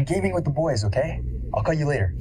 gaming with the boys, okay? I'll call you later.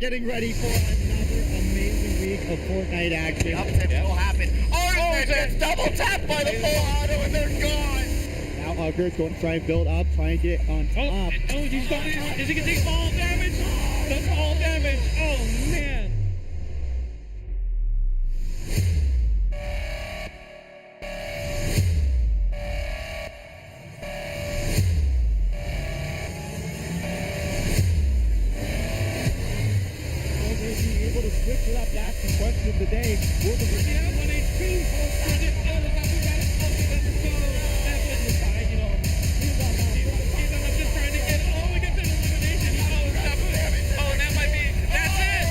Getting ready for another amazing week of Fortnite action. Upset will happen. Oh, it's double tap by the full auto and they're gone. Now Hugger's going to try and build up, try and get on top. Oh, he's going to, is he going to take fall damage? That's fall damage. Oh, man. Switch it up, that's the question of the day. Will the yeah, 1 HP. Oh, we got it. Let's go. That was fine, you know. I'm just trying to get, we get the elimination. Oh, double damage. Oh, that might be, that's it.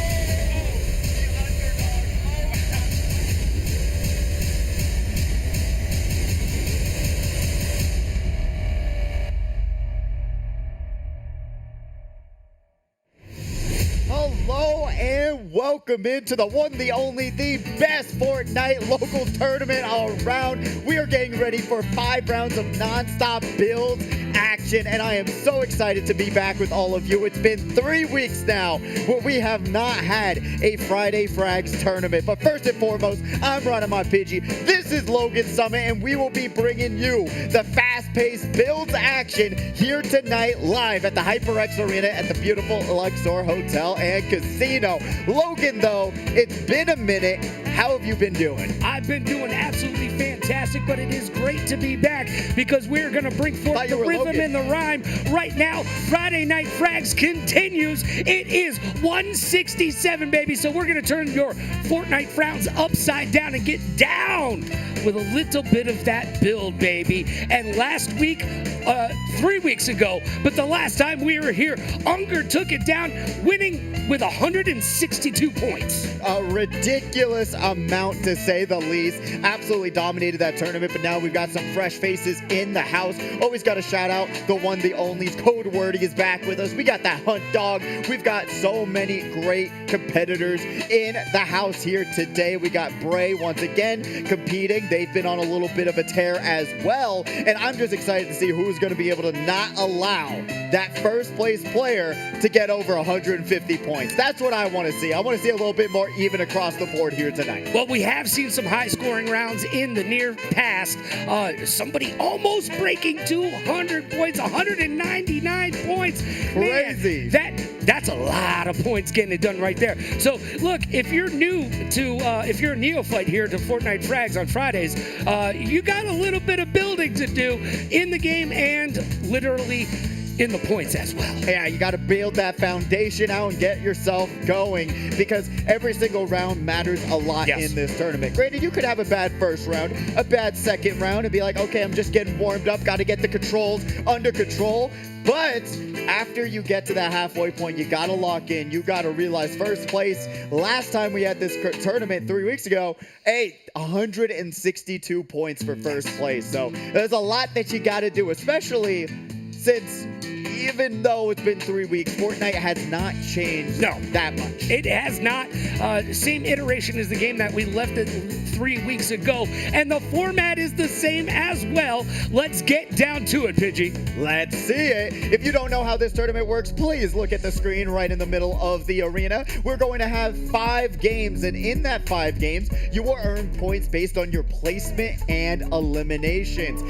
Hello and welcome into the one, the only, the best Fortnite local tournament all around. We are getting ready for 5 rounds of non-stop build action, and I am so excited to be back with all of you. It's been 3 weeks now where we have not had a Friday Frags tournament. But first and foremost, I'm running my Pidgey. This is Logan Summit, and we will be bringing you the fast-paced builds action here tonight live at the HyperX Arena at the beautiful Luxor Hotel and Casino. Logan, though, it's been a minute. How have you been doing? I've been doing absolutely fantastic, but it is great to be back because we're going to bring forth the rhythm and the rhyme right now. Friday Night Frags continues. It is 167, baby. So we're going to turn your Fortnite frowns upside down and get down with a little bit of that build, baby. And last week, 3 weeks ago, but the last time we were here, Unger took it down, winning with 162 points. A ridiculous amount, to say the least. Absolutely dominated that tournament, but now we've got some fresh faces in the house. Always got to shout out the one, the only's Code Wordy is back with us. We got that Hunt Dog. We've got so many great competitors in the house here today. We got Bray once again competing. They've been on a little bit of a tear as well, and I'm just excited to see who's going to be able to not allow that first place player to get over 150 points. That's what I want to see. I want to see a little bit more even across the board here tonight. Well, we have seen some high-scoring rounds in the near past. Somebody almost breaking 200 points, 199 points. Crazy. Man, that's a lot of points getting it done right there. So, look, if you're new to, if you're a neophyte here to Fortnite Frags on Fridays, you got a little bit of building to do in the game and literally in the points as well. Yeah, you got to build that foundation out and get yourself going, because every single round matters a lot in this tournament. Granted, you could have a bad first round, a bad second round, and be like, okay, I'm just getting warmed up, got to get the controls under control. But after you get to that halfway point, you got to lock in. You got to realize first place. Last time we had this tournament 3 weeks ago, 162 points for first place. So there's a lot that you got to do, especially since even though it's been 3 weeks, Fortnite has not changed that much. It has not. Same iteration as the game that we left it 3 weeks ago. And the format is the same as well. Let's get down to it, Pidgey. Let's see it. If you don't know how this tournament works, please look at the screen right in the middle of the arena. We're going to have 5 games, and in that 5 games, you will earn points based on your placement and eliminations.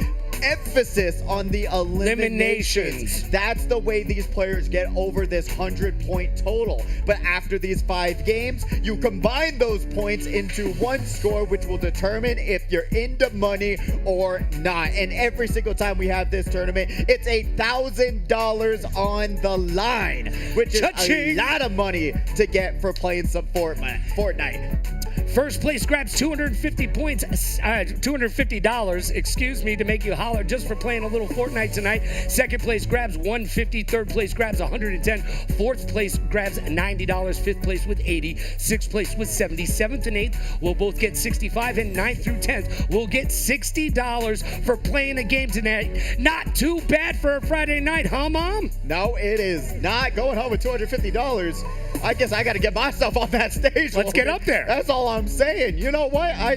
Emphasis on the eliminations. That's the way these players get over this 100-point total. But after these 5 games, you combine those points into one score, which will determine if you're into money or not. And every single time we have this tournament, it's $1,000 on the line, which is a lot of money to get for playing some Fortnite. First place grabs 250 points, $250, excuse me, to make you holler just for playing a little Fortnite tonight. Second place grabs 150, third place grabs 110, fourth place grabs $90, fifth place with 80, sixth place with 70, seventh and eighth will both get 65, and ninth through 10th will get $60 for playing a game tonight. Not too bad for a Friday night, huh, Mom? No, it is not. Going home with $250. I guess I got to get myself on that stage. Let's get up there. That's all I'm saying. You know what? I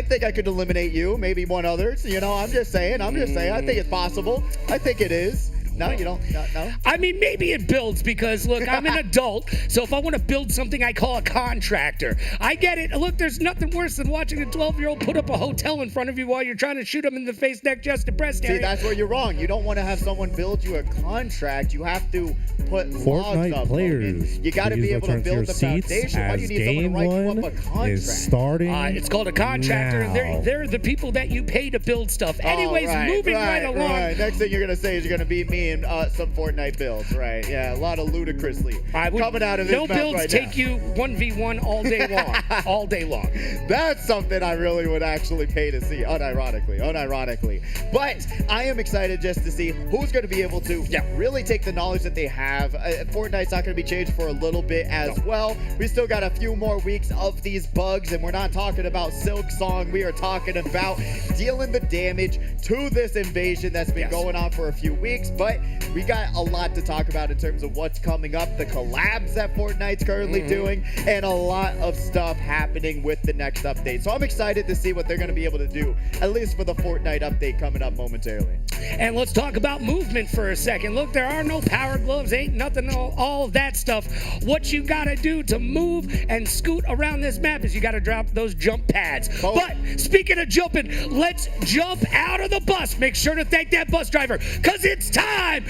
think I could eliminate you, maybe one others. You know, I'm just saying. I think it's possible. I think it is. No, you don't. No. I mean, maybe it builds because, look, I'm an adult, so if I want to build something, I call a contractor. I get it. Look, there's nothing worse than watching a 12-year-old put up a hotel in front of you while you're trying to shoot him in the face, neck, chest, and breast area. See, that's where you're wrong. You don't want to have someone build you a contract. You have to put logs up. Players, you got to be able to build the foundation. Why do you need someone to write you up a contract? Is starting it's called a contractor, now. and they're the people that you pay to build stuff. Anyways, moving right along. Right. Next thing you're going to say is you're going to beat me in some Fortnite builds, right? Yeah, a lot of ludicrously coming out of this no mouth builds right take now. you 1v1 all day long. All day long. That's something I really would actually pay to see, unironically. But I am excited just to see who's going to be able to really take the knowledge that they have. Fortnite's not going to be changed for a little bit as well. We still got a few more weeks of these bugs, and we're not talking about Silk Song. We are talking about dealing the damage to this invasion that's been going on for a few weeks. But we got a lot to talk about in terms of what's coming up, the collabs that Fortnite's currently doing, and a lot of stuff happening with the next update. So I'm excited to see what they're going to be able to do, at least for the Fortnite update coming up momentarily. And let's talk about movement for a second. Look, there are no power gloves, ain't nothing, all of that stuff. What you got to do to move and scoot around this map is you got to drop those jump pads. But speaking of jumping, let's jump out of the bus. Make sure to thank that bus driver, because it's time.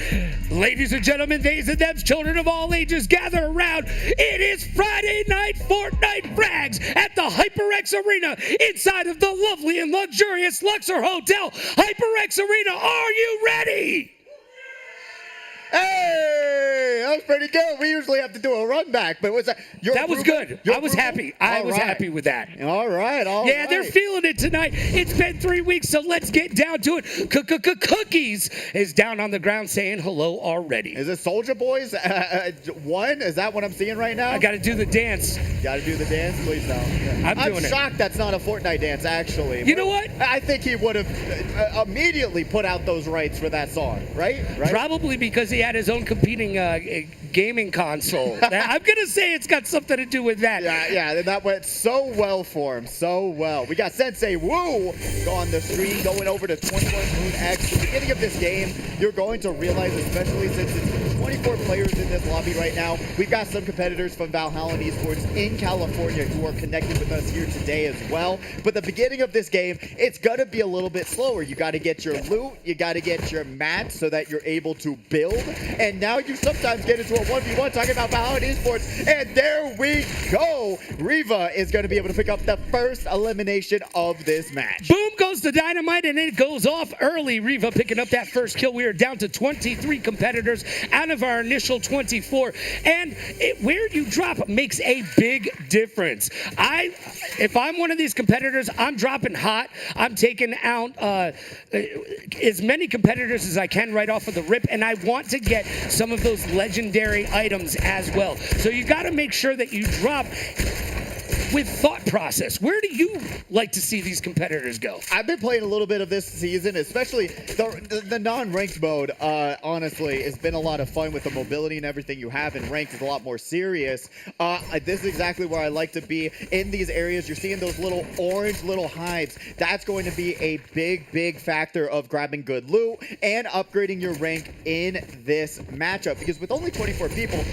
Ladies and gentlemen, theys and thems, children of all ages, gather around. It is Friday night Fortnite Frags at the HyperX Arena inside of the lovely and luxurious Luxor Hotel. HyperX Arena, are you ready? Hey, that was pretty good. We usually have to do a run back, but was that? That was good. I was happy. I was happy with that. All right. Yeah, they're feeling it tonight. It's been 3 weeks, so let's get down to it. Cookies is down on the ground saying hello already. Is it Soldier Boys? One? Is that what I'm seeing right now? I got to do the dance. Got to do the dance? Please don't. I'm shocked that's not a Fortnite dance, actually. You know what? I think he would have immediately put out those rights for that song, right? Probably because he had his own competing gaming console. I'm going to say it's got something to do with that. Yeah, and that went so well for him, so well. We got Sensei Wu on the screen, going over to 21 Moon X. At the beginning of this game, you're going to realize, especially since it's 24 players in this lobby right now, we've got some competitors from Valhalla Esports in California who are connected with us here today as well. But the beginning of this game, it's going to be a little bit slower. You got to get your loot, you got to get your mats so that you're able to build. And now you sometimes get into a 1v1 talking about Valhalla Esports. And there we go. Riva is going to be able to pick up the first elimination of this match. Boom goes the dynamite, and it goes off early. Riva picking up that first kill. We are down to 23 competitors out of our initial 24. And where you drop makes a big difference. If I'm one of these competitors, I'm dropping hot. I'm taking out as many competitors as I can right off of the rip, and I want to get some of those legendary items as well. So you got to make sure that you drop with thought process. Where do you like to see these competitors go? I've been playing a little bit of this season, especially the non-ranked mode. Honestly, it's been a lot of fun with the mobility and everything you have, and ranked is a lot more serious. This is exactly where I like to be in these areas. You're seeing those little orange little hives. That's going to be a big factor of grabbing good loot and upgrading your rank in this matchup, because with only 24 people,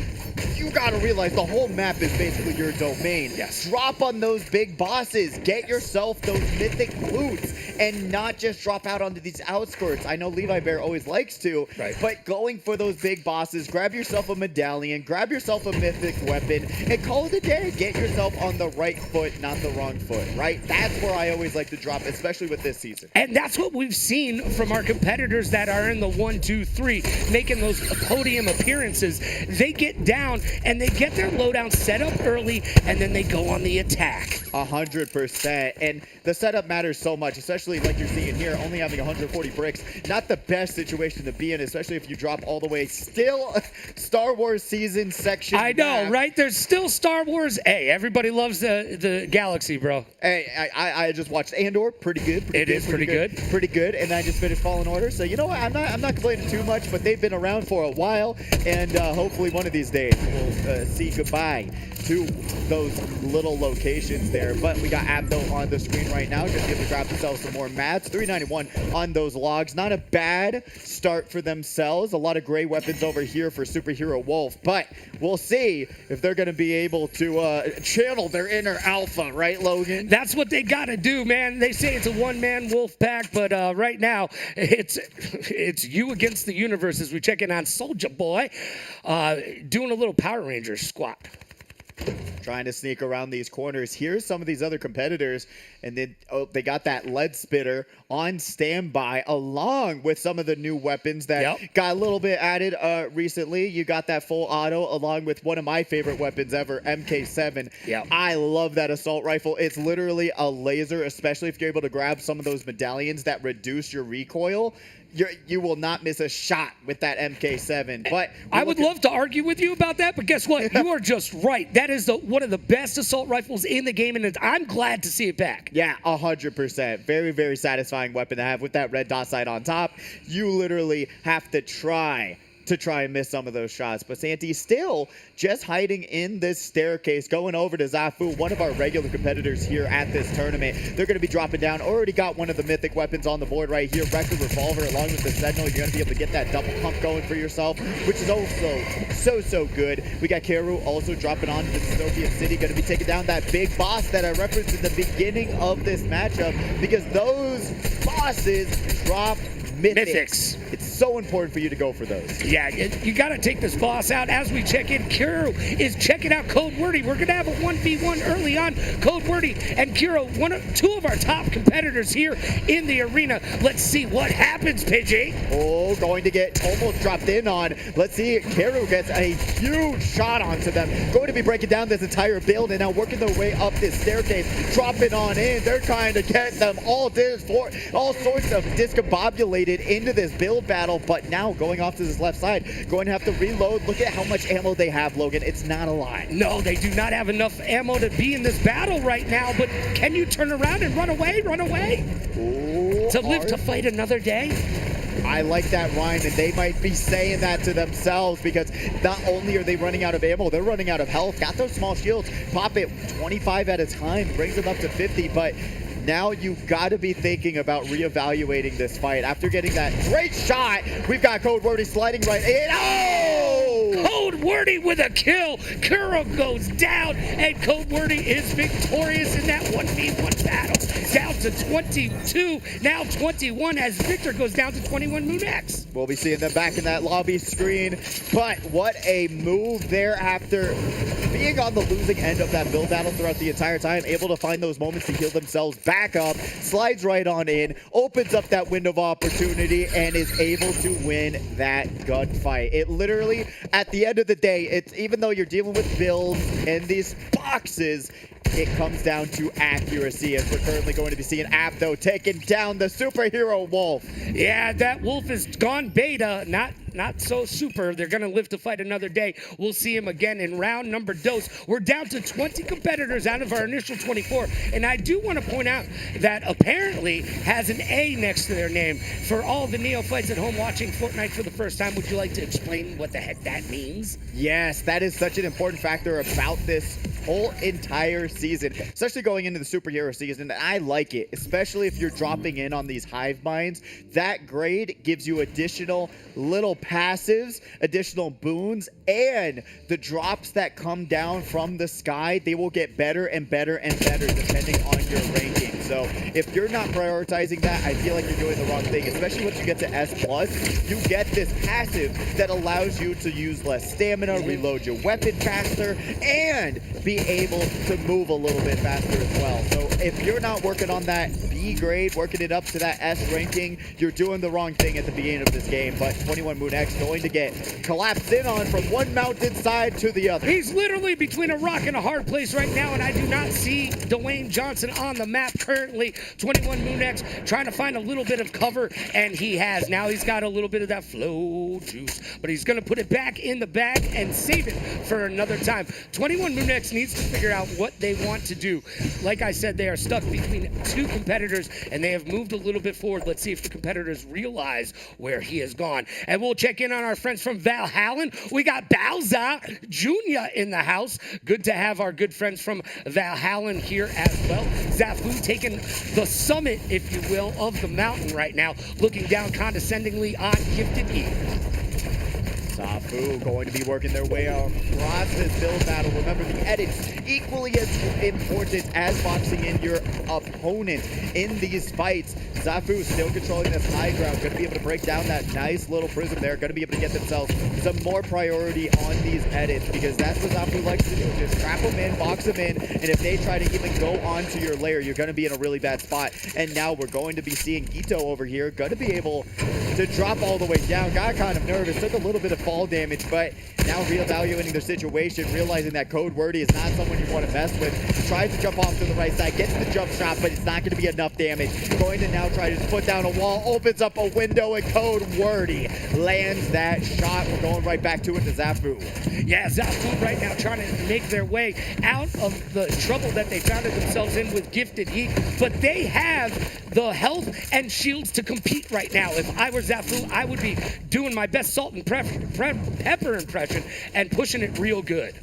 you got to realize the whole map is basically your domain. Yes. Drop on those big bosses. Get yourself those mythic loots and not just drop out onto these outskirts. I know Levi Bear always likes to, but going for those big bosses, grab yourself a medallion, grab yourself a mythic weapon, and call it a day. Get yourself on the right foot, not the wrong foot, right? That's where I always like to drop, especially with this season. And that's what we've seen from our competitors that are in the 1, 2, 3, making those podium appearances. They get down and they get their loadout set up early, and then they go on the attack. 100%. And the setup matters so much, especially like you're seeing here, only having 140 bricks. Not the best situation to be in, especially if you drop all the way. Still Star Wars season section. I know, right? There's still Star Wars. Hey, everybody loves the galaxy, bro. Hey, I just watched Andor. Pretty good. Pretty good. Pretty good. And I just finished Fallen Order. So you know what? I'm not complaining too much, but they've been around for a while, and hopefully one of these days we'll see goodbye to those little locations there. But we got Abdo on the screen right now, just able to grab themselves some more mats. 391 on those logs. Not a bad start for themselves. A lot of gray weapons over here for Superhero Wolf, but we'll see if they're going to be able to channel their inner alpha, right, Logan? That's what they got to do, man. They say it's a one-man wolf pack, but right now it's you against the universe as we check in on Soldier Boy doing a little Power Rangers squat. Trying to sneak around these corners. Here's some of these other competitors, and then they got that lead spitter on standby, along with some of the new weapons that got a little bit added recently. You got that full auto, along with one of my favorite weapons ever, MK7. I love that assault rifle. It's literally a laser, especially if you're able to grab some of those medallions that reduce your recoil. You will not miss a shot with that MK7. But I would love to argue with you about that, but guess what? You are just right. That is one of the best assault rifles in the game, and I'm glad to see it back. Yeah, 100%. Very satisfying weapon to have with that red dot sight on top. You literally have to try and miss some of those shots. But Santi still just hiding in this staircase, going over to Zafu, one of our regular competitors here at this tournament. They're going to be dropping down. Already got one of the mythic weapons on the board right here. Record Revolver along with the Sentinel. You're going to be able to get that double pump going for yourself, which is also so good. We got Karu also dropping on to the Dystopian City. Going to be taking down that big boss that I referenced at the beginning of this matchup, because those bosses drop mythics. It's so important for you to go for those. Yeah, you got to take this boss out. As we check in, Kuro is checking out Code Wordy. We're going to have a 1v1 early on. Code Wordy and Kuro, two of our top competitors here in the arena. Let's see what happens, Pidgey. Oh, going to get almost dropped in on. Let's see, Kuro gets a huge shot onto them. Going to be breaking down this entire build and now working their way up this staircase, dropping on in. They're trying to get them all sorts of discombobulated into this build battle, but now going off to this left side, going to have to reload. Look at how much ammo they have, Logan. It's not a lot. No, they do not have enough ammo to be in this battle right now, but can you turn around and run away? Ooh, to live to fight another day? I like that rhyme, and they might be saying that to themselves because not only are they running out of ammo, they're running out of health. Got those small shields, pop it 25 at a time, brings them up to 50, but now you've got to be thinking about reevaluating this fight. After getting that great shot, we've got Code Wordy sliding right in. Oh! Code Wordy with a kill. Kuro goes down, and Code Wordy is victorious in that 1v1 battle. Down to 22, now 21 as Victor goes down to 21 Moonex. We'll be seeing them back in that lobby screen, but what a move there after being on the losing end of that build battle throughout the entire time, able to find those moments to heal themselves back up, slides right on in, opens up that window of opportunity, and is able to win that gunfight. It literally, at the end of the day, it's even though you're dealing with builds and these boxes, it comes down to accuracy, as we're currently going to be seeing Abdo taking down the superhero wolf. Yeah, that wolf has gone beta, not so super. They're going to live to fight another day. We'll see him again in round number dose. We're down to 20 competitors out of our initial 24. And I do want to point out that apparently has an A next to their name. For all the neophytes at home watching Fortnite for the first time, would you like to explain what the heck that means? Yes, that is such an important factor about this whole entire season, especially going into the superhero season. I like it, especially if you're dropping in on these hive minds. That grade gives you additional little passives, additional boons, and the drops that come down from the sky, they will get better and better and better depending on your ranking. So if you're not prioritizing that, I feel like you're doing the wrong thing, especially once you get to S+, you get this passive that allows you to use less stamina, reload your weapon faster, and be able to move a little bit faster as well. So if you're not working on that B grade, working it up to that S ranking, you're doing the wrong thing at the beginning of this game. But 21 Moonex going to get collapsed in on from one mountain side to the other. He's literally between a rock and a hard place right now, and I do not see Dwayne Johnson on the map currently. 21 Moonex trying to find a little bit of cover, and he has. Now he's got a little bit of that flow juice, but he's going to put it back in the bag and save it for another time. 21 Moonex needs to figure out what they want to do. Like I said, they are stuck between two competitors, and they have moved a little bit forward. Let's see if the competitors realize where he has gone. And we'll check in on our friends from Valhalla. We got Bowser Jr. in the house. Good to have our good friends from Valhalla here as well. Zafu taking the summit, if you will, of the mountain right now, looking down condescendingly on Gifted E. Zafu going to be working their way across this build battle. Remember, the edits equally as important as boxing in your opponent in these fights. Zafu still controlling this high ground, going to be able to break down that nice little prism there, going to be able to get themselves some more priority on these edits, because that's what Zafu likes to do, just trap them in, box them in, and if they try to even go onto your lair, you're going to be in a really bad spot. And now we're going to be seeing Gito over here, going to be able to drop all the way down. Got kind of nervous, took a little bit of fall damage, but now reevaluating their situation, realizing that Code Wordy is not someone you want to mess with. Tries to jump off to the right side, gets the jump shot, but it's not going to be enough damage. Going to now try to put down a wall, opens up a window, and Code Wordy lands that shot. We're going right back to it to Zafu. Yeah, Zafu right now trying to make their way out of the trouble that they found themselves in with Gifted Heat, but they have the health and shields to compete right now. If I were Zafu, I would be doing my best salt and pepper impression and pushing it real good.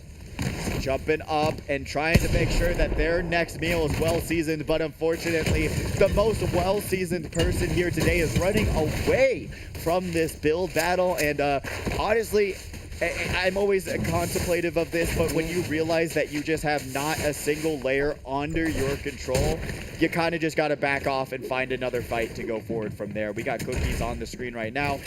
Jumping up and trying to make sure that their next meal is well-seasoned, but unfortunately, the most well-seasoned person here today is running away from this build battle, and honestly, I'm always contemplative of this, but when you realize that you just have not a single layer under your control, you kind of just got to back off and find another fight to go forward from there. We got Cookies on the screen right now.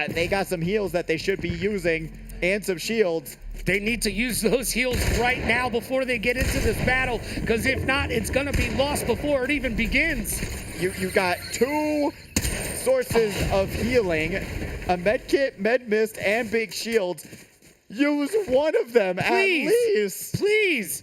They got some heals that they should be using and some shields. They need to use those heals right now before they get into this battle, because if not, it's going to be lost before it even begins. You got two sources of healing, a med kit, med mist, and big shields. Use one of them at least. Please.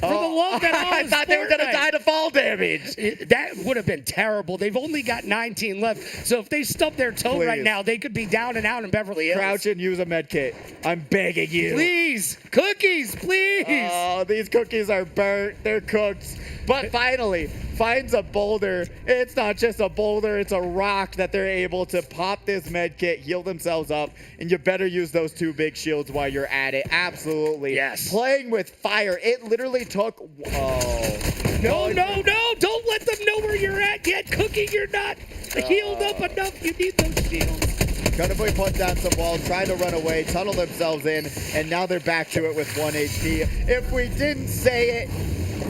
For the love that all I thought they were going to die to fall damage. That would have been terrible. They've only got 19 left. So if they stub their toe right now, they could be down and out in Beverly Hills. Crouch and use a med kit. I'm begging you. Please. Cookies, please. Oh, these cookies are burnt. They're cooked. But finally, finds a boulder. It's not just a boulder, it's a rock that they're able to pop this med kit, heal themselves up, and you better use those two big shields while you're at it. Absolutely. Yes. Playing with fire. It literally took... No. Don't let them know where you're at yet. Cookie, you're not healed up enough. You need those shields. Gonna be put down some walls, trying to run away, tunnel themselves in, and now they're back to it with 1 HP. If we didn't say it,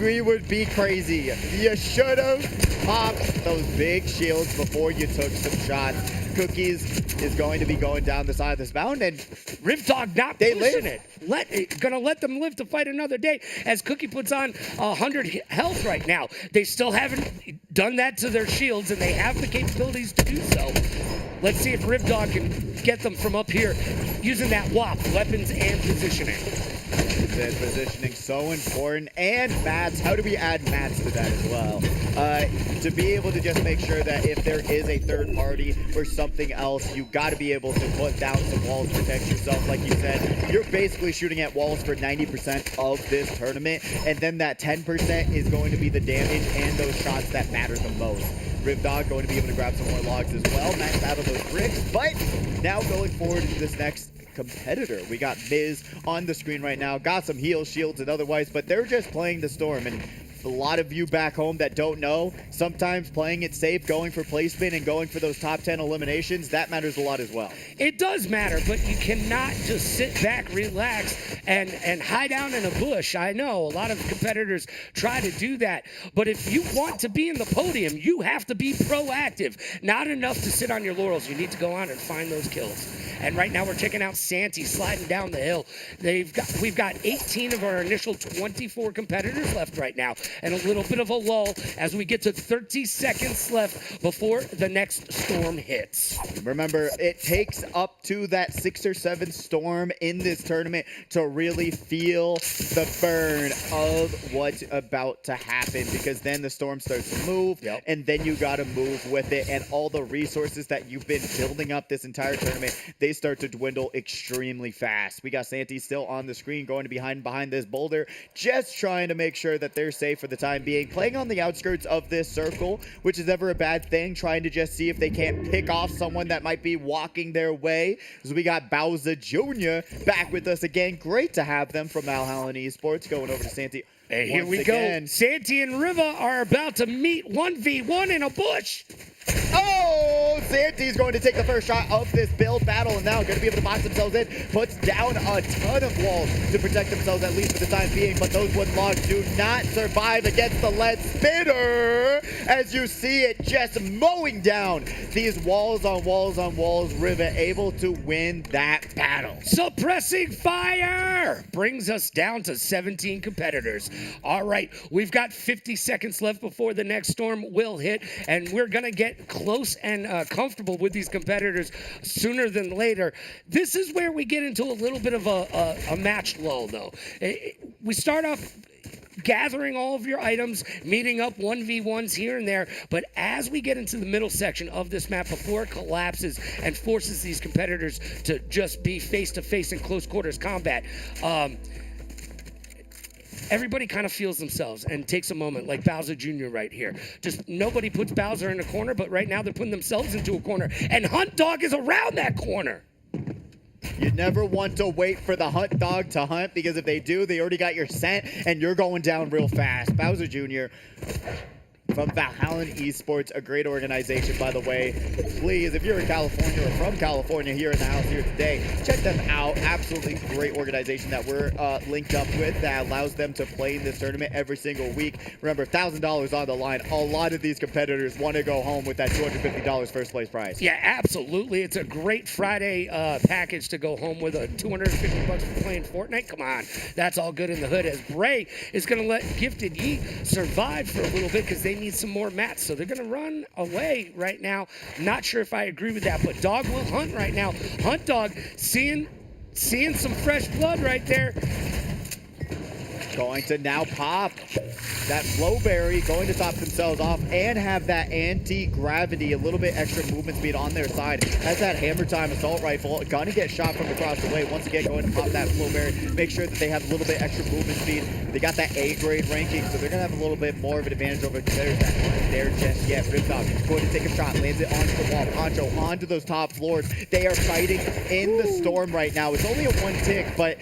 we would be crazy. You should have popped those big shields before you took some shots. Cookies is going to be going down the side of this mountain, and Ripdog not pushing it. Gonna let them live to fight another day, as Cookie puts on 100 health right now. They still haven't done that to their shields, and they have the capabilities to do so. Let's see if Ripdog can get them from up here using that WAP, weapons and positioning. Positioning so important, and mats. How do we add mats to that as well? To be able to just make sure that if there is a third party or something else, you got to be able to put down some walls, protect yourself. Like you said, you're basically shooting at walls for 90% of this tournament, and then that 10% is going to be the damage and those shots that matter the most. Ripdog going to be able to grab some more logs as well, max out of those bricks, but now going forward into this next competitor. We got Miz on the screen right now, got some heals, shields, and otherwise, but they're just playing the storm. And a lot of you back home that don't know, sometimes playing it safe, going for placement, and going for those top 10 eliminations, that matters a lot as well. It does matter, but you cannot just sit back, relax, and hide down in a bush. I know a lot of competitors try to do that, but if you want to be in the podium, you have to be proactive. Not enough to sit on your laurels. You need to go on and find those kills. And right now we're checking out Santi sliding down the hill. We've got 18 of our initial 24 competitors left right now, and a little bit of a lull as we get to 30 seconds left before the next storm hits. Remember, it takes up to that 6 or 7 storm in this tournament to really feel the burn of what's about to happen, because then the storm starts to move, and then you got to move with it, and all the resources that you've been building up this entire tournament, they start to dwindle extremely fast. We got Santi still on the screen, going to behind this boulder, just trying to make sure that they're safe for the time being, playing on the outskirts of this circle, which is never a bad thing, trying to just see if they can't pick off someone that might be walking their way. So we got Bowser Jr. back with us again. Great to have them from Valhalla Esports. Going over to Santi. Hey, here we go. Santi and Riva are about to meet 1v1 in a bush. Oh, Santi's going to take the first shot of this build battle, and now going to be able to box themselves in. Puts down a ton of walls to protect themselves, at least for the time being, but those wooden logs do not survive against the lead spinner. As you see it just mowing down these walls on walls on walls. Riva able to win that battle. Suppressing fire brings us down to 17 competitors. All right, we've got 50 seconds left before the next storm will hit, and we're going to get close and comfortable with these competitors sooner than later. This is where we get into a little bit of a match lull, though. We start off gathering all of your items, meeting up 1v1s here and there, but as we get into the middle section of this map, before it collapses and forces these competitors to just be face-to-face in close quarters combat, everybody kind of feels themselves and takes a moment, like Bowser Jr. right here. Just nobody puts Bowser in a corner, but right now they're putting themselves into a corner, and Hunt Dog is around that corner. You never want to wait for the Hunt Dog to hunt, because if they do, they already got your scent, and you're going down real fast. Bowser Jr. from Valhalla Esports, a great organization, by the way. Please, if you're in California or from California here in the house here today, check them out. Absolutely great organization that we're linked up with that allows them to play in this tournament every single week. Remember, $1,000 on the line. A lot of these competitors want to go home with that $250 first place prize. Yeah, absolutely. It's a great Friday package to go home with. $250 for playing Fortnite. Come on, that's all good in the hood. As Bray is going to let Gifted Ye survive for a little bit because they need some more mats, so they're going to run away right now. Not sure if I agree with that, but Dog will hunt right now. Hunt Dog seeing some fresh blood right there. Going to now pop that Flowberry, going to top themselves off and have that anti-gravity, a little bit extra movement speed on their side. Has that Hammer Time assault rifle, gonna get shot from across the way. Once again, going to pop that Flowberry, make sure that they have a little bit extra movement speed. They got that A-grade ranking, so they're gonna have a little bit more of an advantage over competitors that aren't there just yet. Ripdog going to take a shot, lands it onto the wall. Poncho onto those top floors. They are fighting in the storm right now. It's only a 1 tick, but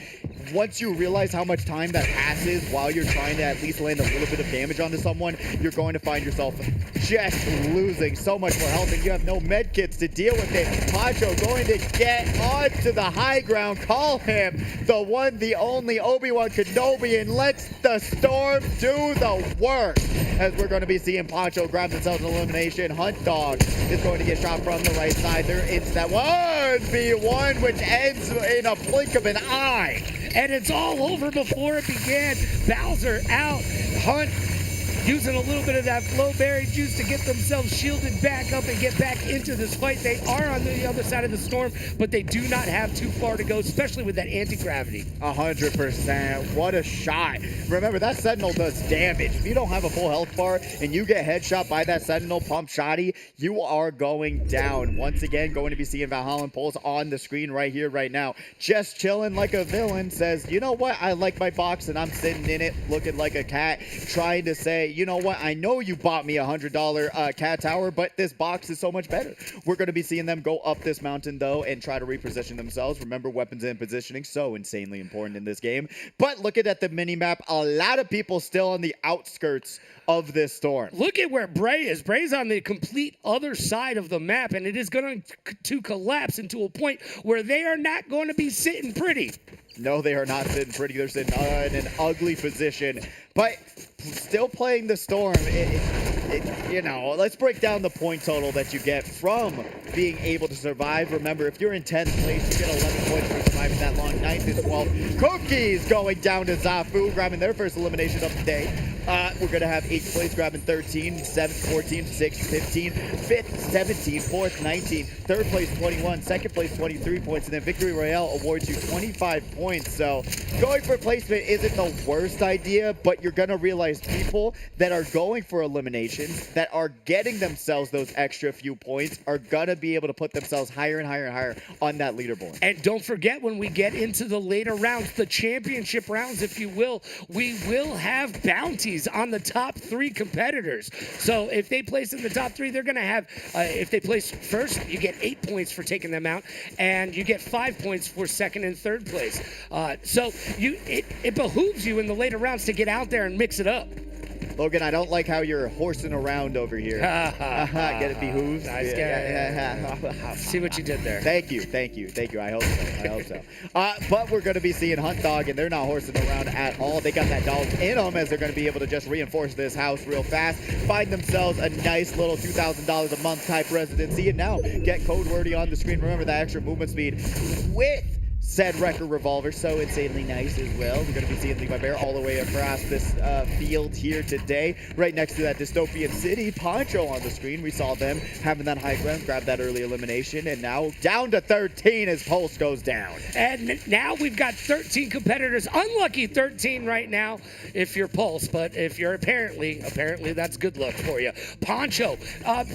once you realize how much time that passes while you're trying to at least land a little bit of damage onto someone, you're going to find yourself just losing so much more health, and you have no med kits to deal with it. Poncho going to get onto the high ground, call him the one, the only Obi-Wan Kenobi, and lets the storm do the work. As we're going to be seeing Poncho grab themselves an elimination. Hunt Dog is going to get shot from the right side. They're into that 1v1, which ends in a blink of an eye. And it's all over before it began. Bowser out. Hunt using a little bit of that Flowberry juice to get themselves shielded back up and get back into this fight. They are on the other side of the storm, but they do not have too far to go, especially with that anti-gravity. 100%. What a shot. Remember, that Sentinel does damage. If you don't have a full health bar and you get headshot by that Sentinel pump shotty, you are going down. Once again, going to be seeing Valhalla Pulse on the screen right here, right now. Just chilling like a villain, says, you know what? I like my box and I'm sitting in it looking like a cat, trying to say, you know what? I know you bought me $100 cat tower, but this box is so much better. We're going to be seeing them go up this mountain, though, and try to reposition themselves. Remember, weapons and positioning, so insanely important in this game. But looking at the mini-map, a lot of people still on the outskirts of this storm. Look at where Bray is. Bray's on the complete other side of the map, and it is going to collapse into a point where they are not going to be sitting pretty. No, they are not sitting pretty. They're sitting in an ugly position. But still playing the storm, you know, let's break down the point total that you get from being able to survive. Remember, if you're in 10th place, you get 11 points for surviving that long. 9th and 12th. Cookies going down to Zafu, grabbing their first elimination of the day. We're going to have 8th place grabbing 13, 7th, 14, 6th, 15, 5th, 17, 4th, 19, 3rd place 21, 2nd place 23 points, and then Victory Royale awards you 25 points. So going for placement isn't the worst idea, but you're going to realize people that are going for eliminations, that are getting themselves those extra few points, are going to be able to put themselves higher and higher and higher on that leaderboard. And don't forget, when we get into the later rounds, the championship rounds, if you will, we will have bounties on the top 3 competitors. So if they place in the top 3, they're going to have, if they place first, you get 8 points for taking them out, and you get 5 points for 2nd and 3rd place. So it behooves you in the later rounds to get out there and mix it up. Logan, I don't like how you're horsing around over here. Get it behooves? Nice. See what you did there. Thank you. I hope so. But we're going to be seeing Hunt Dog, and they're not horsing around at all. They got that dog in them, as they're going to be able to just reinforce this house real fast, find themselves a nice little $2,000 a month type residency, and now get code wordy on the screen. Remember that extra movement speed with said Wrecker Revolver, so insanely nice as well. We're going to be seeing Levi Bear all the way across this field here today, right next to that dystopian city. Poncho on the screen. We saw them having that high ground, grab that early elimination, and now down to 13 as Pulse goes down. And now we've got 13 competitors. Unlucky 13 right now if you're Pulse, but if you're apparently that's good luck for you. Poncho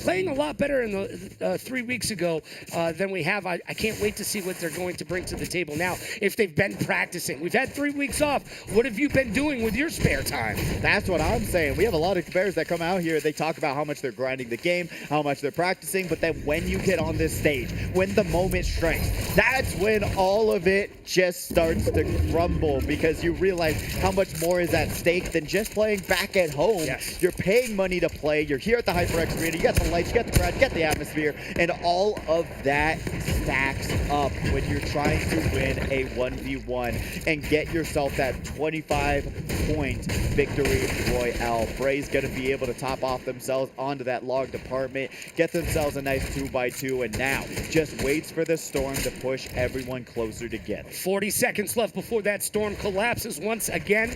playing a lot better in the 3 weeks ago than we have. I can't wait to see what they're going to bring to the table table now if they've been practicing. We've had 3 weeks off. What have you been doing with your spare time? That's what I'm saying. We have a lot of competitors that come out here. They talk about how much they're grinding the game, how much they're practicing, but then when you get on this stage, when the moment strikes, that's when all of it just starts to crumble because you realize how much more is at stake than just playing back at home. Yes. You're paying money to play. You're here at the HyperX arena. You got the lights, you got the crowd, you got the atmosphere, and all of that stacks up when you're trying to win a 1v1 and get yourself that 25-point victory royale. Bray's going to be able to top off themselves onto that log department, get themselves a nice 2x2, and now just waits for the storm to push everyone closer together. 40 seconds left before that storm collapses once again.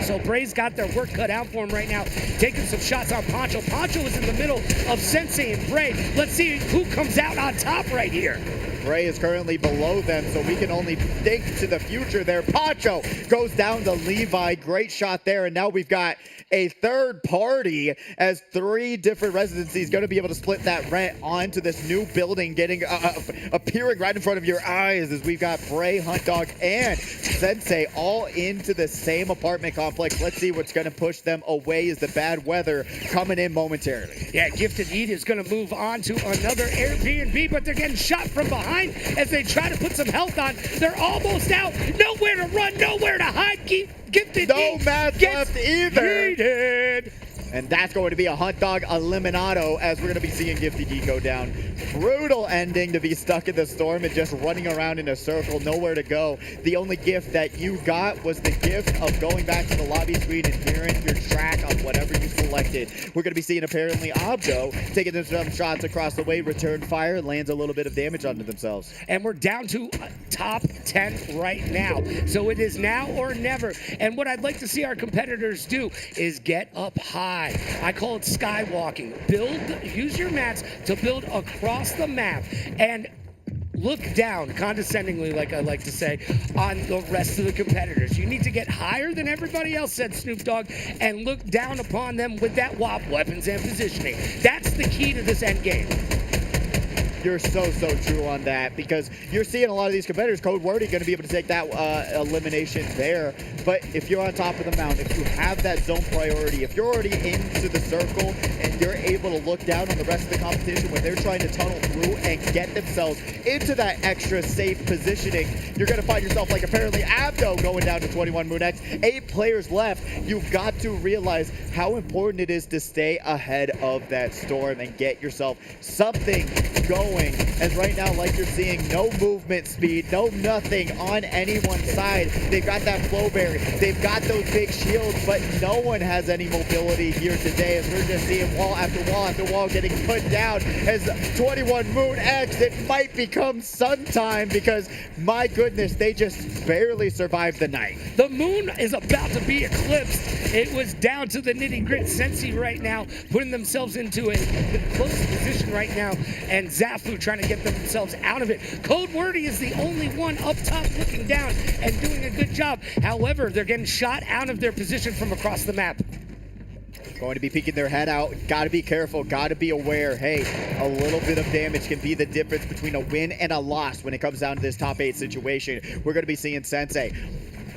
So Bray's got their work cut out for him right now, taking some shots on Poncho. Poncho is in the middle of Sensei and Bray. Let's see who comes out on top right here. Bray is currently below them, so we can only think to the future there. Poncho goes down to Levi. Great shot there, and now we've got a third party as 3 different residencies going to be able to split that rent onto this new building, getting appearing right in front of your eyes as we've got Bray, Hunt Dog, and Sensei all into the same apartment complex. Let's see what's going to push them away is the bad weather coming in momentarily. Yeah, Gifted Eat is going to move on to another Airbnb, but they're getting shot from behind as they try to put some health on. They're almost out. Nowhere to run, nowhere to hide. Gifted No Eat mats gets left either. yeeted. And that's going to be a Hunt Dog eliminato as we're going to be seeing Gifty D go down. Brutal ending to be stuck in the storm and just running around in a circle, nowhere to go. The only gift that you got was the gift of going back to the lobby screen and hearing your track on whatever you selected. We're going to be seeing apparently Abdo taking some shots across the way, return fire, lands a little bit of damage onto themselves. And we're down to top 10 right now. So it is now or never. And what I'd like to see our competitors do is get up high. I call it skywalking. Use your mats to build across the map and look down, condescendingly, like I like to say, on the rest of the competitors. You need to get higher than everybody else, said Snoop Dogg, and look down upon them with that WAP, weapons and positioning. That's the key to this end game. You're so true on that because you're seeing a lot of these competitors, Code Wordy, going to be able to take that elimination there. But if you're on top of the mountain, if you have that zone priority, if you're already into the circle and you're able to look down on the rest of the competition when they're trying to tunnel through and get themselves into that extra safe positioning, you're going to find yourself like apparently Abdo going down to 21 Moon X. 8 players left. You've got to realize how important it is to stay ahead of that storm and get yourself something going. As right now, like you're seeing, no movement speed, no nothing on anyone's side. They've got that flowberry, they've got those big shields, but no one has any mobility here today as we're just seeing wall after wall after wall getting put down as 21 Moon X, it might become sun time because my goodness, they just barely survived the night. The moon is about to be eclipsed. It was down to the nitty-grit. Sensi right now putting themselves into a close position right now, and Zafu trying to get themselves out of it. Code Wordy is the only one up top looking down and doing a good job. However, they're getting shot out of their position from across the map. Going to be peeking their head out. Got to be careful. Got to be aware. Hey, a little bit of damage can be the difference between a win and a loss when it comes down to this top 8 situation. We're going to be seeing Sensei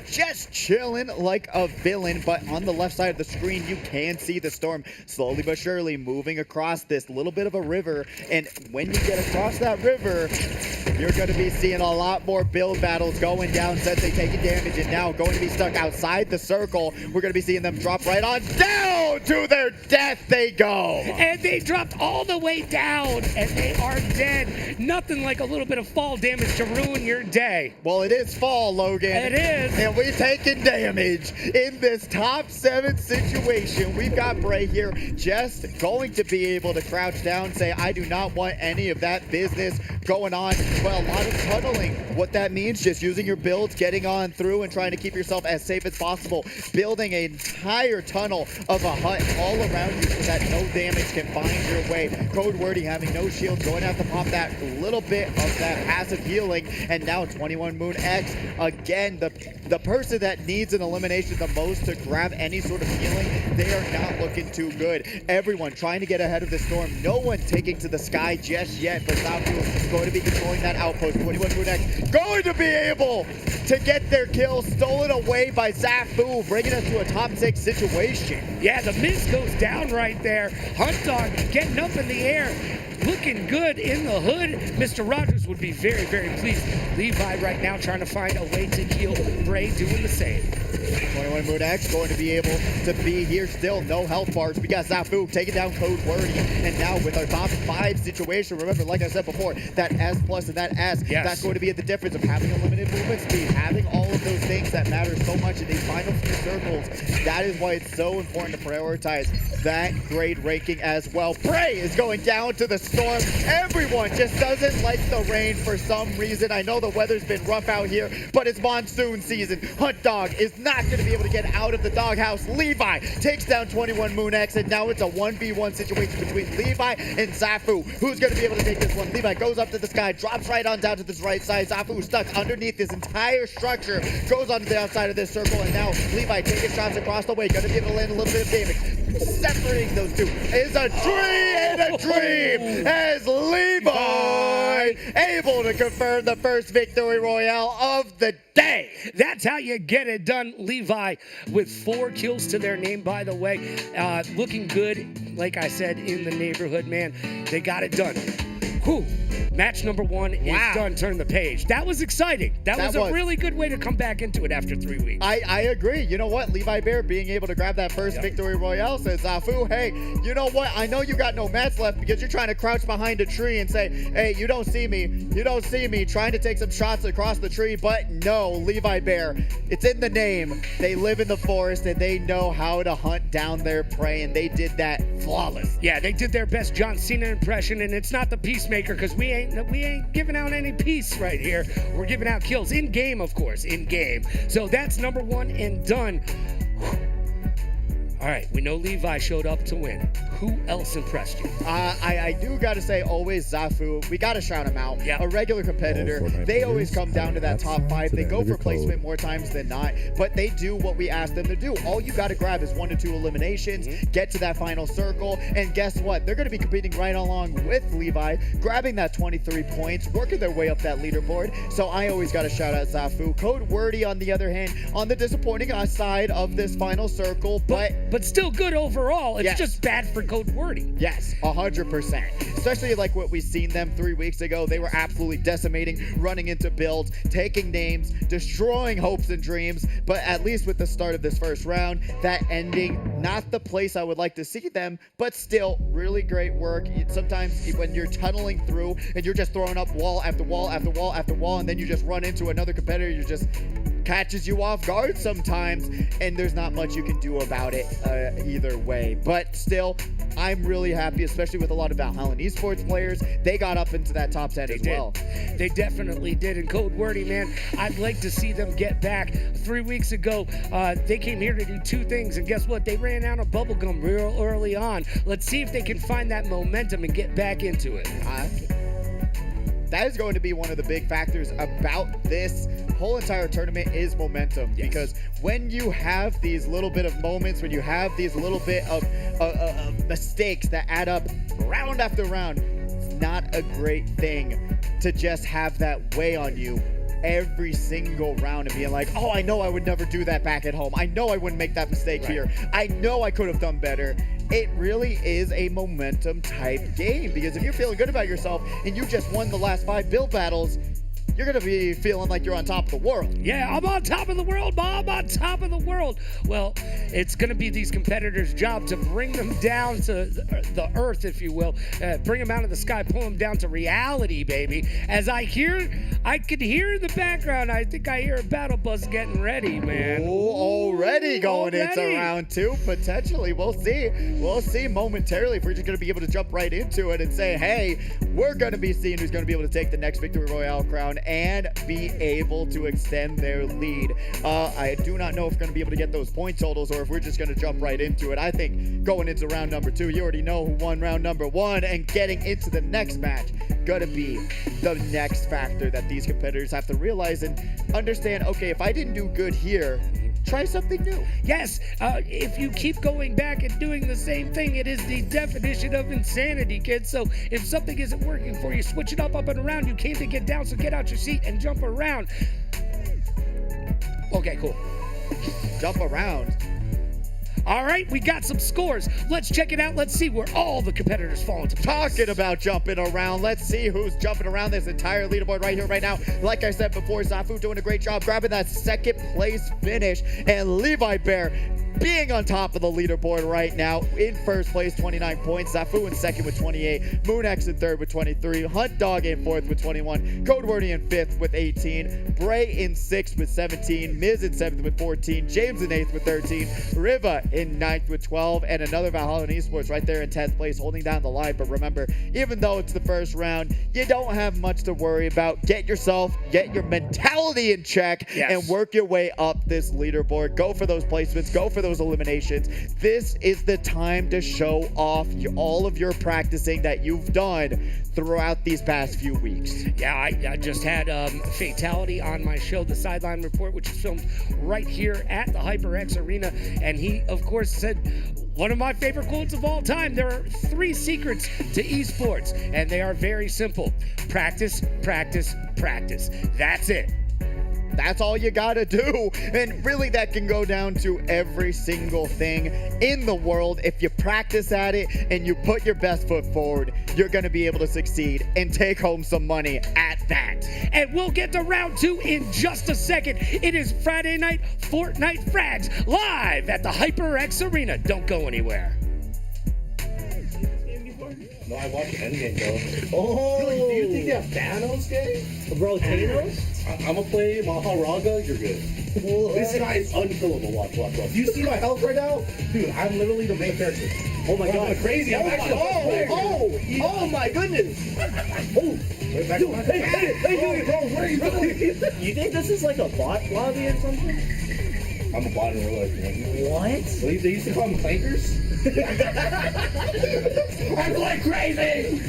just chilling like a villain, but on the left side of the screen you can see the storm slowly but surely moving across this little bit of a river, and when you get across that river you're going to be seeing a lot more build battles going down. Sensei taking damage and now going to be stuck outside the circle. We're going to be seeing them drop right on down to their death they go, and they dropped all the way down and they are dead. Nothing like a little bit of fall damage to ruin your day. Well, it is fall, Logan. It is. And we've taken damage in this top 7 situation. We've got Bray here just going to be able to crouch down, say, I do not want any of that business going on. But a lot of tunneling. What that means, just using your builds, getting on through and trying to keep yourself as safe as possible. Building an entire tunnel of a hut all around you so that no damage can find your way. Code Wordy having no shield, going to have to pop that little bit of that passive healing. And now 21 Moon X, again, the person that needs an elimination the most to grab any sort of healing, they are not looking too good. Everyone trying to get ahead of the storm. No one taking to the sky just yet, but Zafu is going to be controlling that outpost. 21 Moon X goes going to be able to get their kill stolen away by Zafu, bringing us to a top 6 situation. Yeah, the miss goes down right there. Hunt Dog getting up in the air, looking good in the hood. Mr. Rogers would be very, very pleased. Levi right now trying to find a way to heal. Bray doing the same. 21 Moon X going to be able to be here still. No health bars. We got Zafu taking down Code Wordy. And now with our top 5 situation, remember, like I said before, that S plus and that S, that's going to be the difference of having a limited movement speed, having all of those things that matter so much in these final few circles. That is why it's so important to prioritize that grade ranking as well. Bray is going down to the storm. Everyone just doesn't like the rain for some reason. I know the weather's been rough out here, but it's monsoon season. Hunt Dog is not going to be able to get out of the doghouse. Levi takes down 21 Moon X, and now it's a 1v1 situation between Levi and Zafu. Who's going to be able to take this one? Levi goes up to the sky, drops right on down to this right side. Zafu stuck underneath this entire structure, goes onto the outside of this circle, and now Levi taking shots across the way, going to be able to land a little bit of damage. Separating those two is a tree and a dream as Levi able to confirm the first victory royale of the day. That's how you get it done. Levi with 4 kills to their name, by the way. Looking good, like I said, in the neighborhood, man. They got it done. Whew. Match number 1 is done. Turn the page. That was exciting. That was a really good way to come back into it after 3 weeks. I agree. You know what? Levi Bear being able to grab that first victory royale says, Zafu, hey, you know what? I know you got no mats left because you're trying to crouch behind a tree and say, hey, you don't see me. You don't see me trying to take some shots across the tree. But no, Levi Bear, it's in the name. They live in the forest and they know how to hunt down their prey, and they did that flawless. Yeah, they did their best John Cena impression, and it's not the Peacemaker because we ain't giving out any peace right here. We're giving out kills in game, of course, in game. So that's number 1 and done. All right, we know Levi showed up to win. Who else impressed you? I do got to say, always Zafu. We got to shout him out. A regular competitor. They always come down to that top 5. They go for placement more times than not, but they do what we ask them to do. All you got to grab is 1 to 2 eliminations, get to that final circle, and guess what? They're going to be competing right along with Levi, grabbing that 23 points, working their way up that leaderboard. So I always got to shout out Zafu. Code Wordy, on the other hand, on the disappointing side of this final circle, but still good overall. It's just bad for Code Wordy. Yes, 100%. Especially like what we seen them 3 weeks ago. They were absolutely decimating, running into builds, taking names, destroying hopes and dreams. But at least with the start of this first round, that ending, not the place I would like to see them, but still really great work. Sometimes when you're tunneling through and you're just throwing up wall after wall after wall after wall, and then you just run into another competitor, you just catches you off guard sometimes, and there's not much you can do about it either way. But still, I'm really happy, especially with a lot of Valhalla Esports players. They got up into that top 10 as well. They definitely did. And Code Wordy, man, I'd like to see them get back. 3 weeks ago, they came here to do 2 things, and guess what? They ran out of bubblegum real early on. Let's see if they can find that momentum and get back into it. That is going to be one of the big factors about this whole entire tournament is momentum. Because when you have these little bit of moments, when you have these little bit of mistakes that add up round after round, it's not a great thing to just have that weigh on you every single round and being like, oh, I know I would never do that back at home. I know I wouldn't make that mistake here. I know I could have done better. It really is a momentum type game, because if you're feeling good about yourself and you just won the last 5 build battles, you're going to be feeling like you're on top of the world. Yeah, I'm on top of the world, Bob. I'm on top of the world. Well, it's going to be these competitors' job to bring them down to the earth, if you will. Bring them out of the sky, pull them down to reality, baby. As I could hear in the background, I think I hear a battle bus getting ready, man. Already going into round 2, potentially. We'll see. We'll see momentarily if we're just going to be able to jump right into it and say, hey, we're going to be seeing who's going to be able to take the next Victory Royale crown and be able to extend their lead. I do not know if we're going to be able to get those point totals or if we're just going to jump right into it. I think going into round number 2, you already know who won round number 1, and getting into the next match going to be the next factor that these competitors have to realize and understand. Okay, if I didn't do good here, try something new. Yes, if you keep going back and doing the same thing, it is the definition of insanity, kids. So if something isn't working for you, switch it up and around. You came to get down, so get out your seat and jump around. Okay, cool. Jump around. All right, we got some scores. Let's check it out. Let's see where all the competitors fall into place. Talking about jumping around, let's see who's jumping around this entire leaderboard right here, right now. Like I said before, Zafu doing a great job grabbing that second place finish, and Levi Bear being on top of the leaderboard right now. In first place, 29 points. Zafu in second with 28. Moonex in third with 23. Hunt Dog in fourth with 21. Codewordy in fifth with 18. Bray in sixth with 17. Miz in seventh with 14. James in eighth with 13. Riva in ninth with 12. And another Valhalla Esports right there in 10th place, holding down the line. But remember, even though it's the first round, you don't have much to worry about. Get your mentality in check, and work your way up this leaderboard. Go for those placements. Go for those eliminations. This is the time to show off all of your practicing that you've done throughout these past few weeks. Yeah, I just had Fatality on my show, The Sideline Report, which is filmed right here at the HyperX Arena. And he, of course, said one of my favorite quotes of all time: there are 3 secrets to esports, and they are very simple. Practice, practice, practice. That's it. That's all you gotta do. And really, that can go down to every single thing in the world. If you practice at it and you put your best foot forward, you're gonna be able to succeed and take home some money at that. And we'll get to round 2 in just a second. It is Friday night Fortnite Frags live at the HyperX Arena. Don't go anywhere. No, I watched Endgame, bro. Oh! Really, do you think they have Thanos game? Bro, Thanos? I'm gonna play Maharaga, you're good. This guy is unkillable, watch. Do you see my health right now? Dude, I'm literally the main character. Oh my god. I'm crazy, I'm actually oh my goodness! Oh! Dude, hey, bro, what are you doing? You think this is like a bot lobby or something? I'm a bot in real life, man. What? They used to call them clankers? I'm going crazy!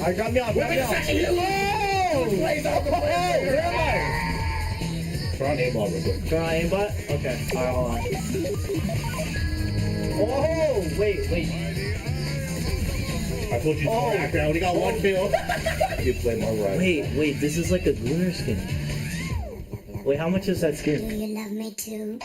I got me off. Where am I? Try on aimbot real quick. Try on aimbot? Okay. Alright, hold on. Oh, wait. I told you to background. He got 1 kill. You play more right. Wait, this is like a Gunner skin. Wait, how much is that skin? Do you love me too?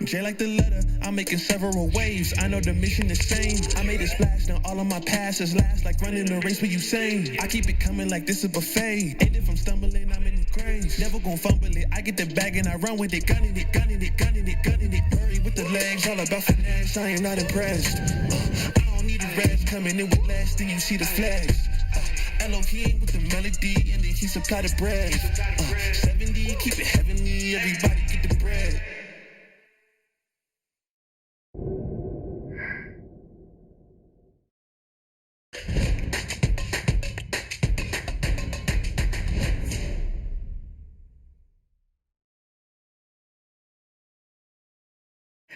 J like the letter, I'm making several waves. I know the mission is same. I made a splash, now all of my passes last like running a race with Usain. I keep it coming like this a buffet. And if I'm stumbling, I'm in the grave. Never gon' fumble it. I get the bag and I run with it. Gunning it, gunning it, gunning it, gunning it. Hurry with the legs, all about finesse. I am not impressed. I don't need a rest. Coming in with last, then you see the flags. Elohim with the melody, and then he supply the bread. 70, keep it heavenly. Everybody get the bread.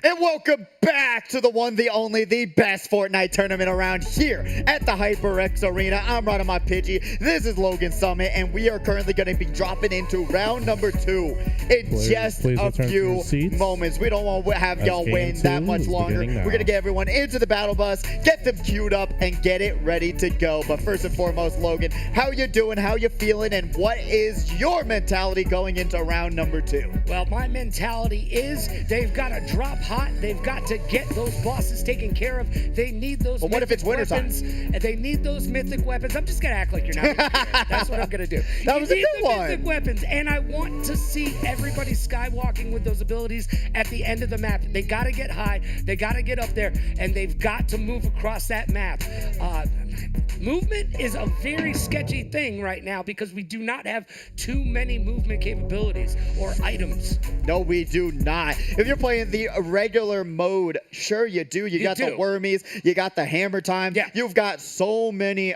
And welcome back to the one, the only, the best Fortnite tournament around here at the HyperX Arena. I'm Ron my Pidgey. This is Logan Summit, and we are currently going to be dropping into round number 2 in just a few moments. We don't want to have y'all wait that much longer. We're going to get everyone into the battle bus, get them queued up, and get it ready to go. But first and foremost, Logan, how you doing? How you feeling? And what is your mentality going into round number 2? Well, my mentality is they've got to drop hot. They've got to get those bosses taken care of. They need those what if it's winter weapons. And they need those mythic weapons. I'm just going to act like you're not gonna do it. That's what I'm going to do. That was a good one. Mythic weapons. And I want to see everybody skywalking with those abilities at the end of the map. They got to get high. They got to get up there. And they've got to move across that map. Movement is a very sketchy thing right now because we do not have too many movement capabilities or items. No, we do not. If you're playing the regular mode, sure you do. You got the wormies, you got the hammer time. Yeah. You've got so many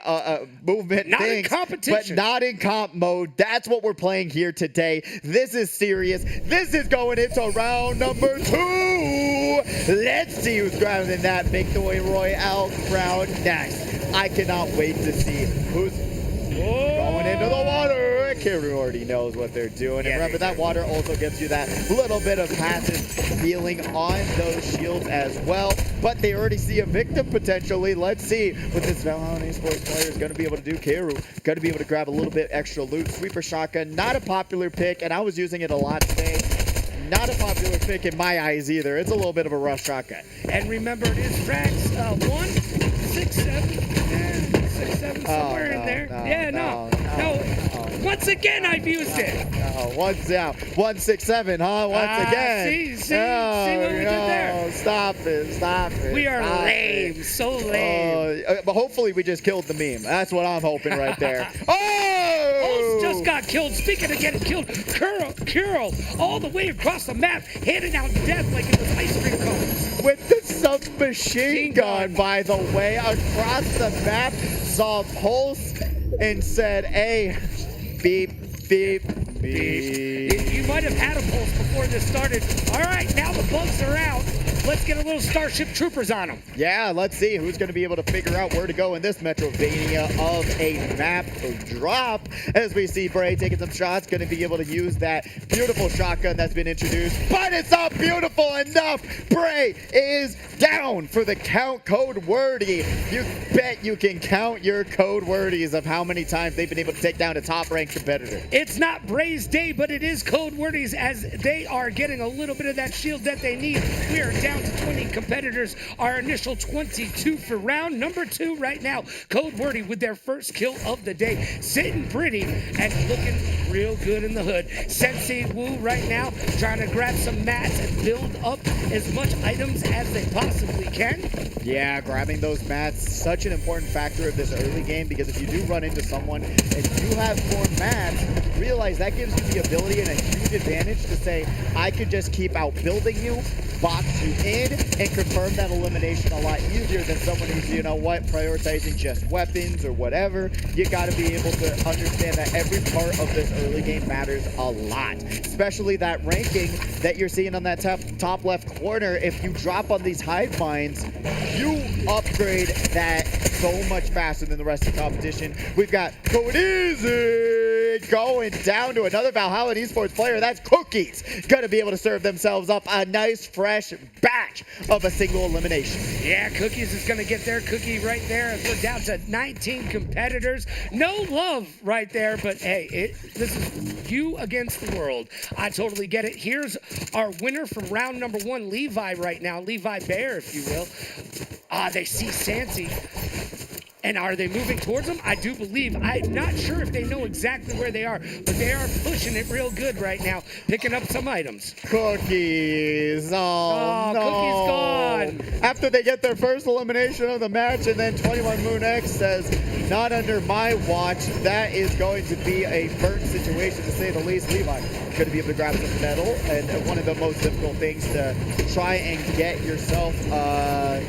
movement not things. In competition. But not in comp mode. That's what we're playing here today. This is serious. This is going into round number 2. Let's see who's grabbing that Victory Royale crown next. I cannot wait to see who's going into the water. Karu already knows what they're doing. And remember, that water also gives you that little bit of passive healing on those shields as well. But they already see a victim potentially. Let's see what this Valorant Esports player is going to be able to do. Karu going to be able to grab a little bit extra loot. Sweeper shotgun, not a popular pick, and I was using it a lot today. Not a popular pick in my eyes either. It's a little bit of a rough shotgun. And remember, it is Frags 1, 6, 7, 6, 7, somewhere in there. No. Once again, I've used it. Once, 167, huh? Once again. See what we did there. Stop it. We are lame, so lame. But hopefully we just killed the meme. That's what I'm hoping right there. Almost just got killed. Speaking of getting killed, Curl, all the way across the map, handing out death like it was ice cream cones. With the submachine gun, by the way, across the map, saw Pulse and said, hey, beep, beep, beep. You might have had a pulse before this started. All right, now the bugs are out. Let's get a little Starship Troopers on them. Yeah, let's see who's going to be able to figure out where to go in this Metrovania of a map drop. As we see Bray taking some shots, going to be able to use that beautiful shotgun that's been introduced. But it's not beautiful enough. Bray is down for the count code wordy. You bet you can count your code wordies of how many times they've been able to take down a top-ranked competitor. It's not Bray's day, but it is code wordies as they are getting a little bit of that shield that they need. We are down to 20 competitors. Our initial 22 for round number 2 right now. Code Wordy with their first kill of the day. Sitting pretty and looking real good in the hood. Sensei Wu right now trying to grab some mats and build up as much items as they possibly can. Yeah, grabbing those mats, such an important factor of this early game, because if you do run into someone and you have 4 mats, realize that gives you the ability and a huge advantage to say, I could just keep outbuilding you, box you in, and confirm that elimination a lot easier than someone who's, you know what, prioritizing just weapons or whatever. You got to be able to understand that every part of this early game matters a lot, especially that ranking that you're seeing on that top left corner. If you drop on these hive minds, you upgrade that so much faster than the rest of the competition. We've got Code Easy going down to another Valhalla Esports player. That's Cookies. Going to be able to serve themselves up a nice, fresh batch of a single elimination. Yeah, Cookies is going to get their cookie right there. We're down to 19 competitors. No love right there, but hey, this is you against the world. I totally get it. Here's our winner from round number 1, Levi right now. Levi Bear, if you will. They see Santi. And are they moving towards them? I do believe. I'm not sure if they know exactly where they are, but they are pushing it real good right now, picking up some items. Cookies. Oh, no. Cookies gone. After they get their first elimination of the match, and then 21 Moon X says, not under my watch. That is going to be a burnt situation, to say the least. Levi going to be able to grab some metal, and one of the most difficult things to try and get yourself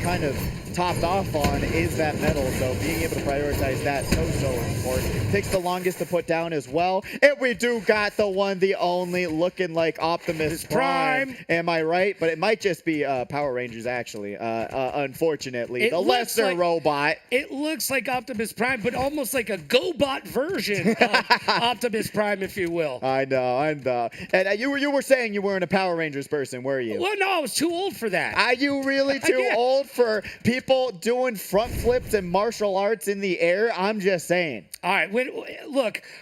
kind of topped off on is that metal, so being able to prioritize that so important. Takes the longest to put down as well. And we do got the one, the only, looking like Optimus Prime. Am I right? But it might just be Power Rangers, actually, unfortunately. The lesser robot. It looks like Optimus Prime, but almost like a GoBot version of Optimus Prime, if you will. I know. And you were saying you weren't a Power Rangers person, were you? Well, no, I was too old for that. Are you really too old for people doing front flips and martial arts in the air? I'm just saying. All right,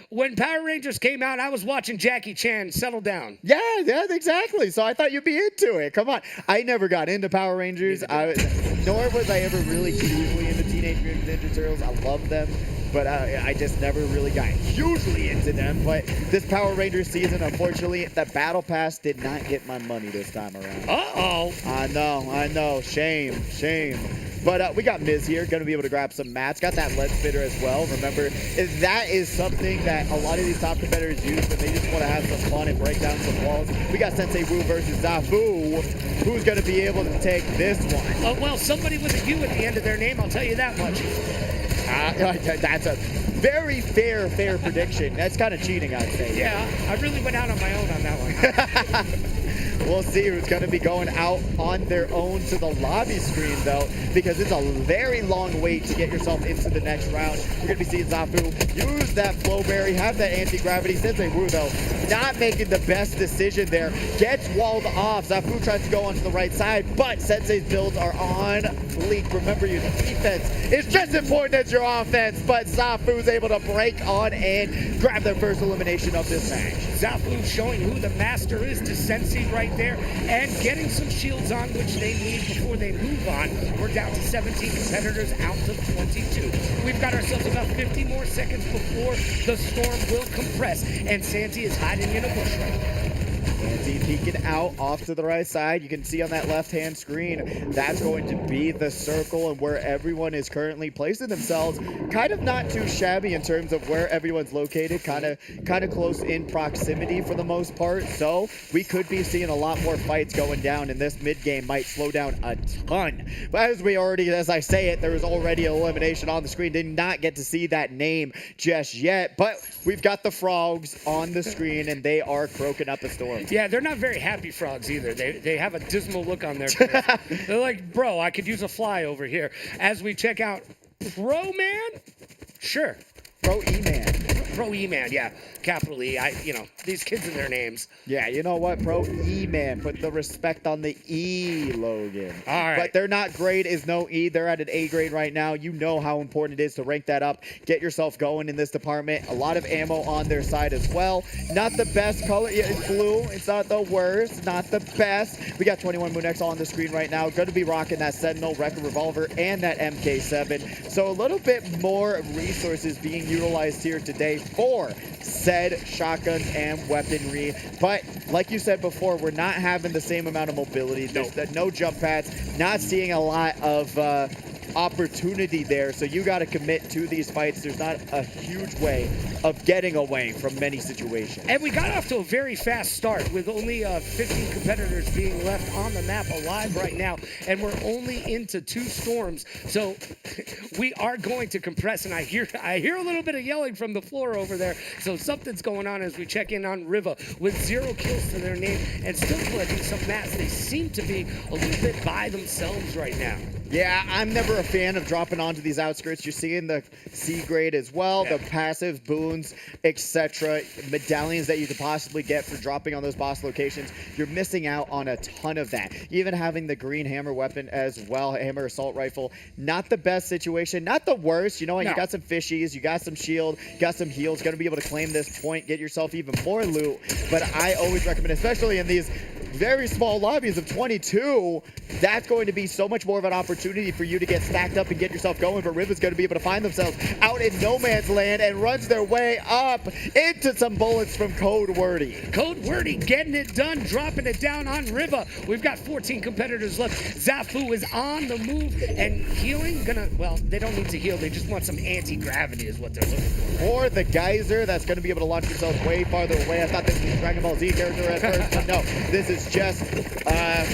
when Power Rangers came out, I was watching Jackie Chan. Settle down. Yeah, exactly. So I thought you'd be into it. Come on. I never got into Power Rangers. Nor was I ever really hugely into Teenage Mutant Ninja Turtles. I love them, but I just never really got hugely into them. But this Power Rangers season, unfortunately, the Battle Pass did not get my money this time around. Uh-oh. I know. Shame. But we got Miz here, going to be able to grab some mats. Got that lead spitter as well. Remember, that is something that a lot of these top competitors use when they just want to have some fun and break down some walls. We got Sensei Wu versus Zafu. Who's going to be able to take this one? Well, somebody with a U at the end of their name, I'll tell you that much. That's a very fair prediction. That's kind of cheating, I'd say. Yeah, I really went out on my own on that one. We'll see who's going to be going out on their own to the lobby screen, though, because it's a very long wait to get yourself into the next round. We're going to be seeing Zafu use that Flowberry, have that anti-gravity. Sensei Wu, though, not making the best decision there. Gets walled off. Zafu tries to go onto the right side, but Sensei's builds are on fleek. Remember, your defense is just as important as your offense, but Zafu's able to break on and grab their first elimination of this match. Zafu showing who the master is to Sensei right there, and getting some shields on, which they need before they move on. We're down to 17 competitors out of 22. We've got ourselves about 50 more seconds before the storm will compress, and Santi is hiding in a bush right now. Santi peeking out off to the right side. You can see on that left-hand screen, that's going to be the circle and where everyone is currently placing themselves. Kind of not too shabby in terms of where everyone's located, kind of close in proximity for the most part. So we could be seeing a lot more fights going down, and this mid-game might slow down a ton. But as I say it, there was already an elimination on the screen. Did not get to see that name just yet, but we've got the frogs on the screen, and they are croaking up a storm. Yeah, they're not very happy frogs either. They have a dismal look on their face. They're like, bro, I could use a fly over here. As we check out Pro Man? Sure. Pro E-Man. Pro E-Man, yeah. Capital E. These kids and their names. Yeah, you know what? Pro E-Man. Put the respect on the E, Logan. All right. But their not grade is no E. They're at an A grade right now. You know how important it is to rank that up. Get yourself going in this department. A lot of ammo on their side as well. Not the best color. Yeah, it's blue. It's not the worst. Not the best. We got 21 Moon X on the screen right now. Going to be rocking that Sentinel Record Revolver and that MK7. So a little bit more resources being utilized here today for said shotguns and weaponry. But like you said before, we're not having the same amount of mobility. There's no jump pads, not seeing a lot of opportunity there. So you got to commit to these fights. There's not a huge way of getting away from many situations. And we got off to a very fast start with only 15 competitors being left on the map alive right now. And we're only into 2 storms. So we are going to compress. And I hear a little bit of yelling from the floor over there. So something's going on as we check in on Riva with 0 kills to their name and still collecting some mats. They seem to be a little bit by themselves right now. Yeah, I'm never a fan of dropping onto these outskirts. You're seeing the C grade as well, the passive boons, etc. Medallions that you could possibly get for dropping on those boss locations. You're missing out on a ton of that. Even having the green hammer weapon as well, hammer assault rifle, not the best situation, not the worst. You know what? You got some fishies, you got some shield, got some heals. Going to be able to claim this point, get yourself even more loot. But I always recommend, especially in these very small lobbies of 22, that's going to be so much more of an opportunity for you to get stacked up and get yourself going. But Riv is going to be able to find themselves out in no man's land and runs their way up into some bullets from Code Wordy. Code Wordy getting it done, dropping it down on Riva. We've got 14 competitors left. Zafu is on the move and healing. Well, they don't need to heal. They just want some anti-gravity is what they're looking for. Or the geyser that's going to be able to launch themselves way farther away. I thought this was a Dragon Ball Z character at first, but no. This is just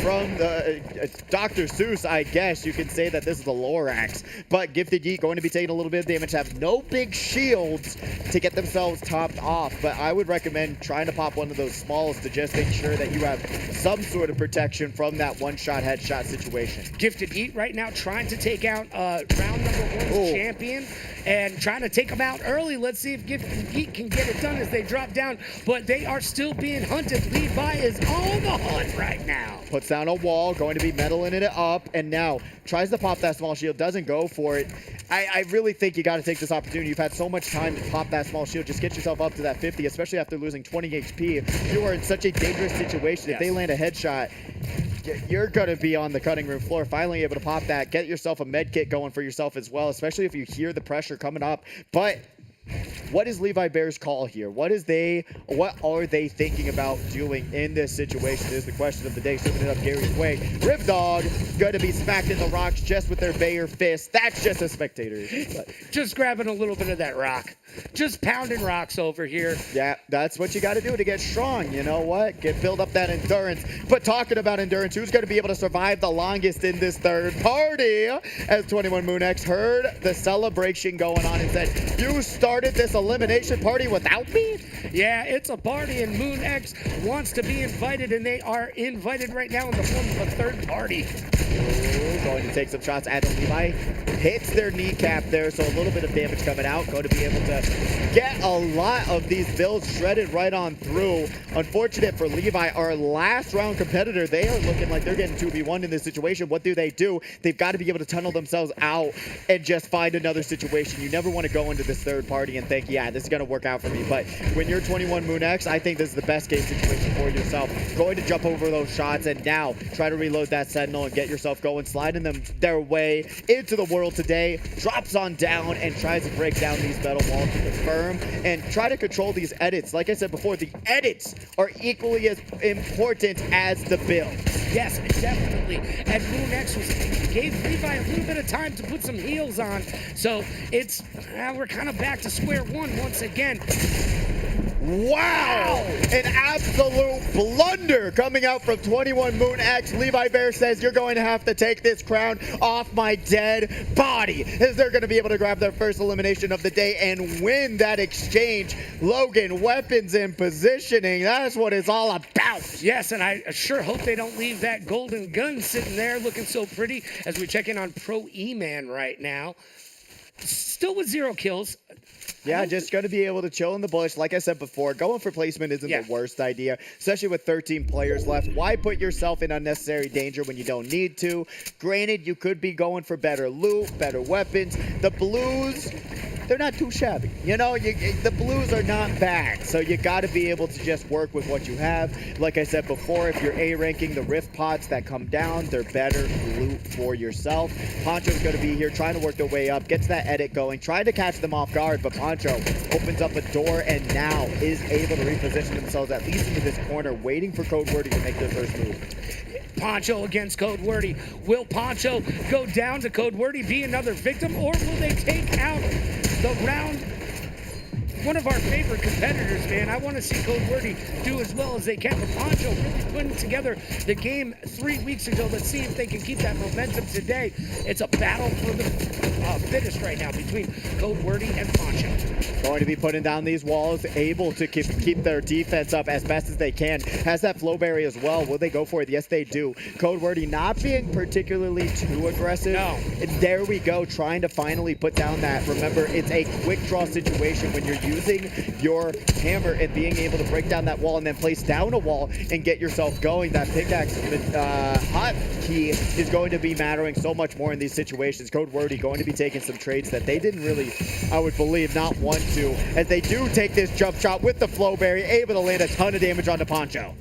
from the Dr. Seuss, I guess. You can say that this is the Lorax. But Gifted Geek going to be taking a little bit of damage, have no big shields to get themselves topped off. But I would recommend trying to pop one of those smalls to just make sure that you have some sort of protection from that one-shot headshot situation. Gifted Geek right now trying to take out round number 1's champion and trying to take them out early. Let's see if Gifted Geek can get it done as they drop down. But they are still being hunted. Levi is on the hunt right now. Puts down a wall, going to be medaling it up, and now tries to pop that small shield, doesn't go for it. I really think you got to take this opportunity. You've had so much time to pop that small shield. Just get yourself up to that 50, especially after losing 20 HP. You are in such a dangerous situation. If they land a headshot, you're going to be on the cutting room floor. Finally able to pop that. Get yourself a med kit going for yourself as well, especially if you hear the pressure coming up. But what is Levi Bear's call here? What are they thinking about doing in this situation is the question of the day. Serving it up Gary's way. Riv Dog going to be smacked in the rocks just with their Bayer fist. That's just a spectator. Just grabbing a little bit of that rock. Just pounding rocks over here. Yeah, that's what you got to do to get strong. You know what? Build up that endurance. But talking about endurance, who's going to be able to survive the longest in this third party? As 21 MoonX heard the celebration going on and said, "You started this elimination party without me?" Yeah, it's a party and MoonX wants to be invited, and they are invited right now in the form of a third party. Ooh, going to take some shots at Levi. Hits their kneecap there, so a little bit of damage coming out. Going to be able to get a lot of these builds shredded right on through. Unfortunate for Levi, our last round competitor, they are looking like they're getting 2v1 in this situation. What do? They've got to be able to tunnel themselves out and just find another situation. You never want to go into this third party and think, yeah, this is going to work out for me. But when you're 21 MoonX, I think this is the best game situation for yourself. Going to jump over those shots and now try to reload that Sentinel and get yourself going, sliding them their way into the world today. Drops on down and tries to break down these metal walls to confirm and try to control these edits. Like I said before, the edits are equally as important as the build. Yes, definitely. And MoonX gave Levi a little bit of time to put some heals on. So it's, we're kind of back to square one once again. Wow! An absolute blunder coming out from 21 MoonX. Levi Bear says, "You're going to have to take this crown off my dead body." As they're going to be able to grab their first elimination of the day and win that exchange. Logan, weapons and positioning. That's what it's all about. Yes, and I sure hope they don't leave that golden gun sitting there looking so pretty as we check in on Pro E-Man right now. Still with 0 kills. Yeah, just going to be able to chill in the bush. Like I said before, going for placement isn't the worst idea, especially with 13 players left. Why put yourself in unnecessary danger when you don't need to? Granted, you could be going for better loot, better weapons. The blues, they're not too shabby. You know, the blues are not bad. So you got to be able to just work with what you have. Like I said before, if you're A-ranking the rift pots that come down, they're better loot for yourself. Poncho's going to be here trying to work their way up, gets that edit going, trying to catch them off guard, but Poncho opens up a door and now is able to reposition themselves at least into this corner, waiting for Code Wordy to make their first move. Poncho against Code Wordy. Will Poncho go down to Code Wordy, be another victim, or will they take out the round one of our favorite competitors, man. I want to see Code Wordy do as well as they can. But Poncho really putting together the game 3 weeks ago. Let's see if they can keep that momentum today. It's a battle for the finish right now between Code Wordy and Poncho. Going to be putting down these walls, able to keep their defense up as best as they can. Has that flow berry as well. Will they go for it? Yes, they do. Code Wordy not being particularly too aggressive. No. And there we go, trying to finally put down that. Remember, it's a quick draw situation when you're using your hammer and being able to break down that wall and then place down a wall and get yourself going. That pickaxe hot key is going to be mattering so much more in these situations. Code Wordy going to be taking some trades that they didn't really, I would believe, not want to, as they do take this jump shot with the flow berry, able to land a ton of damage onto Poncho.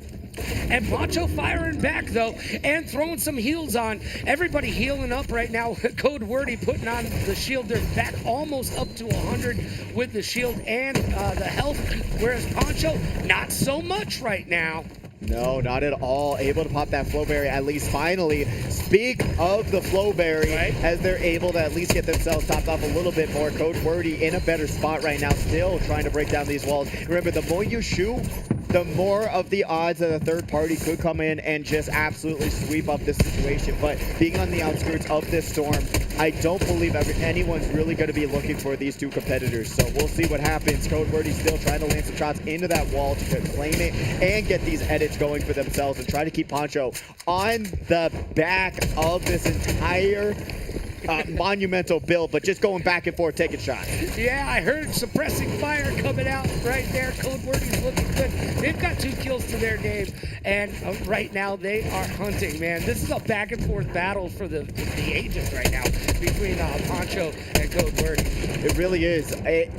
And Poncho firing back, though, and throwing some heals on. Everybody healing up right now. Code Wordy putting on the shield. They're back almost up to 100 with the shield and the health, whereas Poncho, not so much right now. No, not at all. Able to pop that flow berry, at least finally. Speak of the flow berry, as they're able to at least get themselves topped off a little bit more. Code Wordy in a better spot right now, still trying to break down these walls. Remember, the more you shoot, the more of the odds that a third party could come in and just absolutely sweep up this situation. But being on the outskirts of this storm, I don't believe anyone's really going to be looking for these two competitors. So we'll see what happens. Code Wordy still trying to land some shots into that wall to claim it and get these edits going for themselves and try to keep Poncho on the back of this entire monumental build, but just going back and forth, taking shots. Yeah, I heard suppressing fire coming out right there. Code Wordy's looking good. They've got 2 kills to their name, and right now they are hunting, man. This is a back and forth battle for the ages right now between Poncho and Code Wordy. It really is. It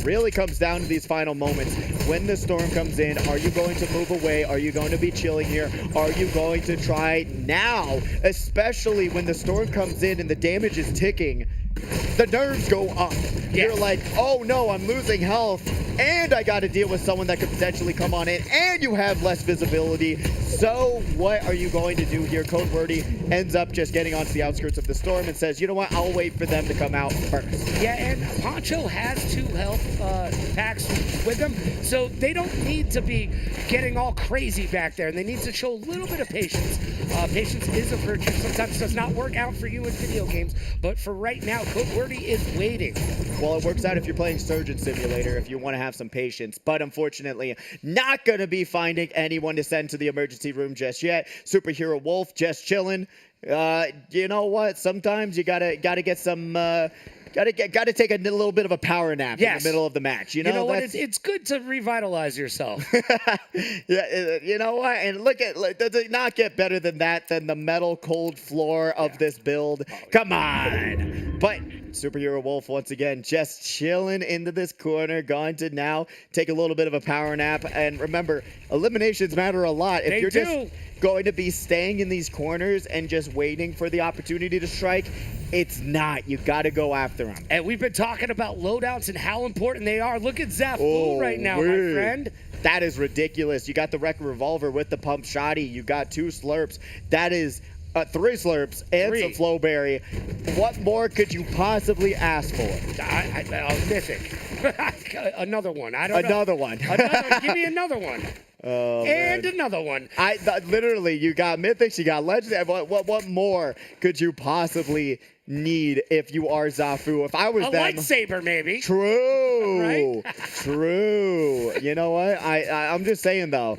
really comes down to these final moments. When the storm comes in, are you going to move away? Are you going to be chilling here? Are you going to try now, especially when the storm comes in and the damage is ticking? The nerves go up. Yes. You're like, oh no, I'm losing health, and I got to deal with someone that could potentially come on in, and you have less visibility. So what are you going to do here? Code Wordy ends up just getting onto the outskirts of the storm and says, you know what, I'll wait for them to come out first. Yeah, and Poncho has 2 health packs with them, so they don't need to be getting all crazy back there, and they need to show a little bit of patience. Patience is a virtue. Sometimes it does not work out for you in video games, but for right now, Code Wordy is waiting. Well, it works out if you're playing Surgeon Simulator, if you want to have some patience, but unfortunately, not going to be finding anyone to send to the emergency room just yet. Superhero Wolf just chilling. You know what? Sometimes you gotta get some. Gotta take a little bit of a power nap in the middle of the match. You know what? It's good to revitalize yourself. Yeah, you know what? And does it not get better than that, than the metal cold floor of this build? Come on. But Superhero Wolf, once again, just chilling into this corner, going to now take a little bit of a power nap. And remember, eliminations matter a lot. If you're just going to be staying in these corners and just waiting for the opportunity to strike, it's not. You got to go after them. And we've been talking about loadouts and how important they are. Look at Zafu right now, my friend. That is ridiculous. You got the Wreck Revolver with the pump shotty. You got 2 slurps. That is 3 slurps and some flowberry. What more could you possibly ask for? Mythic. Another one. I don't know. Another one. Give me another one. Oh, and man. another one. Literally, you got mythics, you got legendary. What more could you possibly need if you are Zafu? If I was a them, lightsaber, maybe. True. Right? True. You know what? I'm just saying though.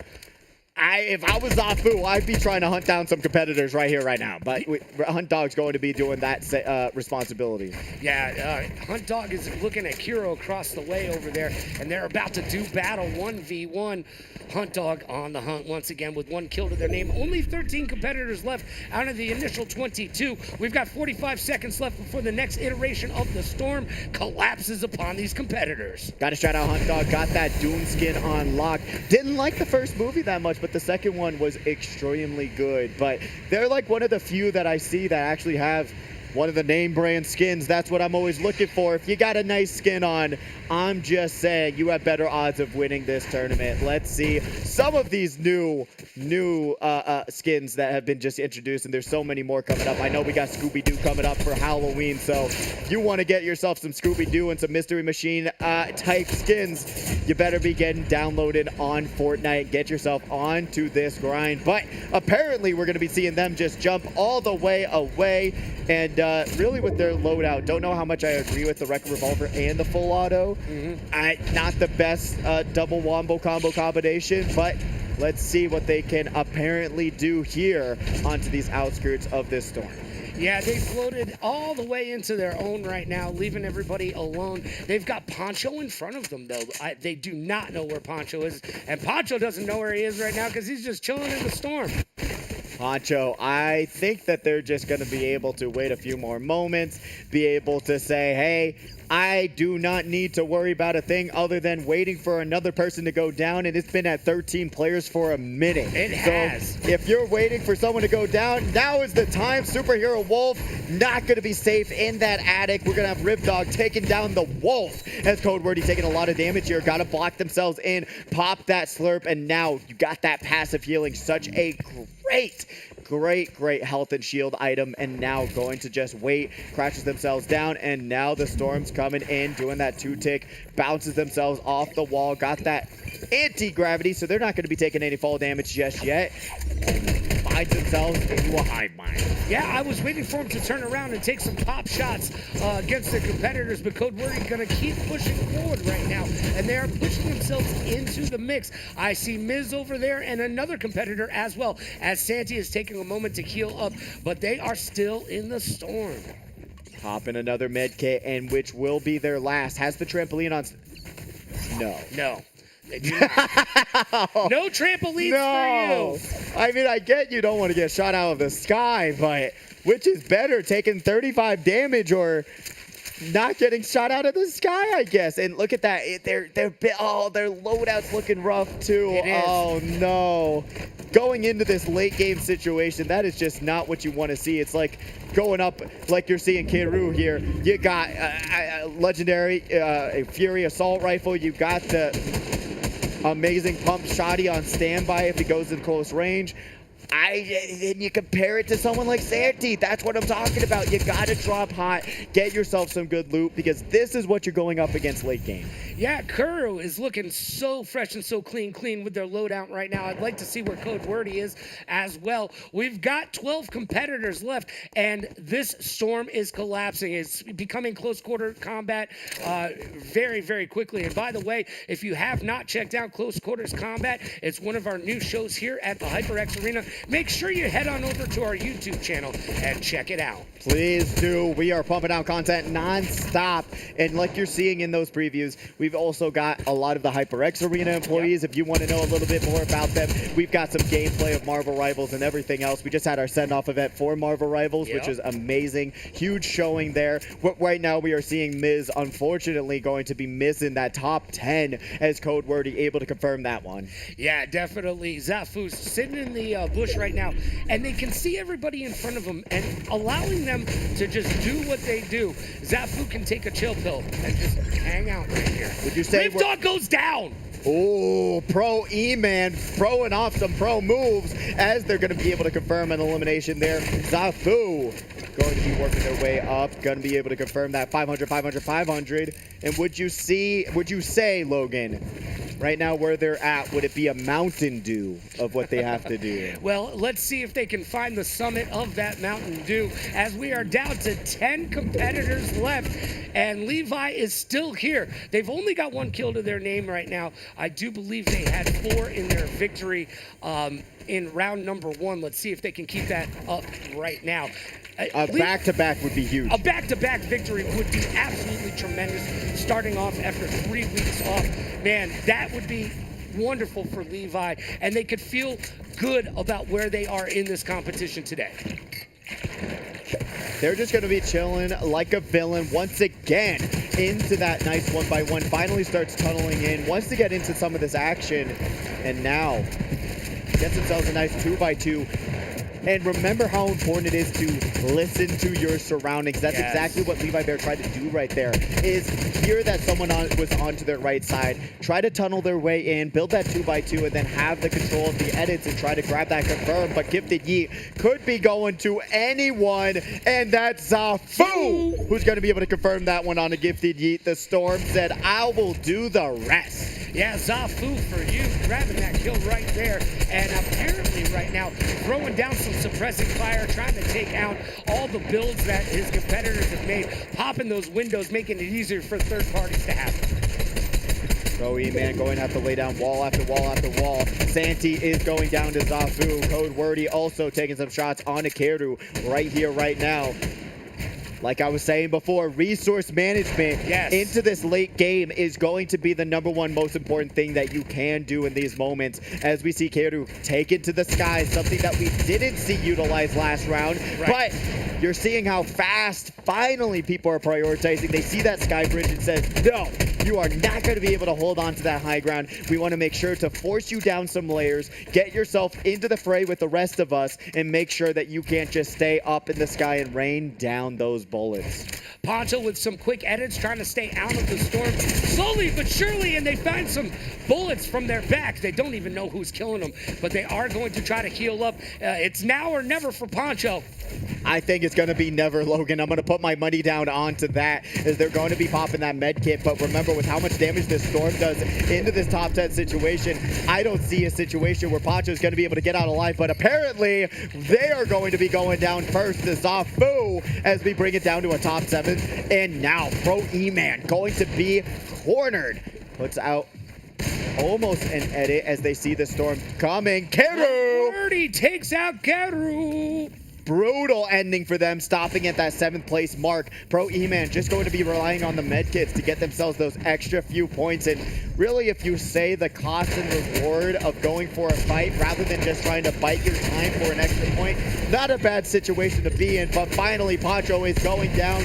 If I was Zafu, I'd be trying to hunt down some competitors right here, right now. But Hunt Dog's going to be doing that responsibility. Yeah, Hunt Dog is looking at Kuro across the way over there, and they're about to do battle 1v1. Hunt Dog on the hunt once again with 1 kill to their name. Only 13 competitors left out of the initial 22. We've got 45 seconds left before the next iteration of the storm collapses upon these competitors. Got to shout out Hunt Dog. Got that Dune skin on lock. Didn't like the first movie that much, but the second one was extremely good. But they're like one of the few that I see that actually have One of the name brand skins, that's what I'm always looking for. If you got a nice skin on, I'm just saying you have better odds of winning this tournament. Let's see some of these new skins that have been just introduced, and there's so many more coming up. I know we got Scooby-Doo coming up for Halloween, so if you want to get yourself some Scooby-Doo and some Mystery Machine type skins, you better be getting downloaded on Fortnite. Get yourself onto this grind. But apparently we're going to be seeing them just jump all the way away. And really with their loadout, don't know how much I agree with the Wrecker Revolver and the full auto. Not the best double wombo combo combination, but let's see what they can apparently do here onto these outskirts of this storm. Yeah, they floated all the way into their own right now, leaving everybody alone. They've got Poncho in front of them, though. They do not know where Poncho is, and Poncho doesn't know where he is right now because he's just chilling in the storm. Poncho, I think that they're just going to be able to wait a few more moments, be able to say, hey, I do not need to worry about a thing other than waiting for another person to go down, and it's been at 13 players for a minute. It has. If you're waiting for someone to go down, now is the time. Superhero Wolf not going to be safe in that attic. We're going to have Ripdog taking down the Wolf as Code Wordy taking a lot of damage here. Got to block themselves in, pop that slurp, and now you got that passive healing. Such a great health and shield item, and now going to just wait, crashes themselves down, and now the storm's coming in, doing that 2-tick, bounces themselves off the wall, got that anti-gravity, so they're not going to be taking any fall damage just yet. Finds themselves into a hive mind. Yeah, I was waiting for him to turn around and take some pop shots against their competitors, but Code Wordy going to keep pushing forward right now, and they are pushing themselves into the mix. I see Miz over there and another competitor as well, as Santi is taking a moment to heal up, but they are still in the storm. Popping another med kit, and which will be their last. Has the trampoline on... No. They do not. No trampolines for you. I mean, I get you don't want to get shot out of the sky, but which is better, taking 35 damage or not getting shot out of the sky, I guess? And look at that. Their loadout's looking rough, too. It is. Oh, no. Going into this late game situation, that is just not what you want to see. It's like going up like you're seeing Kiru here. You got a legendary Fury assault rifle. You got the amazing pump shotty on standby if he goes in close range. And you compare it to someone like Santi. That's what I'm talking about. You gotta drop hot, get yourself some good loot, because this is what you're going up against late game. Yeah, Kuro is looking so fresh and so clean with their loadout right now. I'd like to see where Code Wordy is as well. We've got 12 competitors left, and this storm is collapsing. It's becoming close quarter combat very quickly. And by the way, if you have not checked out Close Quarters Combat, it's one of our new shows here at the HyperX Arena. Make sure you head on over to our YouTube channel and check it out. Please do. We are pumping out content non-stop. And like you're seeing in those previews, we've also got a lot of the HyperX Arena employees. If you want to know a little bit more about them, we've got some gameplay of Marvel Rivals and everything else. We just had our send-off event for Marvel Rivals, which is amazing. Huge showing there. Right now we are seeing Miz, unfortunately, going to be missing that top 10 as Code Wordy able to confirm that one. Yeah, definitely. Zafu's sitting in the bush right now, and they can see everybody in front of them, and allowing them to just do what they do. Zafu can take a chill pill and just hang out right here. Would you say Ripdog goes down? Oh, Pro E-Man throwing off some pro moves as they're going to be able to confirm an elimination there. Zafu going to be working their way up, going to be able to confirm that 500. And would you say, Logan, right now where they're at, would it be a Mountain Dew of what they have to do? Well, let's see if they can find the summit of that Mountain Dew, as we are down to 10 competitors left, and Levi is still here. They've only got 1 kill to their name right now. I do believe they had 4 in their victory in round number 1. Let's see if they can keep that up right now. A back-to-back would be huge. A back-to-back victory would be absolutely tremendous, starting off after 3 weeks off. Man, that would be wonderful for Levi, and they could feel good about where they are in this competition today. They're just going to be chilling like a villain once again into that nice 1x1. Finally starts tunneling in, wants to get into some of this action, and now gets themselves a nice 2x2. And remember how important it is to listen to your surroundings. That's exactly what Levi Bear tried to do right there, is hear that someone was onto their right side, try to tunnel their way in, build that 2x2, and then have the control of the edits and try to grab that confirm. But Gifted Yeet could be going to anyone, and that's Zafu, who's going to be able to confirm that one on a Gifted Yeet. The Storm said, I will do the rest. Yeah, Zafu for you, grabbing that kill right there. And apparently right now, throwing down some suppressing fire, trying to take out all the builds that his competitors have made, popping those windows, making it easier for third parties to have. Pro E-Man going to have to lay down wall after wall after wall. Santi is going down to Zafu. Code Wordy also taking some shots on Ikeru right here, right now. Like I was saying before, resource management into this late game is going to be the #1 most important thing that you can do in these moments. As we see Keru take it to the sky, something that we didn't see utilized last round. But you're seeing how fast, finally, people are prioritizing. They see that sky bridge and says, no, you are not going to be able to hold on to that high ground. We want to make sure to force you down some layers, get yourself into the fray with the rest of us, and make sure that you can't just stay up in the sky and rain down those bullets. Poncho with some quick edits, trying to stay out of the storm slowly but surely, and they find some bullets from their backs. They don't even know who's killing them, but they are going to try to heal up. It's now or never for Poncho. I think it's going to be never, Logan. I'm going to put my money down onto that, as they're going to be popping that med kit. But remember, with how much damage this storm does into this top 10 situation, I don't see a situation where Poncho is going to be able to get out alive. But apparently, they are going to be going down first to Zafu as we bring it down to a top 7. And now, Pro E-Man going to be cornered. Puts out almost an edit as they see the storm coming. Keru! Birdie takes out Keru. Brutal ending for them, stopping at that 7th place mark. Pro E-Man just going to be relying on the medkits to get themselves those extra few points. And really, if you say the cost and reward of going for a fight rather than just trying to bite your time for an extra point, not a bad situation to be in. But finally, Poncho is going down.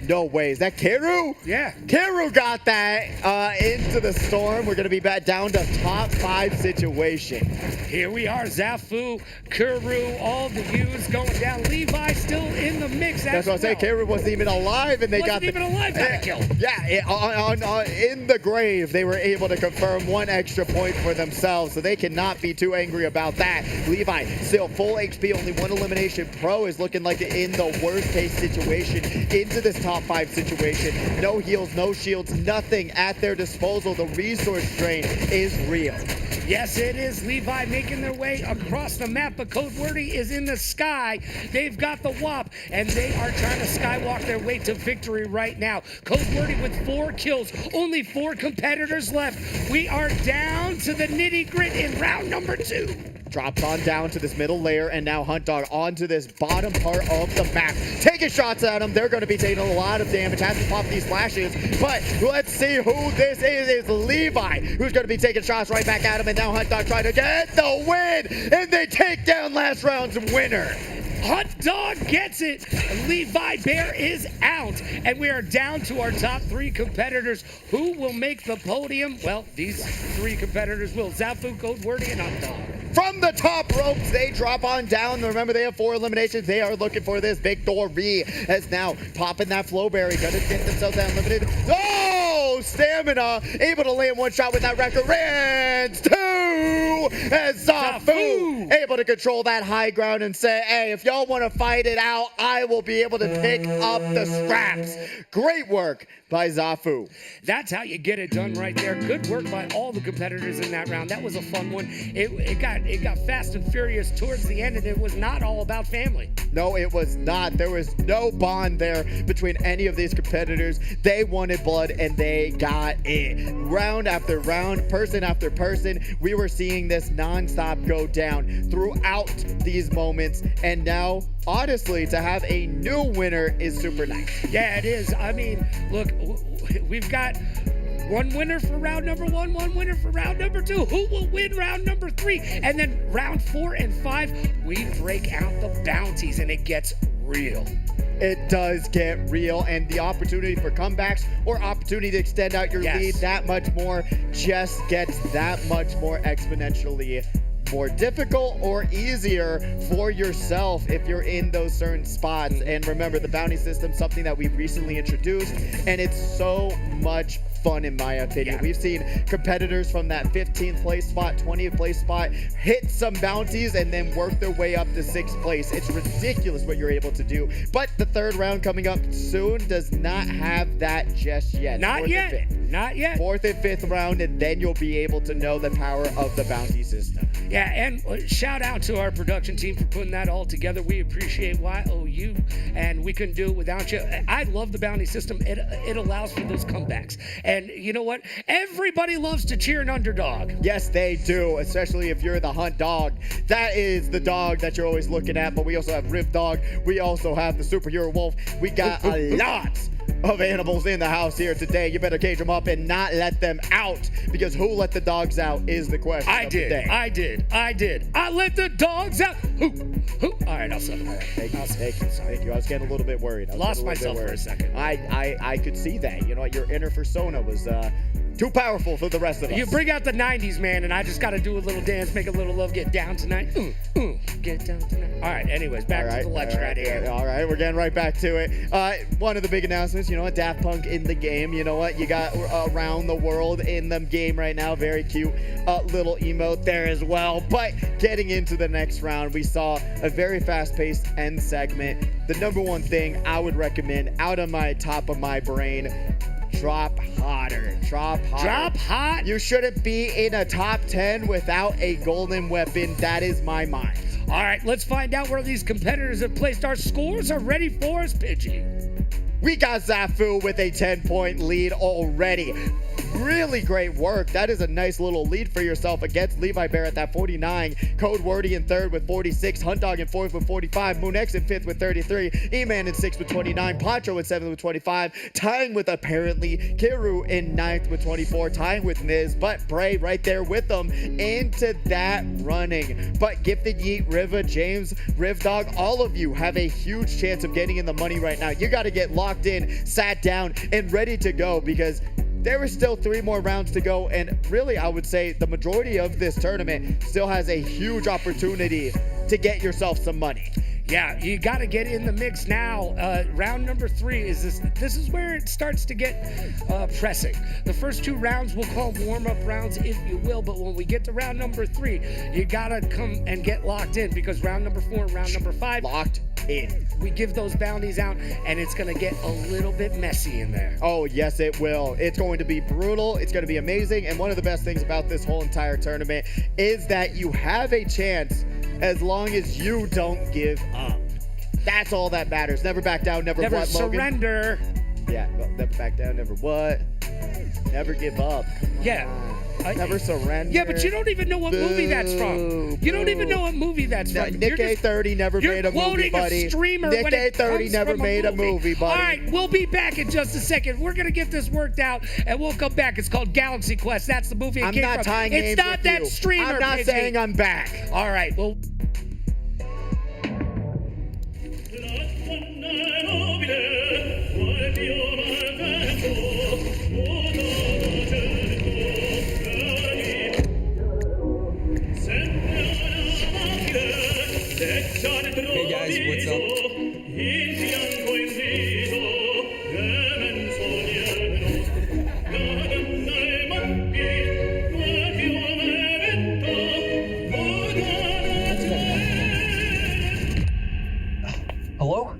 No way. Is that Keru? Yeah. Keru got that into the storm. We're going to be back down to top 5 situation. Here we are, Zafu, Keru, all the U's going down. Levi still in the mix. That's what I say. Keru wasn't even alive, and they got even alive. Got a kill. Yeah, in the grave, they were able to confirm 1 extra point for themselves, so they cannot be too angry about that. Levi still full HP, only 1 elimination. Pro is looking like in the worst case situation into this top 5 situation. No heals, no shields, nothing at their disposal. The resource drain is real. Yes, it is. Levi making their way across the map, but Code Wordy is in the sky. They've got the WAP, and they are trying to skywalk their way to victory right now. Code Wordy with 4 kills, only 4 competitors left. We are down to the nitty-grit in round number 2. Drops on down to this middle layer, and now Hunt Dog onto this bottom part of the map. Taking shots at them. They're going to be taking a lot of damage. Has to pop these flashes, but let's see who this is. It's Levi, who's going to be taking shots right back at him, and now Hunt Dog trying to get the win, and they take down last round's winner. Hunt Dog gets it. Levi Bear is out, and we are down to our top 3 competitors. Who will make the podium? Well, these 3 competitors will. Zafu, Code Wordy, and Hunt Dog. From the top ropes, they drop on down. Remember, they have 4 eliminations. They are looking for this victory. As now popping that Flowberry, gonna get themselves that unlimited. Oh, stamina, able to land 1 shot with that record. Rands 2 as Zafu able to control that high ground and say, hey, if y'all want to fight it out, I will be able to pick up the scraps. Great work by Zafu. That's how you get it done right there. Good work by all the competitors in that round. That was a fun one. It got fast and furious towards the end, and it was not all about family. No, it was not. There was no bond there between any of these competitors. They wanted blood, and they got it. Round after round, person after person, we were seeing this nonstop go down throughout these moments. And now, honestly, to have a new winner is super nice. Yeah, it is. I mean, look, we've got 1 winner for round number 1, 1 winner for round number 2. Who will win round number 3? And then round 4 and 5, we break out the bounties, and it gets real. It does get real, and the opportunity for comebacks or opportunity to extend out your lead that much more just gets that much more exponentially more difficult or easier for yourself if you're in those certain spots. And remember, the bounty system, something that we've recently introduced, and it's so much fun in my opinion. We've seen competitors from that 15th place spot, 20th place spot hit some bounties and then work their way up to 6th place. It's ridiculous what you're able to do. But the third round coming up soon does not have that just yet. Not yet. Not yet. 4th and 5th round, and then you'll be able to know the power of the bounty system. Yeah, and shout out to our production team for putting that all together. We appreciate YOU, and we couldn't do it without you. I love the bounty system. It allows for those comebacks. And you know what? Everybody loves to cheer an underdog. Yes, they do, especially if you're the hunt dog. That is the dog that you're always looking at, but we also have Riv Dog. We also have the superhero wolf. We got a lot of animals in the house here today. You better cage them up and not let them out, because who let the dogs out is the question. I did. I let the dogs out. Who? All right, I'll settle. Thank you. I was getting a little bit worried. Lost myself for a second. I could see that. You know what? Your inner persona was too powerful for the rest of us. You bring out the 90s, man, and I just got to do a little dance, make a little love, get down tonight. Get down tonight. All right, anyways, back to the lecture right here. Yeah, all right, we're getting right back to it. One of the big announcements, you know what, Daft Punk in the game. You know what, you got Around the World in the game right now. Very cute little emote there as well. But getting into the next round, we saw a very fast-paced end segment. The number one thing I would recommend out of my top of my brain, drop hotter. Drop hot. You shouldn't be in a top 10 without a golden weapon. That is my mind. All right, let's find out where these competitors have placed. Our scores are ready for us, Pidgey. We got Zafu with a 10-point lead already. Really great work. That is a nice little lead for yourself against Levi Bear at that 49. Code Wordy in third with 46. Hunt Dog in fourth with 45. Moonex in fifth with 33. E-Man in sixth with 29. Poncho in seventh with 25. Tying with apparently Kiru in ninth with 24. Tying with Niz, but Bray right there with them into that running. But Gifted Yeet, Riva, James, Riv Dog, all of you have a huge chance of getting in the money right now. You got to get locked in, sat down, and ready to go, because there is still 3 more rounds to go, and really I would say the majority of this tournament still has a huge opportunity to get yourself some money. Yeah, you got to get in the mix now. Round number 3 is this is where it starts to get pressing. The first 2 rounds we'll call warm-up rounds, if you will, but when we get to round number 3, you got to come and get locked in, because round number 4 and round number 5, locked in. We give those bounties out, and it's going to get a little bit messy in there. Oh, yes, it will. It's going to be brutal. It's going to be amazing. And one of the best things about this whole entire tournament is that you have a chance as long as you don't give up. That's all that matters. Never back down, never what, surrender. Logan? Yeah, well, never back down, never what? Never give up. Never surrender. Yeah, but you don't even know what movie that's from. You don't even know what movie that's from. Nick A30 never made a movie, buddy. A streamer Nick A30 never made a movie, buddy. All right, we'll be back in just a second. We're going to get this worked out, and we'll come back. It's called Galaxy Quest. That's the movie it came from. I'm not tying names It's not with that you. streamer, I'm not saying I'm back. All right, well... Hey guys, what's up? Hello?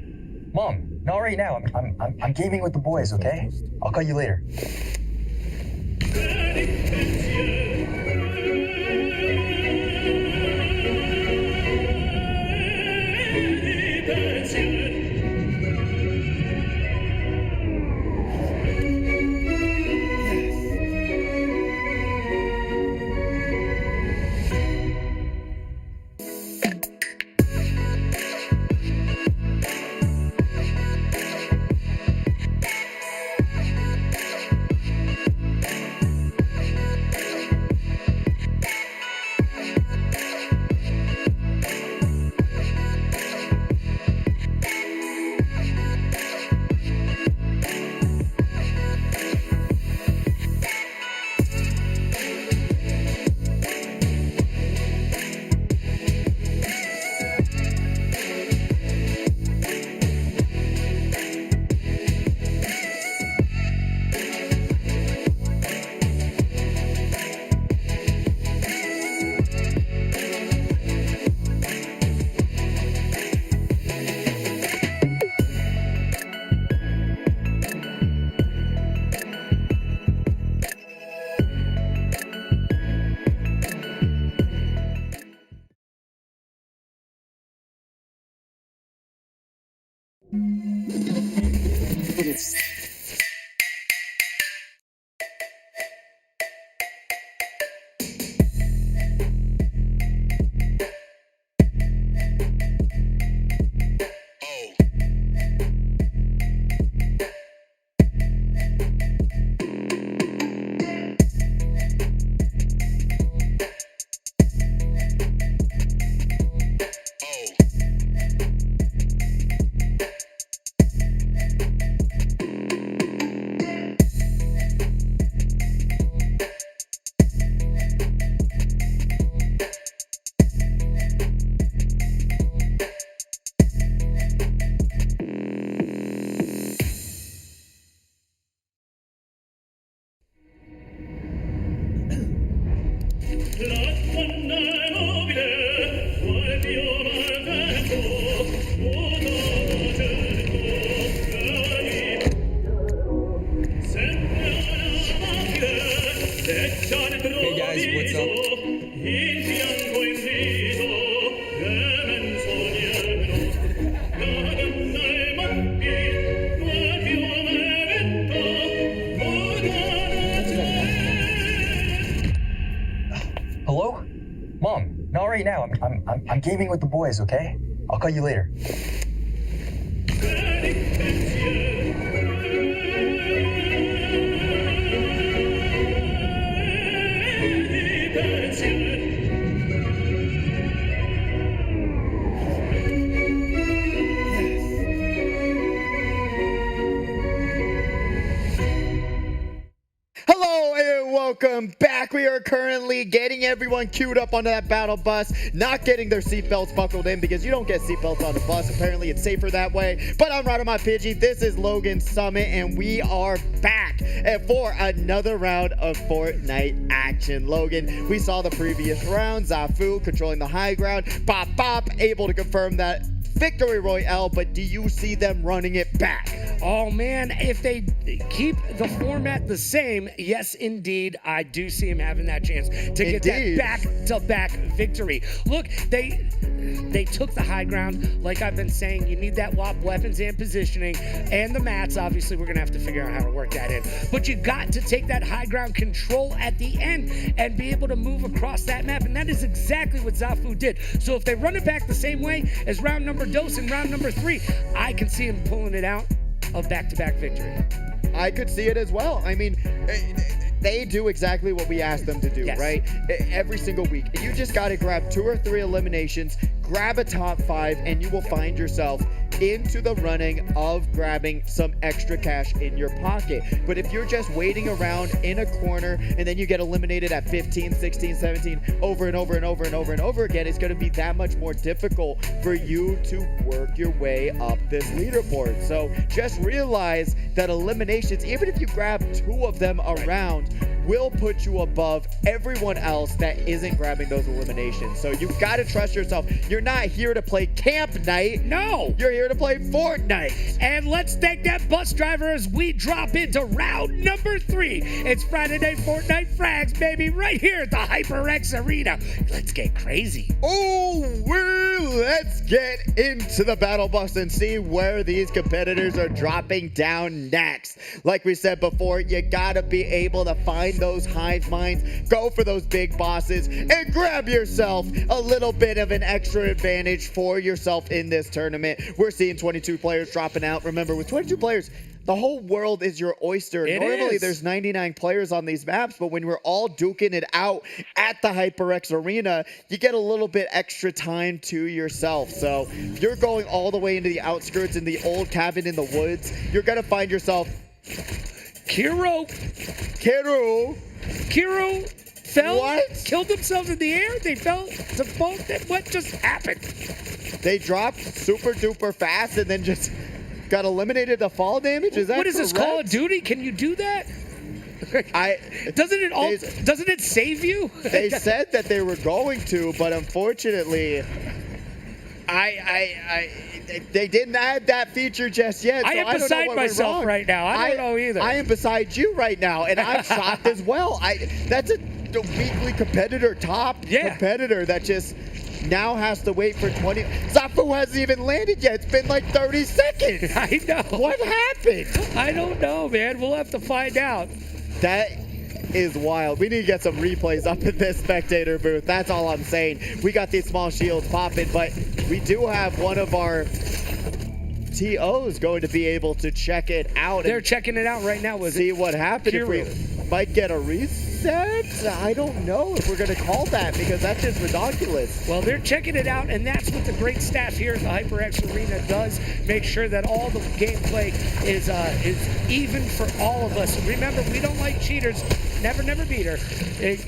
Mom, not right now. I'm gaming with the boys, okay? I'll call you later. Hey guys, what's up? Hello? Mom, not right now. I'm gaming with the boys, okay? I'll call you later. Hello and welcome back. We are currently getting everyone queued up onto that battle bus, not getting their seatbelts buckled in because you don't get seatbelts on the bus. Apparently it's safer that way. But I'm Ryder My Pidgey. This is Logan Summit and we are back for another round of Fortnite action. Logan, we saw the previous round. Zafu controlling the high ground. Bop Bop able to confirm that victory royale, but do you see them running it back? Oh man, if they keep the format the same, yes indeed, I do see him having that chance to get that back-to-back victory. Look, they took the high ground. Like I've been saying, you need that WAP weapons and positioning and the mats. Obviously, we're gonna have to figure out how to work that in. But you got to take that high ground control at the end and be able to move across that map, and that is exactly what Zafu did. So if they run it back the same way as round number dose and round number 3, I can see him pulling it out of back-to-back victory. I could see it as well. I mean, they do exactly what we asked them to do, Yes. right? Every single week. You just got to grab 2 or 3 eliminations, grab a top 5, and you will find yourself into the running of grabbing some extra cash in your pocket. But if you're just waiting around in a corner and then you get eliminated at 15, 16, 17 over and over and over and over and over again, it's going to be that much more difficult for you to work your way up this leaderboard. So just realize that eliminations, even if you grab 2 of them around, will put you above everyone else that isn't grabbing those eliminations. So you've got to trust yourself. You're not here to play camp night. No! You're here to play Fortnite. And let's thank that bus driver as we drop into round number 3. It's Friday Night Fortnite Frags, baby, right here at the HyperX Arena. Let's get crazy. Oh, let's get into the battle bus and see where these competitors are dropping down next. Like we said before, you gotta be able to find those hive minds, go for those big bosses, and grab yourself a little bit of an extra advantage for yourself in this tournament. We're seeing 22 players dropping out. Remember, with 22 players, the whole world is your oyster. Normally, there's 99 players on these maps, but when we're all duking it out at the HyperX Arena, you get a little bit extra time to yourself. So if you're going all the way into the outskirts in the old cabin in the woods, you're going to find yourself... Kiro fell, killed themselves in the air. They fell to fall. What just happened? They dropped super duper fast and then just got eliminated to fall damage. Is that what is this, correct? Call of Duty? Can you do that? Doesn't it save you? They said that they were going to, but unfortunately, they didn't add that feature just yet. So I am beside myself right now. I don't know either. I am beside you right now, and I'm shocked as well. That's a weekly competitor, top competitor that just now has to wait for 20. Zafu hasn't even landed yet. It's been like 30 seconds. I know. What happened? I don't know, man. We'll have to find out. That is wild. We need to get some replays up in this spectator booth. That's all I'm saying. We got these small shields popping, but we do have one of our TOs going to be able to check it out. They're checking it out right now. See what happened. If we might get a reset. I don't know if we're going to call that because that's just ridiculous. Well, they're checking it out, and that's what the great staff here at the HyperX Arena does. Make sure that all the gameplay is even for all of us. Remember, we don't like cheaters. Never beat her.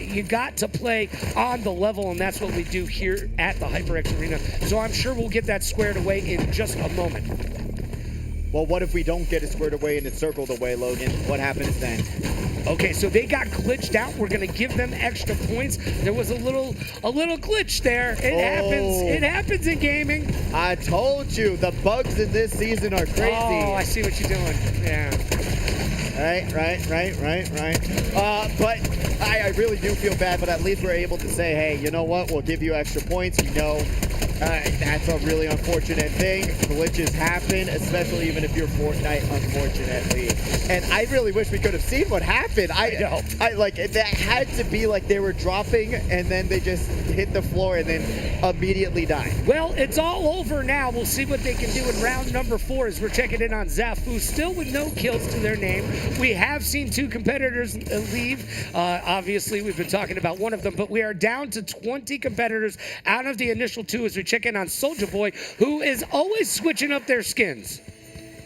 You got to play on the level, and that's what we do here at the HyperX Arena. So I'm sure we'll get that squared away in just a moment. Well, what if we don't get it squared away and it's circled away, Logan? What happens then? Okay, so they got glitched out. We're gonna give them extra points. There was a little glitch there. It happens. It happens in gaming. I told you the bugs in this season are crazy. Oh, I see what you're doing. Yeah. Right. But I really do feel bad, but at least we're able to say, hey, you know what? We'll give you extra points. You know, that's a really unfortunate thing. Glitches happen, especially even if you're FORTNITE, unfortunately. And I really wish we could have seen what happened. I know. Like, that had to be like they were dropping and then they just hit the floor and then immediately died. Well, it's all over now. We'll see what they can do in round number 4 as we're checking in on Zafu, still with no kills to their name. We have seen 2 competitors leave. Obviously, we've been talking about one of them, but we are down to 20 competitors out of the initial 2 as we check in on Soldier Boy, who is always switching up their skins.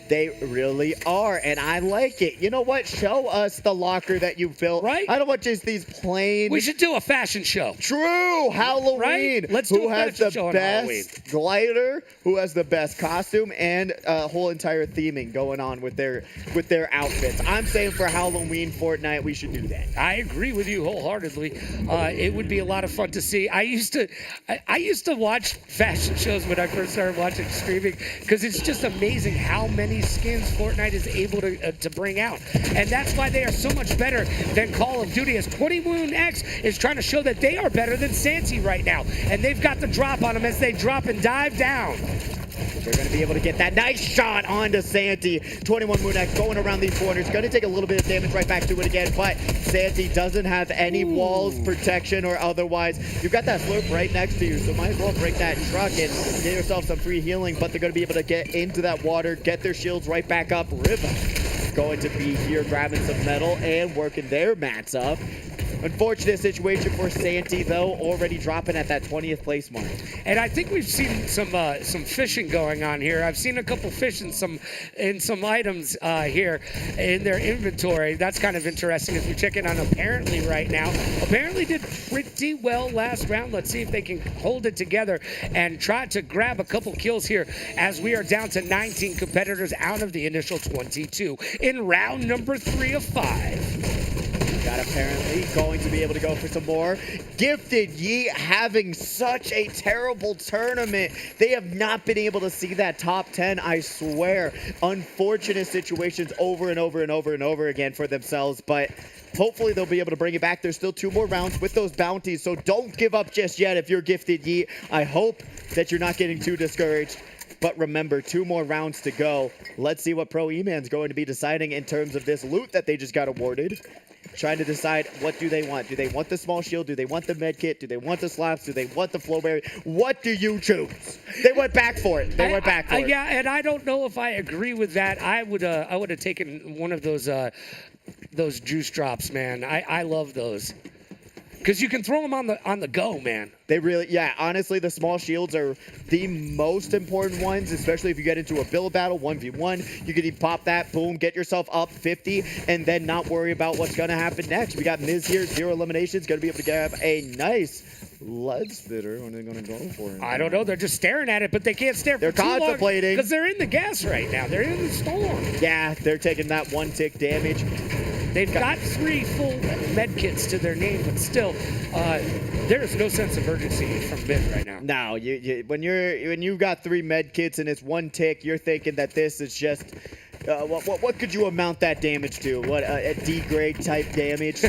They really are, and I like it. You know what? Show us the locker that you built. Right? I don't want just these plain... We should do a fashion show. True! Halloween! Right? Let's do who a has fashion the show on Halloween. best glider, who has the best costume, and a whole entire theming going on with their outfits. I'm saying for Halloween Fortnite, we should do that. I agree with you wholeheartedly. It would be a lot of fun to see. I used to watch fashion shows when I first started watching streaming because it's just amazing how many skins Fortnite is able to bring out. And that's why they are so much better than Call of Duty, as 20 Moon X is trying to show that they are better than Santi right now. And they've got the drop on them as they drop and dive down. They're going to be able to get that nice shot onto Santi. 21 Moon X going around these corners. Going to take a little bit of damage right back to it again, but Santi doesn't have any walls, protection, or otherwise. You've got that slurp right next to you, so might as well break that truck and get yourself some free healing, but they're going to be able to get into that water, get their shields right back up. Riva going to be here grabbing some metal and working their mats up. Unfortunate situation for Santi, though, already dropping at that 20th place mark. And I think we've seen some fishing going on here. I've seen a couple fish in some items here in their inventory. That's kind of interesting as we check in on Apparently right now. Apparently did pretty well last round. Let's see if they can hold it together and try to grab a couple kills here as we are down to 19 competitors out of the initial 22 in round number 3 of 5. Got Apparently going to be able to go for some more. Gifted Yeet having such a terrible tournament. They have not been able to see that top 10, I swear. Unfortunate situations over and over and over and over again for themselves, but hopefully they'll be able to bring it back. There's still 2 more rounds with those bounties, so don't give up just yet if you're Gifted Yeet. I hope that you're not getting too discouraged. But remember, 2 more rounds to go. Let's see what Pro E-Man's going to be deciding in terms of this loot that they just got awarded. Trying to decide, what do they want? Do they want the small shield? Do they want the med kit? Do they want the slaps? Do they want the flowberry? What do you choose? They went back for it. They went back for it. Yeah, and I don't know if I agree with that. I would have taken one of those juice drops, man. I love those. Because you can throw them on the go, man. They really, yeah, honestly, the small shields are the most important ones, especially if you get into a build battle, 1v1. You can pop that, boom, get yourself up 50, and then not worry about what's going to happen next. We got Miz here, 0 eliminations, going to be able to grab a nice lead spitter. When are they going to go for it? I don't know. They're just staring at it, but they can't stare for too long. They're contemplating. Because they're in the gas right now. They're in the storm. Yeah, they're taking that 1 tick damage. They've got 3 full med kits to their name, but still, there is no sense of urgency from mid right now. No, when you've got 3 med kits and it's 1 tick, you're thinking that this is just what could you amount that damage to? What, a D-grade type damage? So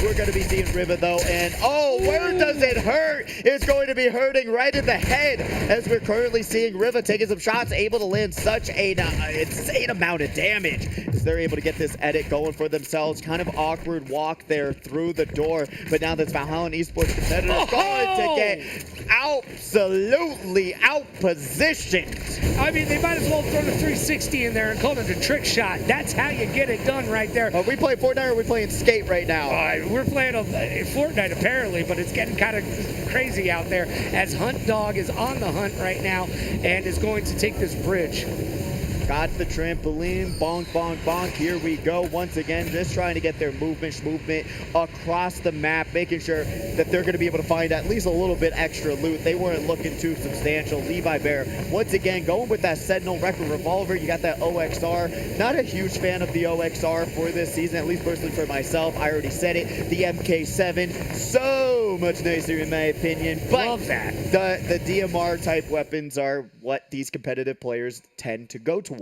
we're going to be seeing Riva, though. And, oh, where does it hurt? It's going to be hurting right in the head, as we're currently seeing Riva taking some shots, able to land such an insane amount of damage, as they're able to get this edit going for themselves. Kind of awkward walk there through the door, but now this Valhalla Esports competitor is going to get absolutely out-positioned. I mean, they might as well throw the 360 in there and call it a trick shot. That's how you get it done right there. Are we playing Fortnite or are we playing Skate right now? We're playing a Fortnite apparently, but it's getting kind of crazy out there as Hunt Dog is on the hunt right now and is going to take this bridge. Got the trampoline, bonk, bonk, bonk. Here we go once again, just trying to get their movement across the map, making sure that they're going to be able to find at least a little bit extra loot. They weren't looking too substantial. Levi Bear, once again, going with that Sentinel Record Revolver. You got that OXR. Not a huge fan of the OXR for this season, at least personally for myself. I already said it. The MK7, so much nicer in my opinion. But love that. The DMR type weapons are what these competitive players tend to go towards.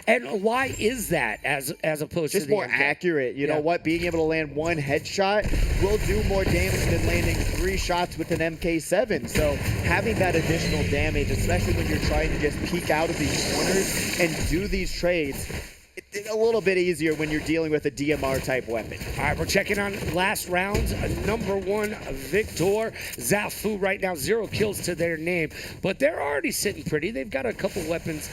And why is that as opposed just to the more MK? accurate? You know what? Being able to land one headshot will do more damage than landing 3 shots with an MK7. So having that additional damage, especially when you're trying to just peek out of these corners and do these trades, it's a little bit easier when you're dealing with a DMR type weapon. All right, we're checking on last rounds. Number 1 Victor. Zafu right now 0 kills to their name, but they're already sitting pretty. They've got a couple weapons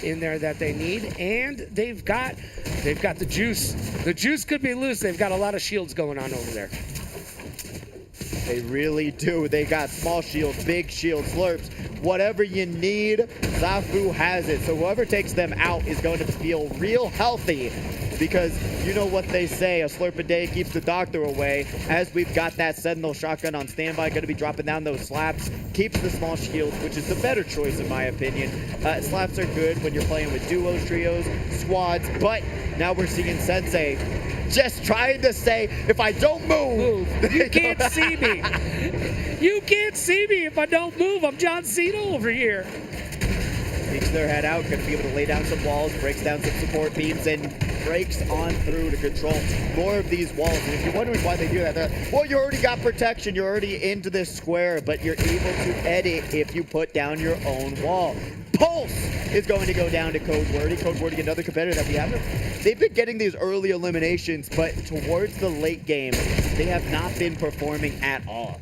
in there that they need, and they've got the juice. The juice could be loose. They've got a lot of shields going on over there. They really do. They got small shields, big shields, slurps. Whatever you need, Zafu has it. So whoever takes them out is going to feel real healthy, because you know what they say, a slurp a day keeps the doctor away. As we've got that Sentinel shotgun on standby, going to be dropping down those slaps, keeps the small shields, which is the better choice in my opinion. Slaps are good when you're playing with duos, trios, squads, but now we're seeing Sensei just trying to say, if I don't move, you can't see me. You can't see me if I don't move. I'm John Cena over here. Peeks their head out, going to be able to lay down some walls, breaks down some support beams, and breaks on through to control more of these walls. And if you're wondering why they do that, well, you already got protection. You're already into this square, but you're able to edit if you put down your own wall. Pulse is going to go down to Code Wordy. Code Wordy, another competitor that we have. They've been getting these early eliminations, but towards the late game, they have not been performing at all.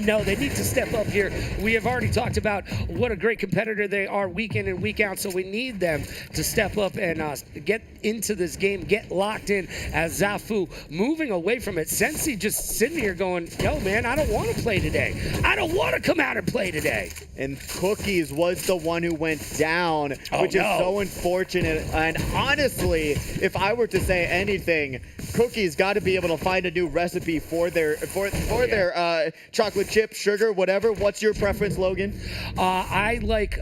No, they need to step up here. We have already talked about what a great competitor they are week in and week out, so we need them to step up and get into this game, get locked in as Zafu moving away from it. Sensei just sitting here going, yo, man, I don't want to play today. I don't want to come out and play today. And Cookies was the one who went down, which is so unfortunate. And honestly, if I were to say anything, Cookies got to be able to find a new recipe for their their chocolate chip, sugar, whatever. What's your preference, Logan? I like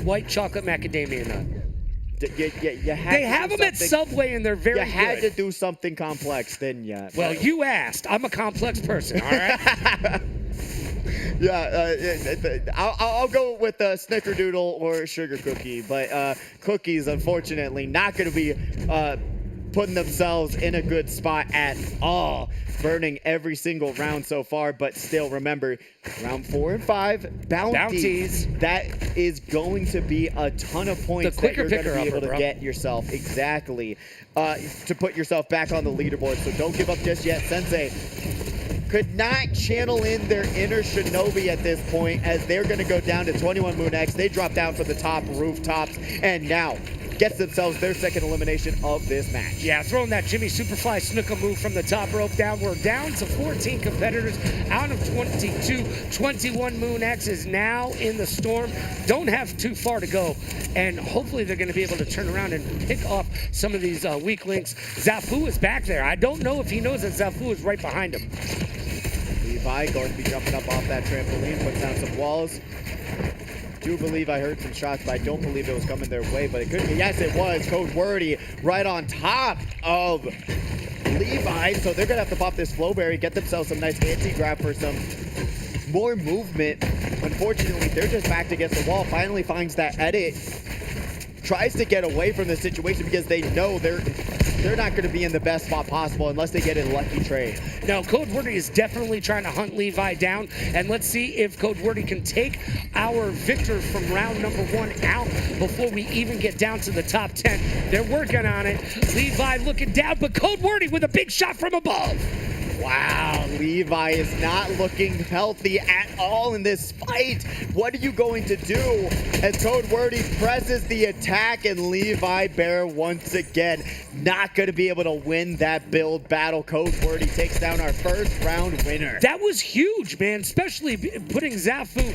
white chocolate macadamia nut. They have them at Subway and they're very good. You had to do something complex, didn't you? Well, you asked. I'm a complex person, all right? Yeah, I'll go with a snickerdoodle or sugar cookie, but Cookies, unfortunately, not going to be putting themselves in a good spot at all. Burning every single round so far, but still, remember, round 4 and 5, bounties. That is going to be a ton of points that you're going to be able to get yourself. Exactly. To put yourself back on the leaderboard, so don't give up just yet. Sensei could not channel in their inner Shinobi at this point, as they're going to go down to 21 Moon X. They drop down from the top rooftops, and now gets themselves their second elimination of this match. Yeah, throwing that Jimmy Superfly Snuka move from the top rope down. We're down to 14 competitors out of 22. 21 Moon X is now in the storm. Don't have too far to go, and hopefully they're going to be able to turn around and pick off some of these weak links. Zafu is back there. I don't know if he knows that Zafu is right behind him. Levi going to be jumping up off that trampoline, puts down some walls. Do believe I heard some shots, but I don't believe it was coming their way, but it could be. Yes, it was. Code Wordy right on top of Levi, so they're going to have to pop this Flowberry, get themselves some nice anti-grab for some more movement. Unfortunately, they're just backed against the wall. Finally finds that edit. tries to get away from the situation because they know they're not going to be in the best spot possible unless they get a lucky trade. No, Code Wordy is definitely trying to hunt Levi down, and let's see if Code Wordy can take our victor from round number 1 out before we even get down to the top 10. They're working on it. Levi looking down, but Code Wordy with a big shot from above. Wow, Levi is not looking healthy at all in this fight. What are you going to do as Code Wordy presses the attack, and Levi Bear once again not going to be able to win that build battle. Code Wordy takes down our first round winner. That was huge, man, especially putting Zafu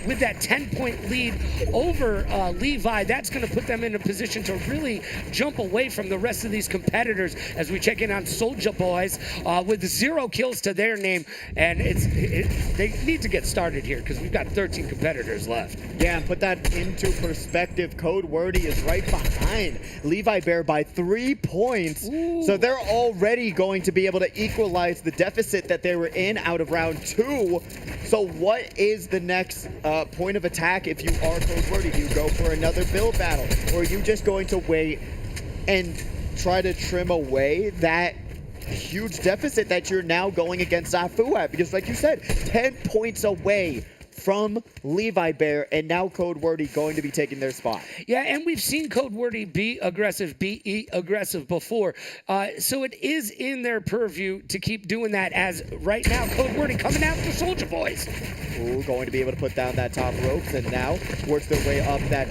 with that 10-point lead over Levi. That's going to put them in a position to really jump away from the rest of these competitors as we check in on Soulja Boys. With 0 kills to their name, and they need to get started here because we've got 13 competitors left. Yeah, and put that into perspective, Code Wordy is right behind Levi Bear by 3 points. Ooh. So they're already going to be able to equalize the deficit that they were in out of round 2. So what is the next point of attack if you are Code Wordy? Do you go for another build battle, or are you just going to wait and try to trim away that huge deficit that you're now going against Zafu at? Because like you said, 10 points away from Levi Bear, and now Code Wordy going to be taking their spot. Yeah, and we've seen Code Wordy be aggressive before. So it is in their purview to keep doing that, as right now Code Wordy coming out for Soulja Boys. Ooh, going to be able to put down that top ropes and now work their way up that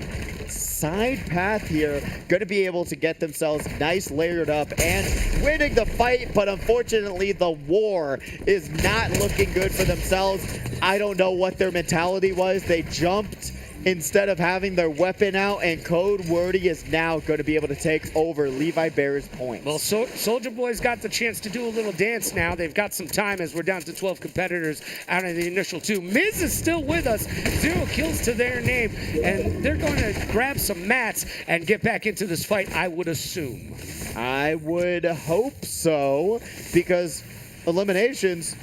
side path here. Going to be able to get themselves nice layered up and winning the fight, but unfortunately the war is not looking good for themselves. I don't know what their mentality was. They jumped instead of having their weapon out, and Code Wordy is now going to be able to take over Levi Bear's points. Well, Soulja Boy's got the chance to do a little dance now. They've got some time as we're down to 12 competitors out of the initial 2. Miz is still with us. 0 kills to their name, and they're going to grab some mats and get back into this fight, I would assume. I would hope so, because eliminations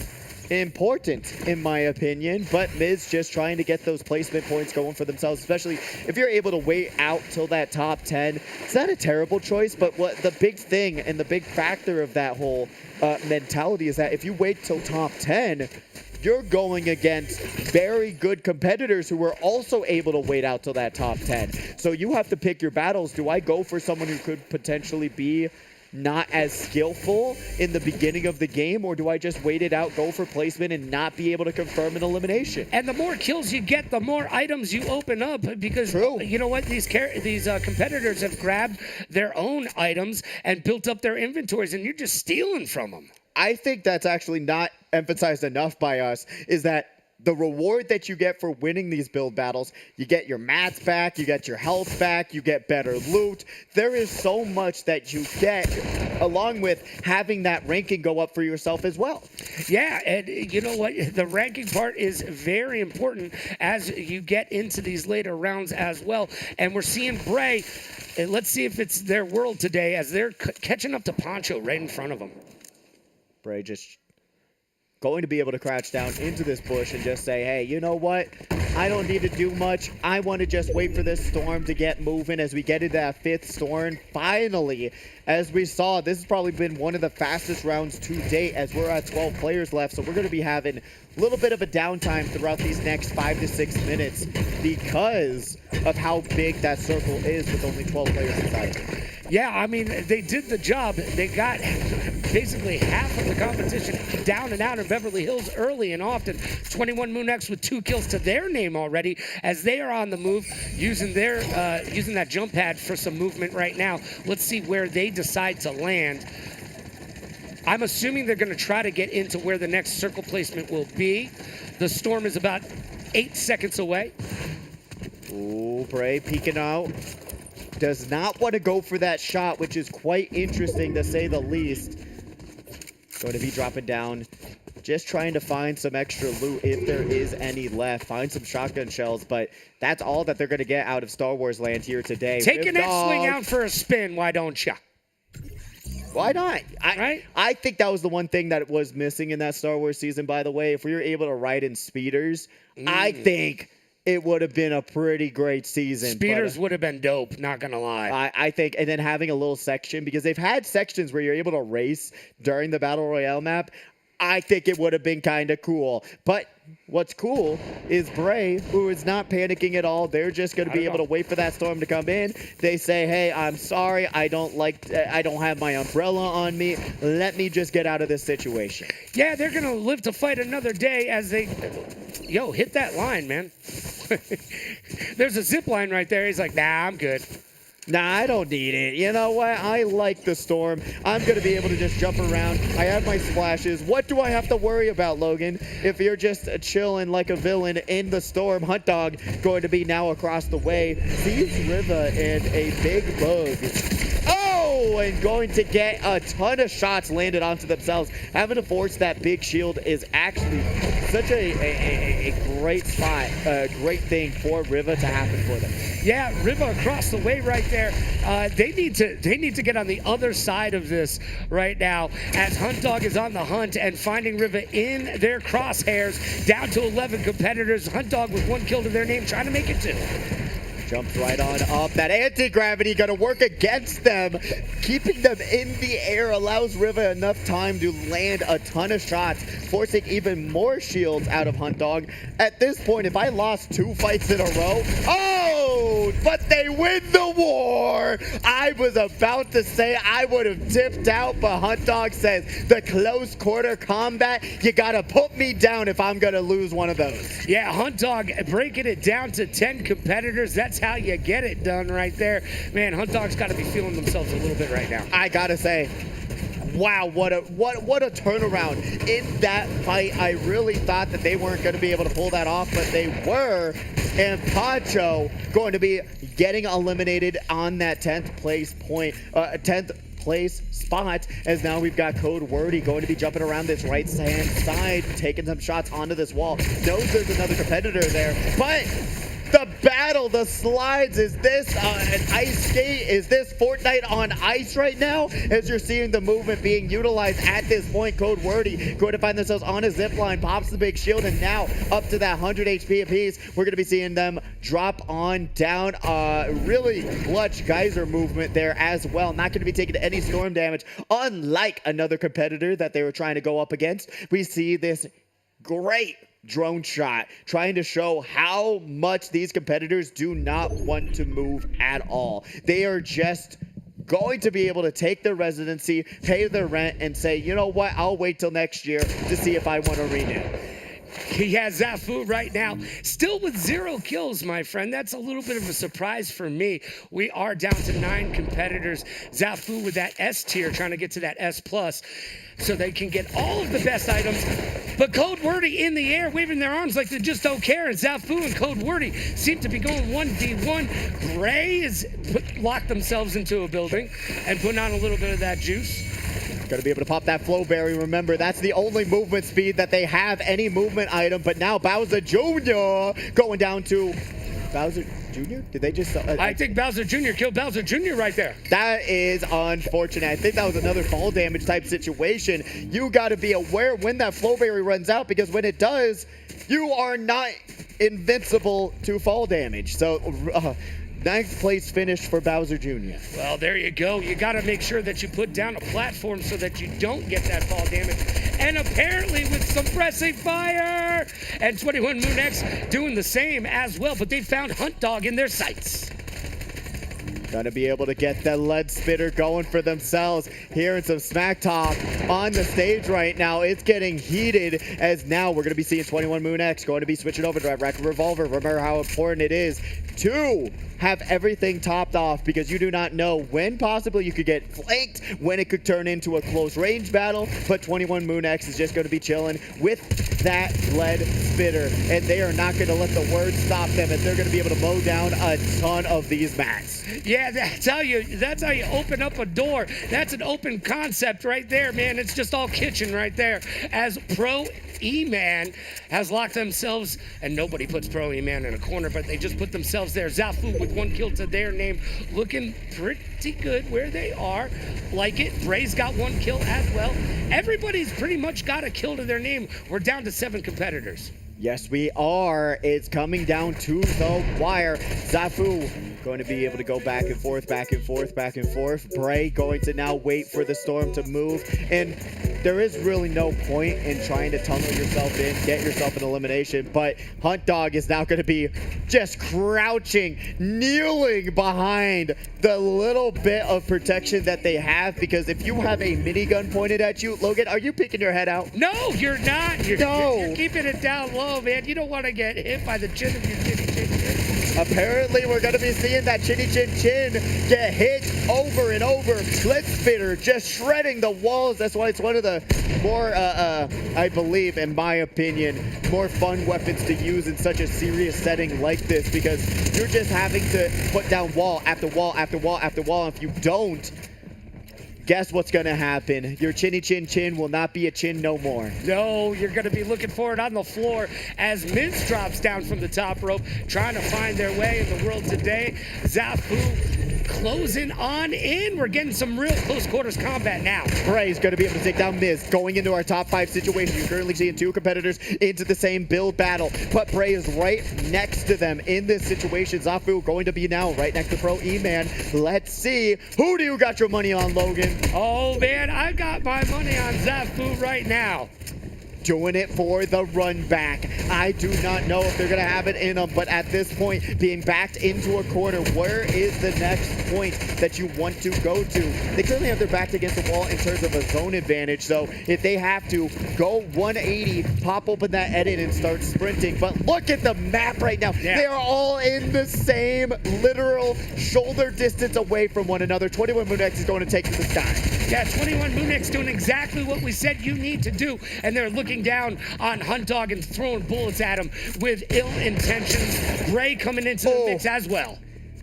important in my opinion, but Miz just trying to get those placement points going for themselves, especially if you're able to wait out till that top 10. It's not a terrible choice, but what the big thing and the big factor of that whole mentality is that if you wait till top 10, you're going against very good competitors who are also able to wait out till that top 10. So you have to pick your battles. Do I go for someone who could potentially be not as skillful in the beginning of the game, or do I just wait it out, go for placement, and not be able to confirm an elimination? And the more kills you get, the more items you open up, because you know what, these competitors have grabbed their own items and built up their inventories, and you're just stealing from them. I think that's actually not emphasized enough by us, is that the reward that you get for winning these build battles, you get your mats back, you get your health back, you get better loot. There is so much that you get, along with having that ranking go up for yourself as well. Yeah, and you know what? The ranking part is very important as you get into these later rounds as well. And we're seeing Bray, let's see if it's their world today, as they're catching up to Poncho right in front of them. Bray just going to be able to crouch down into this bush and just say, hey, you know what? I don't need to do much. I want to just wait for this storm to get moving as we get into that 5th storm. Finally, as we saw, this has probably been one of the fastest rounds to date, as we're at 12 players left. So we're going to be having a little bit of a downtime throughout these next 5 to 6 minutes because of how big that circle is with only 12 players inside. Yeah, I mean, they did the job. They got basically half of the competition down and out in Beverly Hills early and often. 21 Moon X with 2 kills to their name already, as they are on the move, using that jump pad for some movement right now. Let's see where they decide to land. I'm assuming they're going to try to get into where the next circle placement will be. The storm is about 8 seconds away. Ooh, Bray peeking out. Does not want to go for that shot, which is quite interesting to say the least. Going to be dropping down. Just trying to find some extra loot if there is any left. Find some shotgun shells, but that's all that they're going to get out of Star Wars land here today. Take an X-Wing out for a spin, why don't you? Why not? I think that was the one thing that was missing in that Star Wars season, by the way. If we were able to ride in speeders, I think it would have been a pretty great season. Speeders would have been dope, not gonna lie. I think, and then having a little section, because they've had sections where you're able to race during the Battle Royale map. I think it would have been kind of cool. But what's cool is Bray, who is not panicking at all. They're just going to be able to wait for that storm to come in. They say, hey, I'm sorry. I don't have my umbrella on me. Let me just get out of this situation. Yeah, they're going to live to fight another day as they, hit that line, man. There's a zip line right there. He's like, nah, I'm good. Nah, I don't need it. You know what? I like the storm. I'm going to be able to just jump around. I have my splashes. What do I have to worry about, Logan? If you're just chilling like a villain in the storm, Hunt Dog going to be now across the way. Sees Riva and a big bug. Oh, and going to get a ton of shots landed onto themselves. Having to force that big shield is actually such a great spot, a great thing for Riva to happen for them. Yeah, Riva across the way right there. They need to get on the other side of this right now as Hunt Dog is on the hunt and finding Riva in their crosshairs. Down to 11 competitors. Hunt Dog with 1 kill to their name, trying to make it 2. Jumps right on up. That anti-gravity going to work against them. Keeping them in the air allows Riva enough time to land a ton of shots, forcing even more shields out of Hunt Dog. At this point, if I lost 2 fights in a row, but they win the war. I was about to say I would have tipped out, but Hunt Dog says the close quarter combat, you got to put me down if I'm going to lose one of those. Yeah, Hunt Dog breaking it down to 10 competitors. That's how you get it done right there. Man, Hunt Dog's got to be feeling themselves a little bit right now. I got to say, wow, what a turnaround in that fight. I really thought that they weren't going to be able to pull that off, but they were. And Pacho going to be getting eliminated on that 10th place spot, as now we've got Code Wordy going to be jumping around this right-hand side, taking some shots onto this wall. Knows there's another competitor there, but the battle, the slides, is this an ice skate? Is this Fortnite on ice right now? As you're seeing the movement being utilized at this point, Code Wordy going to find themselves on a zip line, pops the big shield, and now up to that 100 HP apiece. We're going to be seeing them drop on down. Really clutch geyser movement there as well. Not going to be taking any storm damage, unlike another competitor that they were trying to go up against. We see this great drone shot trying to show how much these competitors do not want to move at all. They are just going to be able to take their residency, pay their rent, and say, you know what, I'll wait till next year to see if I want to renew. He has Zafu right now, still with 0 kills, my friend. That's a little bit of a surprise for me. We are down to 9 competitors. Zafu with that S tier, trying to get to that S+, so they can get all of the best items. But Code Wordy in the air, waving their arms like they just don't care. And Zafu and Code Wordy seem to be going 1v1. Bray has locked themselves into a building and putting on a little bit of that juice. Going to be able to pop that flow berry. Remember, that's the only movement speed that they have, any movement item. But now Bowser Jr. going down to Bowser Jr.? Did they just... I think Bowser Jr. killed Bowser Jr. right there. That is unfortunate. I think that was another fall damage type situation. You got to be aware when that flow berry runs out, because when it does, you are not invincible to fall damage. So... 9th place finish for Bowser Jr. Well, there you go. You got to make sure that you put down a platform so that you don't get that fall damage. And apparently with suppressing fire. And 21 Moon X doing the same as well. But they found Hunt Dog in their sights. Gonna be able to get the lead spitter going for themselves. Hearing some smack talk on the stage right now. It's getting heated, as now we're gonna be seeing 21 Moon X going to be switching over to a Rack Revolver. Remember how important it is to have everything topped off, because you do not know when possibly you could get flanked, when it could turn into a close range battle. But 21 Moon X is just going to be chilling with that lead spitter, and they are not going to let the word stop them, as they're going to be able to mow down a ton of these mats. Yeah, that's how you open up a door. That's an open concept right there, man. It's just all kitchen right there. As Pro E-Man has locked themselves, and nobody puts Pro E-Man in a corner, but they just put themselves there. Zafu with 1 kill to their name, looking pretty good where they are. Like it. Bray's got 1 kill as well. Everybody's pretty much got a kill to their name. We're down to 7 competitors. Yes, we are. It's coming down to the wire. Zafu going to be able to go back and forth, back and forth, back and forth. Bray going to now wait for the storm to move. And there is really no point in trying to tunnel yourself in, get yourself an elimination. But Hunt Dog is now going to be just crouching, kneeling behind the little bit of protection that they have. Because if you have a minigun pointed at you, Logan, are you peeking your head out? No, you're not. You're keeping it down low, man. You don't want to get hit by the chin of your chinny chin chin. Apparently, we're going to be seeing that chinny chin chin get hit over and over. Blitz Spitter just shredding the walls. That's why it's one of the more, I believe, in my opinion, more fun weapons to use in such a serious setting like this, because you're just having to put down wall after wall after wall after wall. And if you don't, guess what's going to happen? Your chinny chin chin will not be a chin no more. No, you're going to be looking for it on the floor as Miz drops down from the top rope, trying to find their way in the world today. Zafu closing on in. We're getting some real close quarters combat now. Bray's going to be able to take down Miz. Going into our top 5 situation, you're currently seeing 2 competitors into the same build battle, but Bray is right next to them in this situation. Zafu going to be now right next to Pro E-Man. Let's see. Who do you got your money on, Logan? Oh, man, I got my money on Zafu right now. Doing it for the run back. I do not know if they're going to have it in them, but at this point, being backed into a corner, where is the next point that you want to go to? They currently have their back against the wall in terms of a zone advantage, so if they have to go 180, pop open that edit and start sprinting. But look at the map right now. Yeah. They are all in the same literal shoulder distance away from one another. 21 Moonex is going to take to the sky. Yeah, 21 Moonex doing exactly what we said you need to do, and they're looking down on Hunt Dog and throwing bullets at him with ill intentions. Gray coming into the mix as well.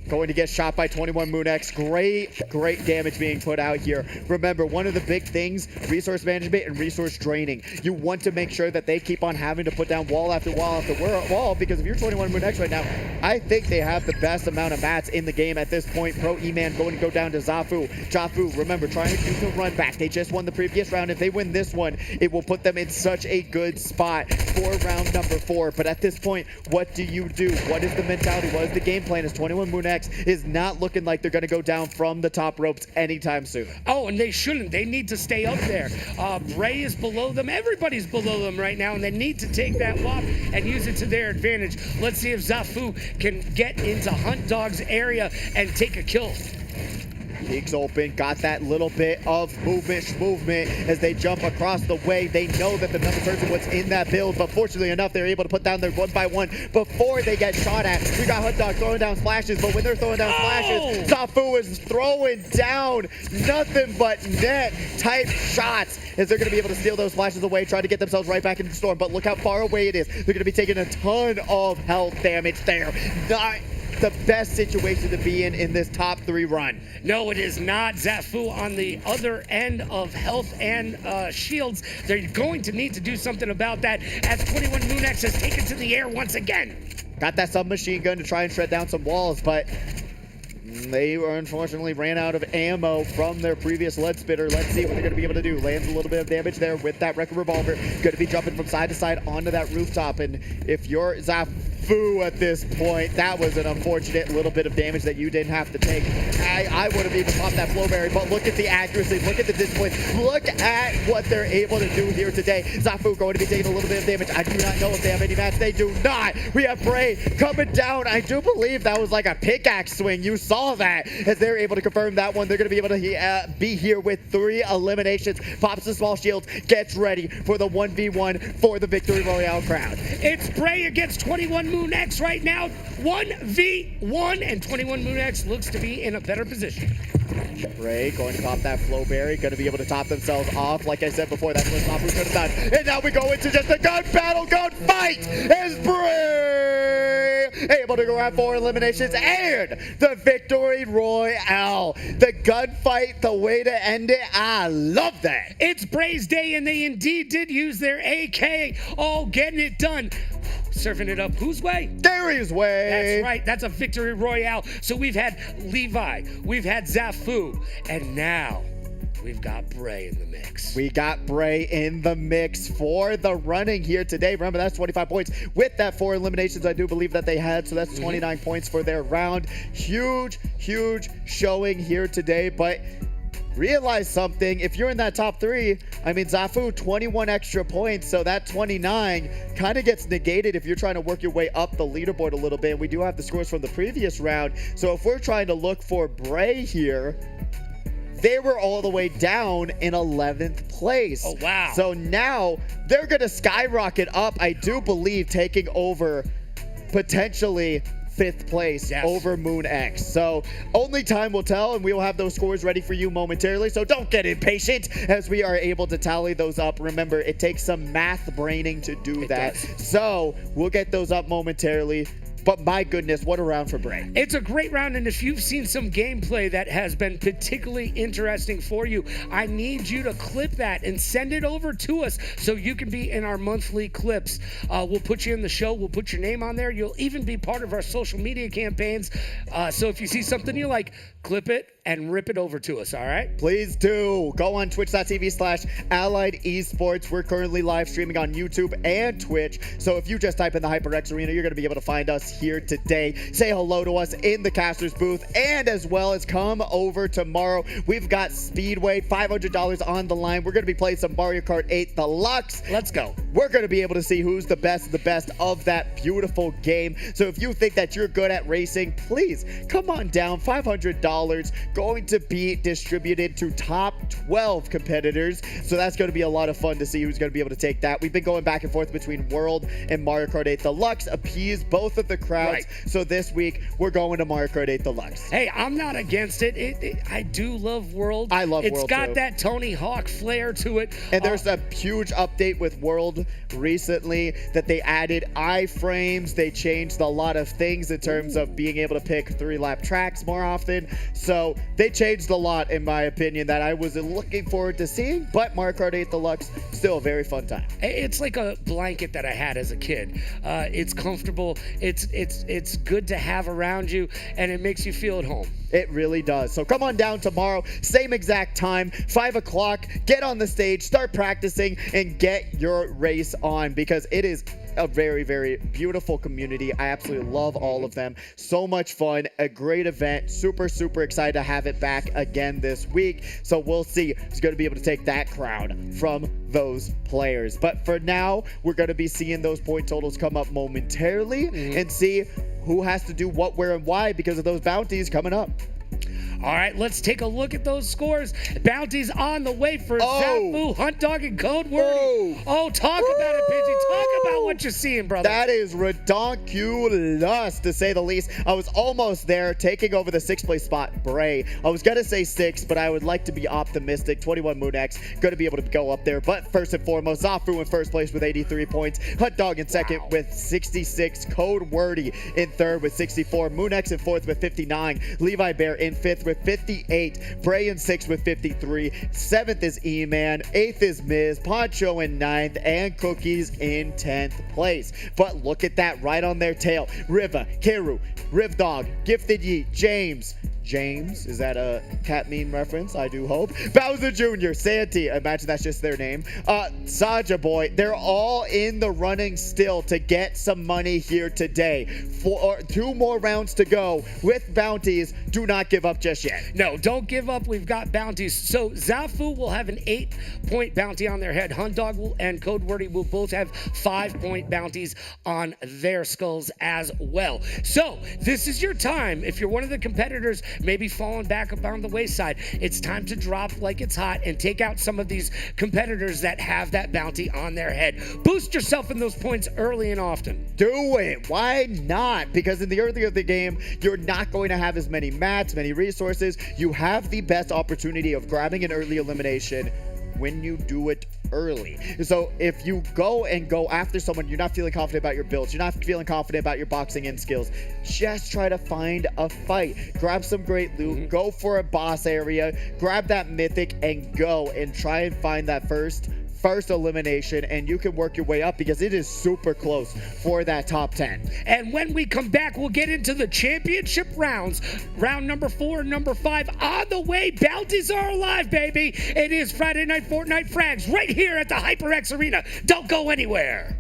Going to get shot by 21 Moonex. Great damage being put out here. Remember, one of the big things, resource management and resource draining. You want to make sure that they keep on having to put down wall after wall after wall, because if you're 21 Moonex right now, I think they have the best amount of mats in the game at this point. Pro E-Man going to go down to Zafu. Zafu, remember, trying to do the run back. They just won the previous round. If they win this one, it will put them in such a good spot for round number 4. But at this point, what do you do? What is the mentality? What is the game plan? Is 21 Moonex is not looking like they're going to go down from the top ropes anytime soon. Oh, and they shouldn't. They need to stay up there. Bray is below them. Everybody's below them right now, and they need to take that WAP and use it to their advantage. Let's see if Zafu can get into Hunt Dog's area and take a kill. Peeks open, got that little bit of movement as they jump across the way. They know that the number person was in that build, but fortunately enough, they're able to put down their 1x1 before they get shot at. We got Hunt Dog throwing down splashes, but when they're throwing down splashes, Zafu is throwing down nothing but net type shots as they're going to be able to steal those splashes away, try to get themselves right back into the storm. But look how far away it is. They're going to be taking a ton of health damage there. Not the best situation to be in this top 3 run. No, it is not. Zafu on the other end of health and shields. They're going to need to do something about that as 21 Moonex has taken to the air once again. Got that submachine gun to try and shred down some walls, but they unfortunately ran out of ammo from their previous lead spitter. Let's see what they're going to be able to do. Lands a little bit of damage there with that record revolver. Going to be jumping from side to side onto that rooftop. And if you're Zafu at this point, that was an unfortunate little bit of damage that you didn't have to take. I would have even popped that flowberry, but look at the accuracy, look at the discipline, look at what they're able to do here today. Zafu going to be taking a little bit of damage. I do not know if they have any mats. They do not. We have Bray coming down. I do believe that was like a pickaxe swing. You saw that as they're able to confirm that one. They're going to be able to be here with 3 eliminations. Pops the small shields, gets ready for the 1v1 for the Victory Royale crowd. It's Bray against 21 Moonex right now. 1v1, and 21 Moonex looks to be in a better position. Bray going to pop that flowberry, going to be able to top themselves off. Like I said before, that's what Zafu could have done. And now we go into just a gun battle, gun fight as Bray able to go at 4 eliminations and the Victory Royale. The gunfight, the way to end it, I love that. It's Bray's day, and they indeed did use their AK. Oh, getting it done. Surfing it up whose way? Gary's way. That's right. That's a Victory Royale. So we've had Levi, we've had Zafu, and now we've got Bray in the mix. We got Bray in the mix for the running here today. Remember, that's 25 points with that 4 eliminations I do believe that they had. So that's 29 points for their round. Huge, huge showing here today. But realize something, if you're in that top 3, I mean, Zafu, 21 extra points, so that 29 kind of gets negated if you're trying to work your way up the leaderboard a little bit. And we do have the scores from the previous round, so if we're trying to look for Bray here, they were all the way down in 11th place. Oh, wow. So now they're going to skyrocket up, I do believe, taking over potentially 5th place over Moon X. So only time will tell, and we will have those scores ready for you momentarily. So don't get impatient as we are able to tally those up. Remember, it takes some math braining to do that. So we'll get those up momentarily. But my goodness, what a round for Bray. It's a great round, and if you've seen some gameplay that has been particularly interesting for you, I need you to clip that and send it over to us so you can be in our monthly clips. We'll put you in the show. We'll put your name on there. You'll even be part of our social media campaigns. So if you see something you like, clip it and rip it over to us, all right? Please do. Go on twitch.tv/Allied Esports. We're currently live streaming on YouTube and Twitch. So if you just type in the HyperX Arena, you're going to be able to find us here today. Say hello to us in the caster's booth, and as well as come over tomorrow. We've got Speedway, $500 on the line. We're going to be playing some Mario Kart 8 Deluxe. Let's go. We're going to be able to see who's the best of that beautiful game. So if you think that you're good at racing, please come on down. $500 going to be distributed to top 12 competitors. So that's going to be a lot of fun to see who's going to be able to take that. We've been going back and forth between World and Mario Kart 8 Deluxe, appease both of the crowds. Right. So this week, we're going to Mario Kart 8 Deluxe. Hey, I'm not against it. I do love World. I love World, It's got that Tony Hawk flair to it. And there's a huge update with World recently that they added iframes. They changed a lot of things in terms of being able to pick 3-lap tracks more often. So they changed a lot, in my opinion, that I was looking forward to seeing. But Mario Kart 8 Deluxe, still a very fun time. It's like a blanket that I had as a kid. It's comfortable. It's good to have around you, and it makes you feel at home. It really does. So come on down tomorrow, same exact time, 5 o'clock. Get on the stage, start practicing, and get your race on, because it is a very, very beautiful community. I absolutely love all of them. So much fun, a great event. Super, super excited to have it back again this week. So we'll see who's going to be able to take that crowd from those players. But for now, we're going to be seeing those point totals come up momentarily and see who has to do what, where, and why because of those bounties coming up. All right, let's take a look at those scores. Bounties on the way for Zafu, Hunt Dog, and Code Word. Oh, talk about it, Pidgey. Talk about what you're seeing, brother. That is redonkulous, to say the least. I was almost there, taking over the 6th place spot, Bray. I was going to say 6, but I would like to be optimistic. 21 Moon X, going to be able to go up there. But first and foremost, Zafu in 1st place with 83 points. Hunt Dog in 2nd with 66. Code Wordy in 3rd with 64. Moon X in 4th with 59. Levi Bear in 5th with 58. Bray in 6th with 53. 7th is E-Man. 8th is Miz. Poncho in 9th. And Cookies in 10th place. But look at that right on their tail. Riva, Keru, Riv Dog, Gifted Yeet, James, is that a cat meme reference? I do hope. Bowser Jr., Santee, I imagine that's just their name. Saja Boy, they're all in the running still to get some money here today. 2 more rounds to go with bounties. Do not give up just yet. No, don't give up. We've got bounties. So Zafu will have an 8-point bounty on their head. Hunt Dog and Code Wordy will both have 5-point bounties on their skulls as well. So this is your time. If you're one of the competitors maybe falling back up on the wayside, it's time to drop like it's hot and take out some of these competitors that have that bounty on their head. Boost yourself in those points early and often. Do it. Why not? Because in the early of the game, you're not going to have as many mats, many resources. You have the best opportunity of grabbing an early elimination when you do it early. So if you go after someone, you're not feeling confident about your builds, you're not feeling confident about your boxing in skills, just try to find a fight. Grab some great loot, go for a boss area, grab that mythic and go and try and find that first first elimination, and you can work your way up because it is super close for that top 10. And when we come back, we'll get into the championship rounds. Round number 4 and number 5 on the way. Bounties are alive, baby. It is Friday Night Fortnite Frags right here at the HyperX Arena. Don't go anywhere.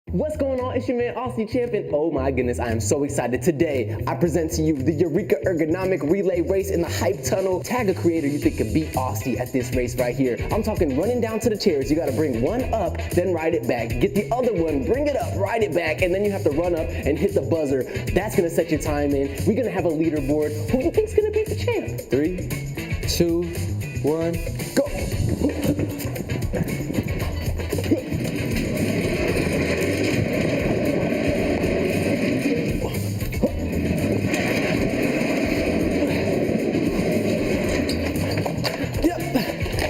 What's going on? It's your man Aussie Champion. Oh my goodness, I am so excited. Today, I present to you the Eureka Ergonomic Relay Race in the Hype Tunnel. Tag a creator you think could beat Aussie at this race right here. I'm talking running down to the chairs. You gotta bring one up, then ride it back. Get the other one, bring it up, ride it back, and then you have to run up and hit the buzzer. That's gonna set your time in. We're gonna have a leaderboard. Who do you think's gonna beat the champ? 3, 2, 1, go!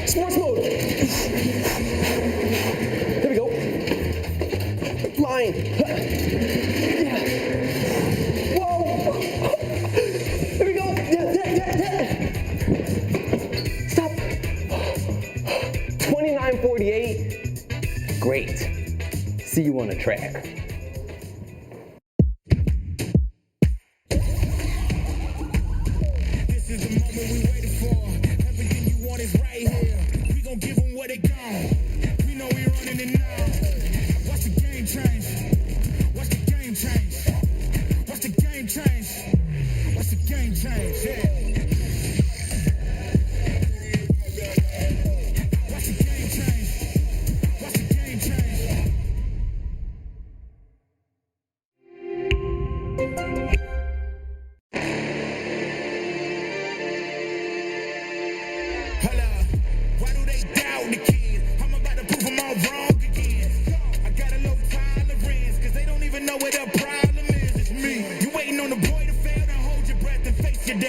Sports mode. There we go. Line. Yeah. Whoa. There we go. Stop. 29:48. Great. See you on the track. This is the moment we waited for. Everything you want is right here. We gon' give them what they got. We know we running it now. Watch the game change. Watch the game change. Watch the game change. Watch the game change. Yeah. Watch the game change. Watch the game change.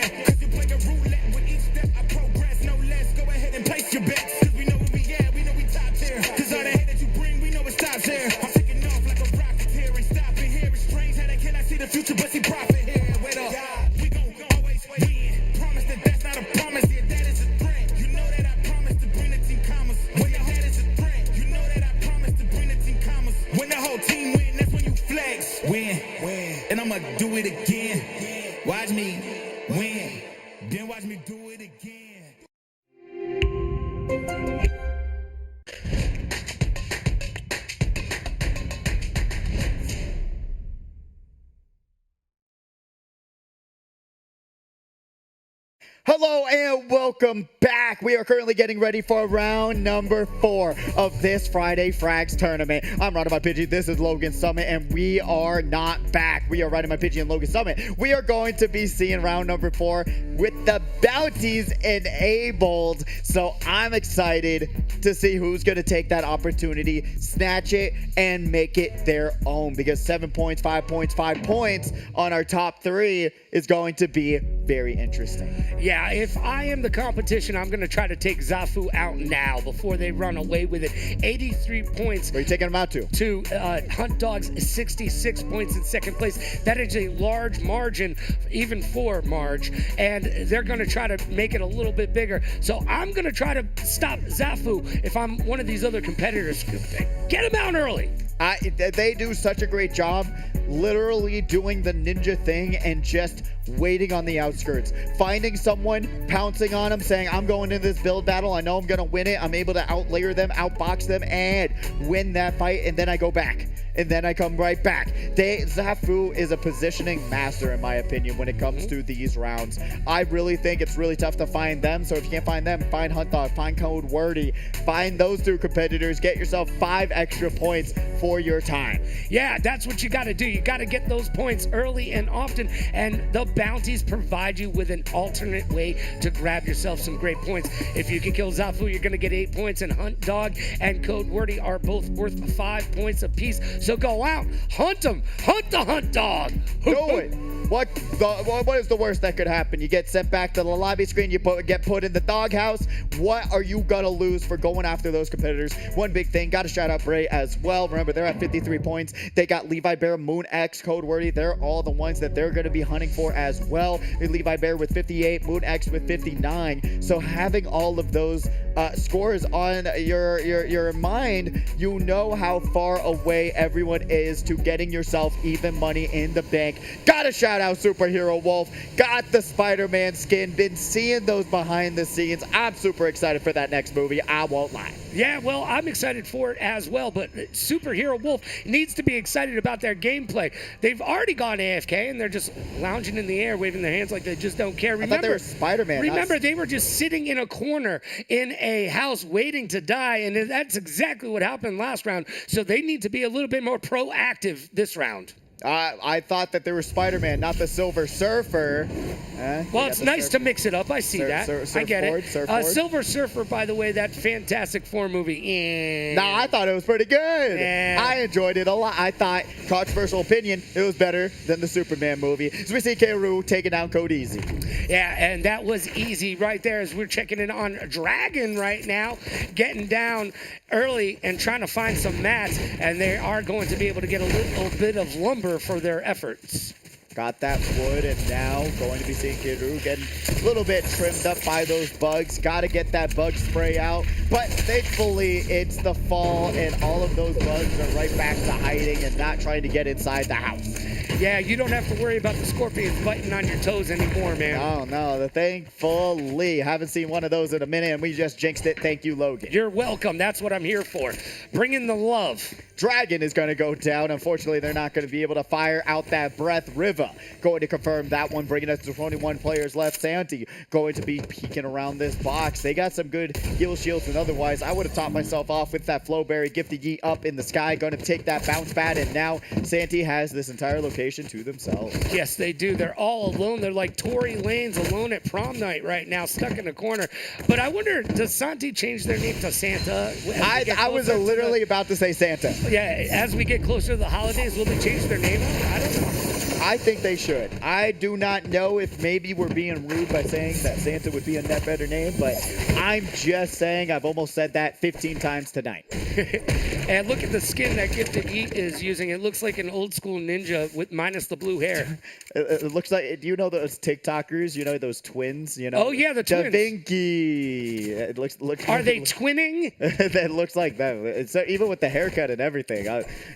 Cause you play a roulette with each step I progress, no less. Go ahead and place your bets. Cause we know where we at, we know we top tier. Cause all the hate that you bring, we know it stops here. I'm taking off like a rocket here and stopping here. It's strange how they cannot see the future, but see profit here. Wait up, we gon' always win. Promise that that's not a promise, yeah, that is a threat. You know that I promise to bring the team commas. When the that is a threat, you know that I promise to bring the team commas. When the whole team win, that's when you flex. Win, and I'ma do it again. Watch me win, then watch me do it again. Hello and welcome back. We are currently getting ready for round number 4 of this Friday Frags tournament. I'm Riding My Pidgey, this is Logan Summit, and we are not back. We are Riding My Pidgey and Logan Summit. We are going to be seeing round number 4 with the bounties enabled. So I'm excited to see who's going to take that opportunity, snatch it, and make it their own. Because 7 points, 5 points, 5 points on our top 3 is going to be very interesting. Yeah, if I am the competition, I'm going to try to take Zafu out now before they run away with it. 83 points. Where are you taking him out to? To Hunt Dog's 66 points in second place. That is a large margin, even for Marge, and they're going to try to make it a little bit bigger. So I'm going to try to stop Zafu if I'm one of these other competitors. Get him out early. They do such a great job literally doing the ninja thing and just waiting on the outskirts, finding someone, pouncing on them, saying, I'm going into this build battle, I know I'm gonna win it, I'm able to outlayer them, outbox them, and win that fight, and then I go back, and then I come right back. Zafu is a positioning master, in my opinion, when it comes to these rounds. I really think it's really tough to find them, so if you can't find them, find Hunt Dog, find Code Wordy, find those 2 competitors, get yourself 5 extra points for your time. Yeah, that's what you got to do. You got to get those points early and often, and the bounties provide you with an alternate way to grab yourself some great points. If you can kill Zafu, you're going to get 8 points, and Hunt Dog and Code Wordy are both worth 5 points apiece. So go out, hunt them, hunt the Hunt Dog. Do it. What is the worst that could happen? You get sent back to the lobby screen, you get put in the doghouse. What are you gonna lose for going after those competitors? One big thing, gotta shout out Bray as well. Remember, they're at 53 points. They got Levi Bear, Moon X, Code Wordy. They're all the ones that they're gonna be hunting for as well. Levi Bear with 58, Moon X with 59. So having all of those scores on your mind, you know how far away everyone is to getting yourself even money in the bank. Gotta shout out Superhero Wolf. Got the Spider-Man skin. Been seeing those behind the scenes. I'm super excited for that next movie. I won't lie. Yeah, well, I'm excited for it as well, but Superhero Wolf needs to be excited about their gameplay. They've already gone AFK, and they're just lounging in the air, waving their hands like they just don't care. Remember, I thought they were Spider-Man. Remember, they were just sitting in a corner in a house waiting to die, and that's exactly what happened last round. So they need to be a little bit more proactive this round. I thought that they were Spider-Man, not the Silver Surfer. Well, it's nice to mix it up. I see that. I get it. Silver Surfer, by the way, that Fantastic Four movie. Nah, I thought it was pretty good. I enjoyed it a lot. I thought, controversial opinion, it was better than the Superman movie. So we see K-Roo taking down Code Easy. Yeah, and that was easy right there as we're checking in on Dragon right now, getting down early and trying to find some mats, and they are going to be able to get a little bit of lumber for their efforts. Got that wood, and now going to be seeing K-Roo getting a little bit trimmed up by those bugs. Got to get that bug spray out, but thankfully it's the fall, and all of those bugs are right back to hiding and not trying to get inside the house. Yeah, you don't have to worry about the scorpions biting on your toes anymore, man. Oh, no. Thankfully. Haven't seen one of those in a minute, and we just jinxed it. Thank you, Logan. You're welcome. That's what I'm here for. Bringing the love. Dragon is going to go down. Unfortunately, they're not going to be able to fire out that breath. Riva going to confirm that one, bringing us to 21 players left. Santi going to be peeking around this box. They got some good heal shields, and otherwise, I would have topped myself off with that Flowberry Gifted Yeet up in the sky. Going to take that bounce pad, and now Santi has this entire location to themselves. Yes, they do. They're all alone. They're like Tory Lanez alone at prom night right now, stuck in a corner. But I wonder, does Santi change their name to Santa? I was literally about to say Santa. Yeah, as we get closer to the holidays, will they change their name? I don't know. I think they should. I do not know if maybe we're being rude by saying that Santa would be a net better name, but I'm just saying I've almost said that 15 times tonight. And look at the skin that Gifted Eat is using. It looks like an old school ninja with minus the blue hair. It looks like, do you know those TikTokers? You know those twins? You know? Oh yeah, the twins. Da Vinci. It looks. Are they twinning? That looks like them. It's even with the haircut and everything.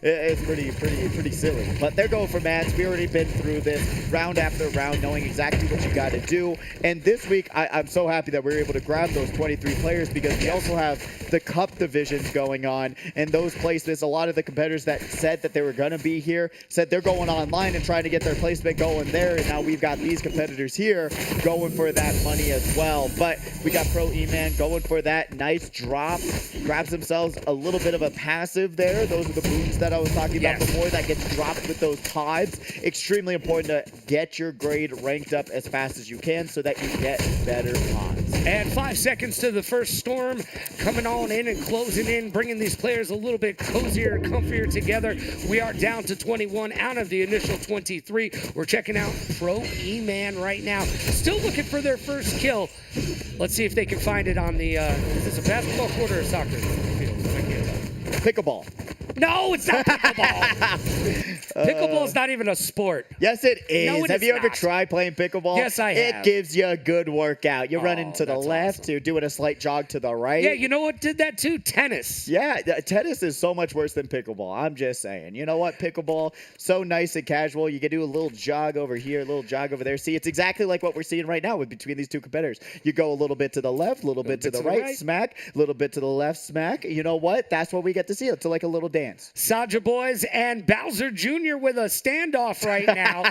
It's pretty silly. But they're going for mats. We already been through this round after round, knowing exactly what you got to do. And this week, I'm so happy that we're able to grab those 23 players because we also have the cup divisions going on, and those placements. A lot of the competitors that said that they were going to be here said they're going online and trying to get their placement going there. And now we've got these competitors here going for that money as well. But we got Pro E-Man going for that nice drop. Grabs themselves a little bit of a passive there. Those are the booms that I was talking about before that gets dropped with those pods. Extremely important to get your grade ranked up as fast as you can so that you get better pods. And 5 seconds to the first storm, coming on in and closing in, bringing these players a little bit cozier, comfier together. We are down to 21 out of the initial 23. We're checking out Pro E-Man right now. Still looking for their first kill. Let's see if they can find it on the, is this a basketball court or a soccer field? I can't tell. Pickleball. No, it's not pickleball. Pickleball's not even a sport. Yes, it is. No, Have you ever tried playing pickleball? Yes, I have. It gives you a good workout. You're running to the that's left, awesome. you're doing a slight jog to the right. Yeah, you know what did that too? Tennis. Yeah, tennis is so much worse than pickleball. I'm just saying. You know what? Pickleball, so nice and casual. You can do a little jog over here, a little jog over there. See, it's exactly like what we're seeing right now with between these two competitors. You go a little bit to the left, a little bit to the right, smack, a little bit to the left, smack. You know what? That's what we get to see. It's like a little dance. Saja Boys and Bowser Jr. with a standoff right now.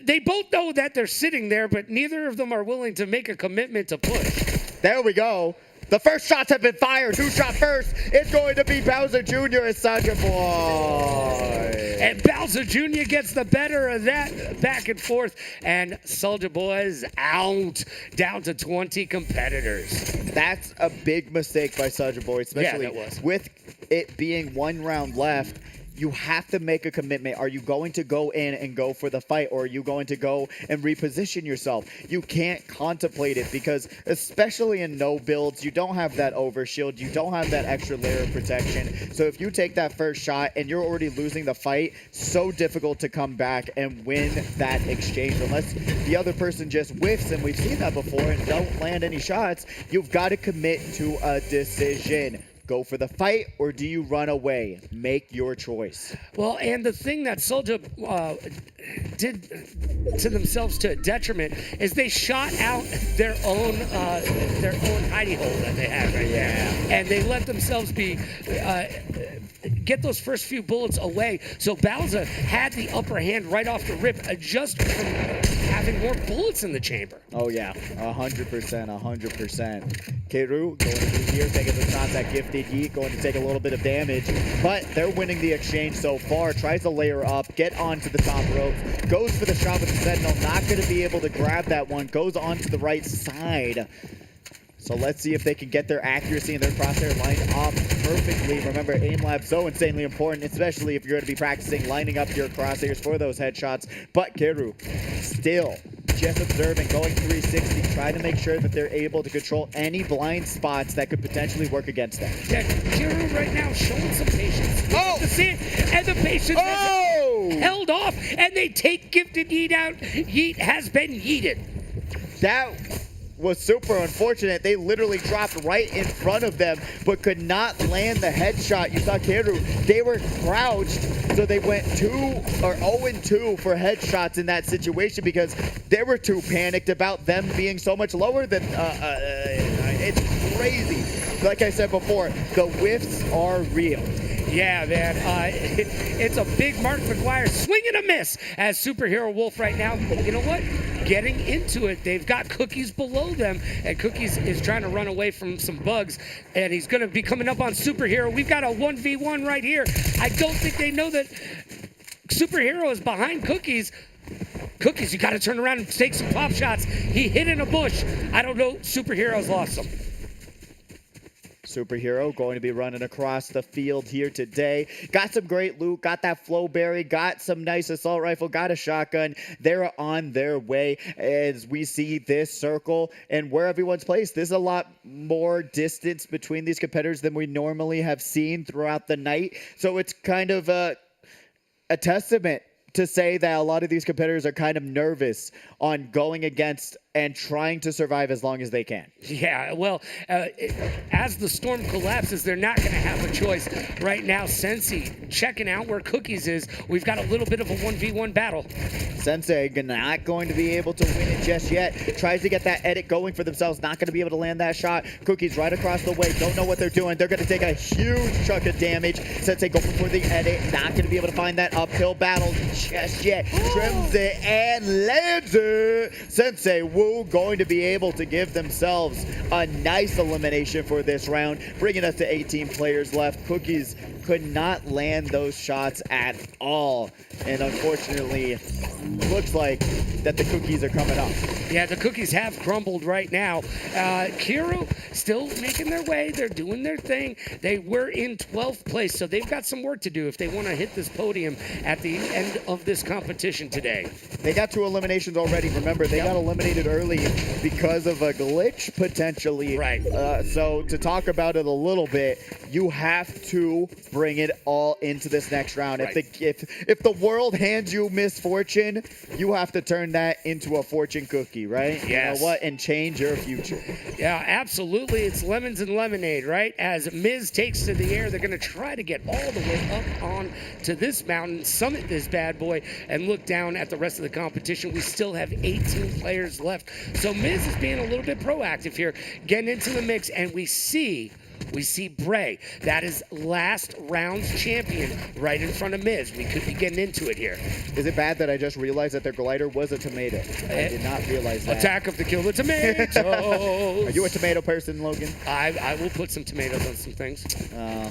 They both know that they're sitting there, but neither of them are willing to make a commitment to push. There we go. The first shots have been fired. Who shot first? It's going to be Bowser Jr. and Saja Boy. And Bowser Jr. gets the better of that back and forth. And Soldier Boys out, down to 20 competitors. That's a big mistake by Saja Boy, especially that was. with it being one round left. You have to make a commitment. Are you going to go in and go for the fight, or are you going to go and reposition yourself? You can't contemplate it because, especially in no builds, you don't have that overshield. You don't have that extra layer of protection. So if you take that first shot and you're already losing the fight, so difficult to come back and win that exchange. Unless the other person just whiffs, and we've seen that before, and don't land any shots, you've got to commit to a decision. Go for the fight, or do you run away? Make your choice. Well, and the thing that Soldier did to themselves to a detriment is they shot out their own hidey hole that they had right there, and they let themselves be get those first few bullets away. So Bowser had the upper hand right off the rip, just from having more bullets in the chamber. Oh yeah, 100%, 100%. Keru going to be here, taking the shots at Gifted Yeet, going to take a little bit of damage, but they're winning the exchange so far. Tries to layer up, get onto the top ropes, goes for the shot with the Sentinel, not going to be able to grab that one, goes onto the right side. So let's see if they can get their accuracy and their crosshair lined up perfectly. Remember, aim lab so insanely important, especially if you're going to be practicing lining up your crosshairs for those headshots. But Keru still just observing, going 360, trying to make sure that they're able to control any blind spots that could potentially work against them. Yeah, Keru right now showing some patience. Oh! And the patience has held off, and they take Gifted Yeet out. Yeet has been yeeted. That was super unfortunate. They literally dropped right in front of them, but could not land the headshot. You saw Keru, they were crouched, so they went 0-2 for headshots in that situation because they were too panicked about them being so much lower than, it's crazy. Like I said before, the whiffs are real. Yeah, man. It's a big Mark McGuire swing and a miss as Superhero Wolf right now. But you know what? Getting into it. They've got Cookies below them, and Cookies is trying to run away from some bugs, and he's going to be coming up on Superhero. We've got a 1v1 right here. I don't think they know that Superhero is behind Cookies. Cookies, you got to turn around and take some pop shots. He hid in a bush. I don't know. Superhero's lost him. Superhero going to be running across the field here today. Got some great loot, got that flowberry, got some nice assault rifle, got a shotgun. They're on their way as we see this circle and where everyone's placed. There's a lot more distance between these competitors than we normally have seen throughout the night. So it's kind of a testament to say that a lot of these competitors are kind of nervous on going against and trying to survive as long as they can. Yeah, well, as the storm collapses, they're not going to have a choice. Right now, Sensei checking out where Cookies is. We've got a little bit of a 1v1 battle. Sensei not going to be able to win it just yet. Tries to get that edit going for themselves. Not going to be able to land that shot. Cookies right across the way. Don't know what they're doing. They're going to take a huge chunk of damage. Sensei going for the edit. Not going to be able to find that uphill battle just yet. Trims it and lands it. Sensei Wu going to be able to give themselves a nice elimination for this round, bringing us to 18 players left. Cookies could not land those shots at all, and unfortunately, looks like that the Cookies are coming up. Yeah, the Cookies have crumbled right now. Kiro still making their way. They're doing their thing. They were in 12th place, so they've got some work to do if they want to hit this podium at the end of this competition today. They got 2 eliminations already. Remember, they got eliminated early because of a glitch, potentially. Right. So to talk about it a little bit, you have to bring it all into this next round. Right. If the world hands you misfortune, you have to turn that into a fortune cookie, right? Yes. You know what? And change your future. Yeah, absolutely. It's lemons and lemonade, right? As Miz takes to the air, they're going to try to get all the way up on to this mountain, summit this bad boy, and look down at the rest of the competition. We still have 18 players left. So Miz is being a little bit proactive here, getting into the mix, and we see Bray. That is last round's champion right in front of Miz. We could be getting into it here. Is it bad that I just realized that their glider was a tomato? I did not realize that. Attack of the Kill the Tomatoes. Are you a tomato person, Logan? I will put some tomatoes on some things.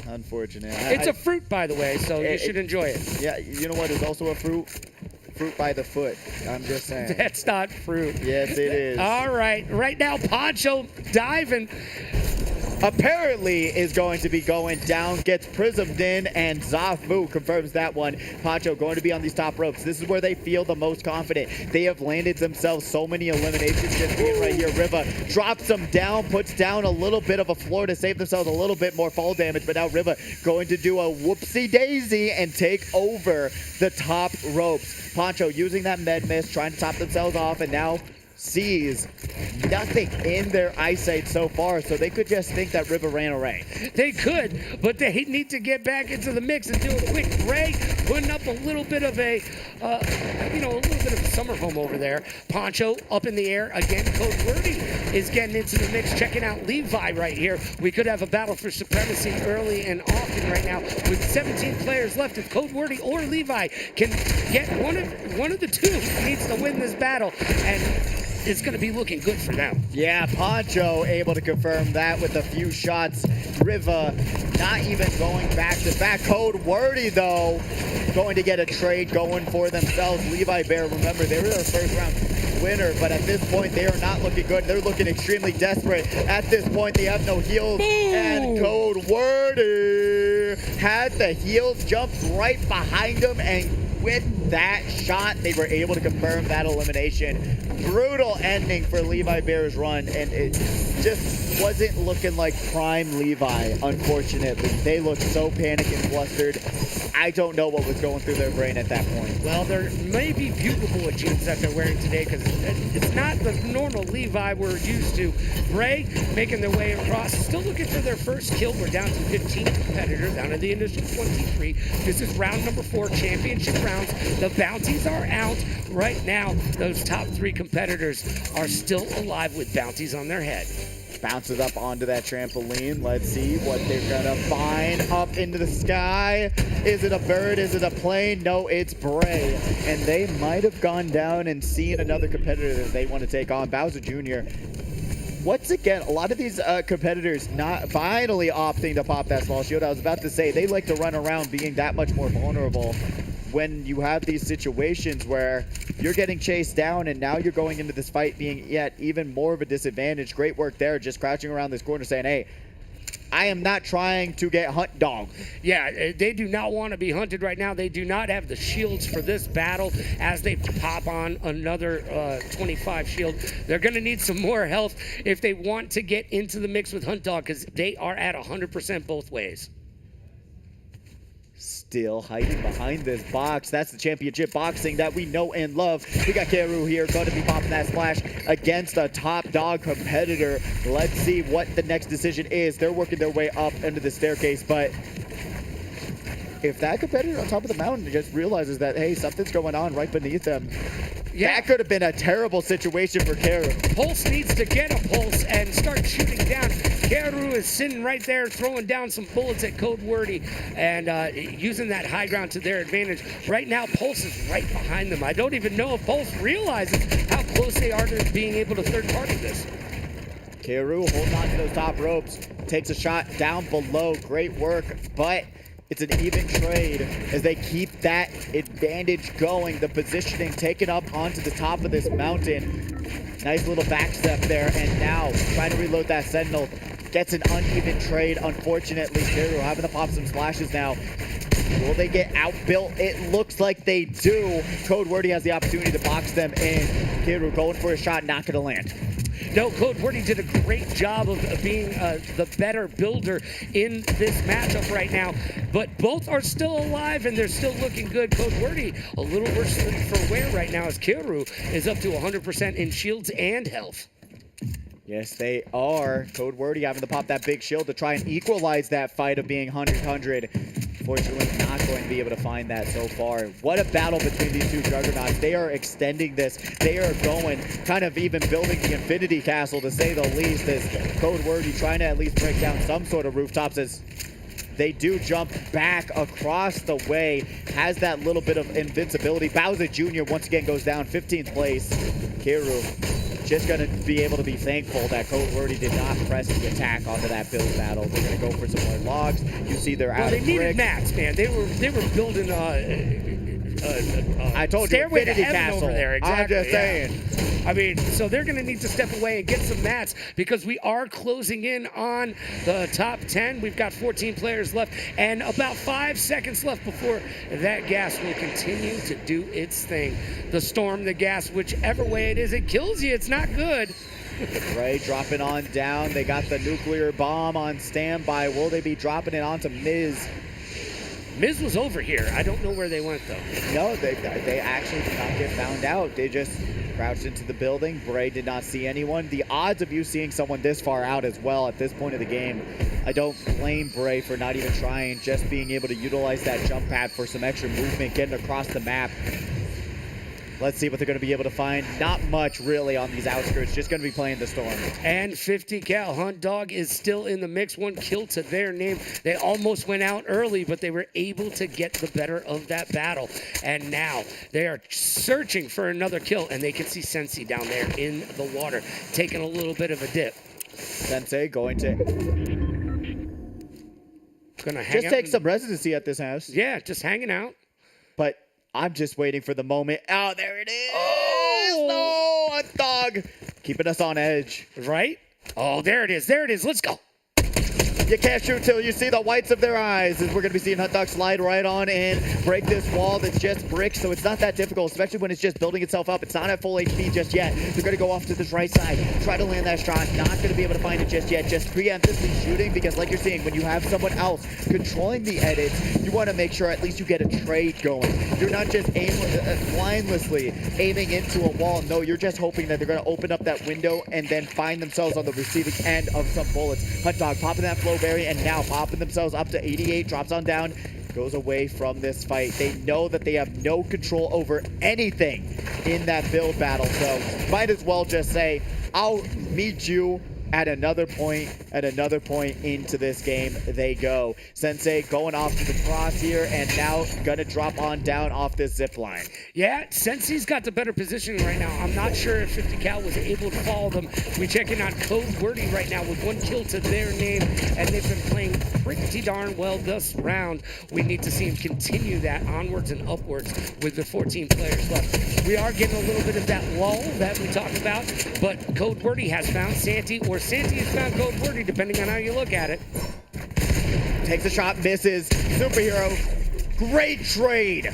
Unfortunate. It's a fruit, by the way, so you should enjoy it. Yeah, you know what is also a fruit? Fruit by the foot. I'm just saying. That's not fruit. Yes, it is. All right. Right now, Poncho diving. Apparently is going to be going down, gets prismed in, and Zafu confirms that one. Poncho going to be on these top ropes. This is where they feel the most confident. They have landed themselves so many eliminations just being right here. Riva drops them down, puts down a little bit of a floor to save themselves a little bit more fall damage, but now Riva going to do a whoopsie daisy and take over the top ropes. Poncho using that med miss, trying to top themselves off, and now sees nothing in their eyesight so far, so they could just think that Riva ran away. They could, but they need to get back into the mix and do a quick break, putting up a little bit of a, a little bit of a summer home over there. Poncho up in the air again. Code Wordy is getting into the mix, checking out Levi right here. We could have a battle for supremacy early and often right now with 17 players left. If Code Wordy or Levi can get one of the two, needs to win this battle, and it's going to be looking good for them. Yeah, Poncho able to confirm that with a few shots. Riva not even going back to back. Code Wordy, though, going to get a trade going for themselves. Levi Bear, remember, they were their first round winner, but at this point, they are not looking good. They're looking extremely desperate. At this point, they have no heals, and Code Wordy had the heals, jumped right behind them, and with that shot, they were able to confirm that elimination. Brutal ending for Levi Bear's run, and it just wasn't looking like prime Levi, unfortunately. They looked so panicked and flustered. I don't know what was going through their brain at that point. Well, there may be beautiful bullet jeans that they're wearing today because it's not the normal Levi we're used to. Bray making their way across, still looking for their first kill. We're down to 15 competitors, down to the initial 23. This is round number 4, championship rounds. The bounties are out right now. Those top 3 competitors are still alive with bounties on their head. Bounces up onto that trampoline. Let's see what they're gonna find up into the sky. Is it a bird? Is it a plane? No, it's Bray. And they might have gone down and seen another competitor that they want to take on. Bowser Jr. Once again, a lot of these competitors not finally opting to pop that small shield. I was about to say, they like to run around being that much more vulnerable when you have these situations where you're getting chased down and now you're going into this fight being yet even more of a disadvantage. Great work there, just crouching around this corner saying, hey, I am not trying to get hunt dog. Yeah, they do not want to be hunted right now. They do not have the shields for this battle as they pop on another 25 shield. They're going to need some more health if they want to get into the mix with Hunt Dog because they are at 100% both ways. Still hiding behind this box. That's the championship boxing that we know and love. We got Keru here, going to be popping that splash against a top dog competitor. Let's see what the next decision is. They're working their way up into the staircase, but if that competitor on top of the mountain just realizes that, hey, something's going on right beneath them, that could have been a terrible situation for Keru. Pulse needs to get a pulse and start shooting down. Keru is sitting right there throwing down some bullets at Code Wordy and using that high ground to their advantage. Right now, Pulse is right behind them. I don't even know if Pulse realizes how close they are to being able to third party this. Keru holding on to those top ropes, takes a shot down below. Great work, but it's an even trade as they keep that advantage going. The positioning taken up onto the top of this mountain. Nice little back step there, and now trying to reload that Sentinel. Gets an uneven trade, unfortunately. Keru having to pop some splashes now. Will they get outbuilt? It looks like they do. Code Wordy has the opportunity to box them in. Keru going for a shot, not gonna land. No, Code Wordy did a great job of being the better builder in this matchup right now, but both are still alive and they're still looking good. Code Wordy a little worse for wear right now as Keru is up to 100% in shields and health. Yes, they are. Code Wordy having to pop that big shield to try and equalize that fight of being 100-100. Fortunately, not going to be able to find that so far. What a battle between these two juggernauts. They are extending this. They are going, kind of even building the Infinity Castle, to say the least, as Code Wordy trying to at least break down some sort of rooftops as they do jump back across the way. Has that little bit of invincibility. Bowser Jr. once again goes down, 15th place. Keru just going to be able to be thankful that Code Wordy did not press the attack onto that build battle. They're going to go for some more logs. You see they're out of bricks. They needed mats, man. They were building I told you, Stairway to Infinity Heaven Castle. over there. Exactly. I'm just saying. I mean, so they're going to need to step away and get some mats because we are closing in on the top 10. We've got 14 players left and about 5 seconds left before that gas will continue to do its thing. The storm, the gas, whichever way it is, it kills you. It's not good. Ray dropping on down. They got the nuclear bomb on standby. Will they be dropping it onto Miz? Miz was over here. I don't know where they went, though. No, they actually did not get found out. They just crouched into the building. Bray did not see anyone. The odds of you seeing someone this far out as well at this point of the game, I don't blame Bray for not even trying, just being able to utilize that jump pad for some extra movement, getting across the map. Let's see what they're going to be able to find. Not much, really, on these outskirts. Just going to be playing the storm. And 50 cal. Hunt Dog is still in the mix. 1 kill to their name. They almost went out early, but they were able to get the better of that battle. And now they are searching for another kill, and they can see Sensei down there in the water, taking a little bit of a dip. Sensei going to Just take some residency at this house. Yeah, just hanging out. But I'm just waiting for the moment. Oh, there it is. Oh, no, a dog. Keeping us on edge. Right? Oh, there it is. There it is. Let's go. You can't shoot till you see the whites of their eyes. As we're going to be seeing Hunt Dog slide right on in, break this wall that's just bricks, so it's not that difficult, especially when it's just building itself up. It's not at full HP just yet. They're going to go off to this right side, try to land that shot. Not going to be able to find it just yet. Just preemptively shooting, because like you're seeing, when you have someone else controlling the edits, you want to make sure at least you get a trade going. You're not just blindlessly aiming into a wall. No, you're just hoping that they're going to open up that window and then find themselves on the receiving end of some bullets. Hunt Dog popping that flow berry and now popping themselves up to 88, drops on down, goes away from this fight. They know that they have no control over anything in that build battle, so might as well just say, I'll meet you at another point into this game. They go. Sensei going off to the cross here and now gonna drop on down off this zip line. Yeah, Sensei's got the better positioning right now. I'm not sure if 50 cal was able to follow them. We checking on Code Wordy right now with 1 kill to their name, and they've been playing pretty darn well this round. We need to see him continue that onwards and upwards with the 14 players left. We are getting a little bit of that lull that we talked about, but Code Wordy has found Santi, or Santi has found Code Wordy, depending on how you look at it. Takes a shot, misses. Superhero, great trade.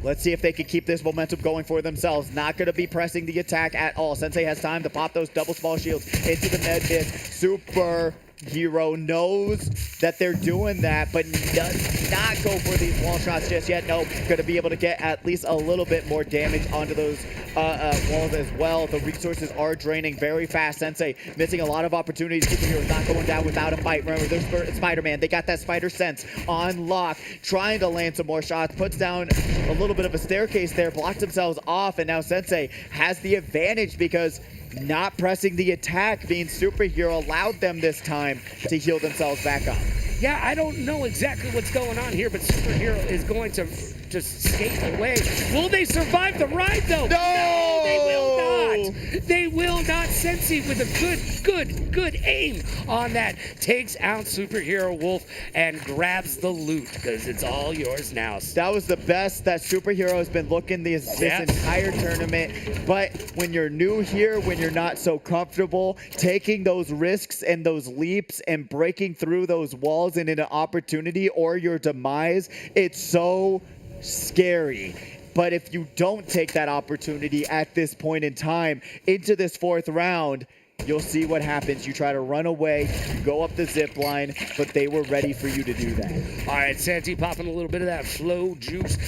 Let's see if they can keep this momentum going for themselves. Not going to be pressing the attack at all. Sensei has time to pop those double small shields into the med pit. Superhero knows that they're doing that, but does not go for these wall shots just yet. No, going to be able to get at least a little bit more damage onto those walls as well. The resources are draining very fast. Sensei missing a lot of opportunities. Superhero not going down without a fight. Remember, there's Spider-Man. They got that spider sense on lock, trying to land some more shots. Puts down a little bit of a staircase there, blocks themselves off, and now Sensei has the advantage because not pressing the attack means Superhero allowed them this time to heal themselves back up. Yeah, I don't know exactly what's going on here, but Superhero is going to just skate away. Will they survive the ride, though? No, they will not. They will not. Sensei with a good aim on that takes out Superhero Wolf and grabs the loot because it's all yours now. That was the best that Superhero has been looking this entire tournament. But when you're new here, when you're not so comfortable, taking those risks and those leaps and breaking through those walls and in an opportunity or your demise, it's so scary. But if you don't take that opportunity at this point in time into this fourth round, you'll see what happens. You try to run away, you go up the zip line, but they were ready for you to do that. All right, Santi popping a little bit of that flow juice.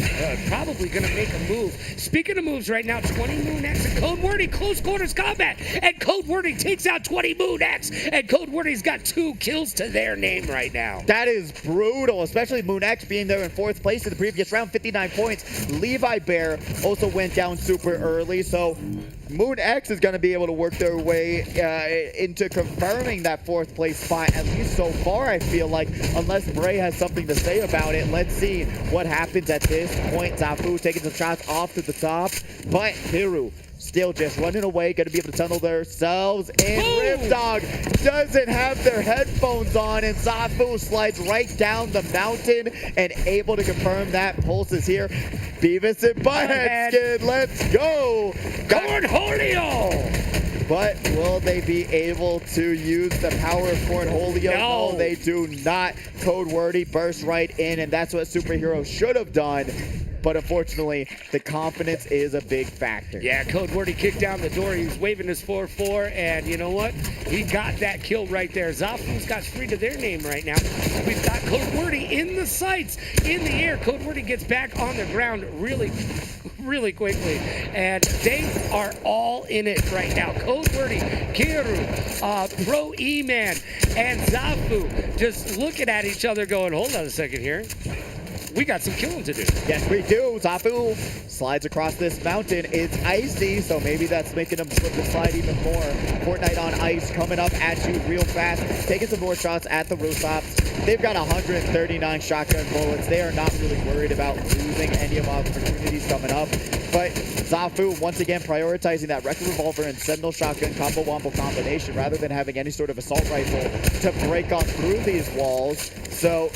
Probably going to make a move. Speaking of moves right now, 20 Moon X and Code Wordy, close quarters combat. And Code Wordy takes out 20 Moon X. And Code Wordy's got 2 kills to their name right now. That is brutal, especially Moon X being there in 4th place in the previous round, 59 points. Levi Bear also went down super early, so Moon X is going to be able to work their way into confirming that 4th place spot, at least so far, I feel like, unless Bray has something to say about it. Let's see what happens at this point. Zafu taking some shots off to the top, but Hiru still just running away, going to be able to tunnel themselves in. Ripdog doesn't have their headphones on, and Zafu slides right down the mountain and able to confirm that Pulse is here. Beavis and Butthead Skid, let's go! Cornholio! But will they be able to use the power of Cornholio? No, they do not. Code Wordy bursts right in, and that's what Superhero should have done. But unfortunately, the confidence is a big factor. Yeah, Code Wordy kicked down the door. He was waving his 4-4, and you know what? He got that kill right there. Zafu's got 3 to their name right now. We've got Code Wordy in the sights, in the air. Code Wordy gets back on the ground really quickly, and they are all in it right now. Code Wordy, Kiru, Pro E-Man, and Zafu just looking at each other going, hold on a second here. We got some killing to do. Yes, we do. Zafu slides across this mountain. It's icy, so maybe that's making him slip the slide even more. FORTNITE on ice coming up at you real fast, taking some more shots at the rooftops. They've got 139 shotgun bullets. They are not really worried about losing any of opportunities coming up. But Zafu, once again, prioritizing that Wrecker Revolver and Sentinel Shotgun combo wombo combination rather than having any sort of assault rifle to break on through these walls. So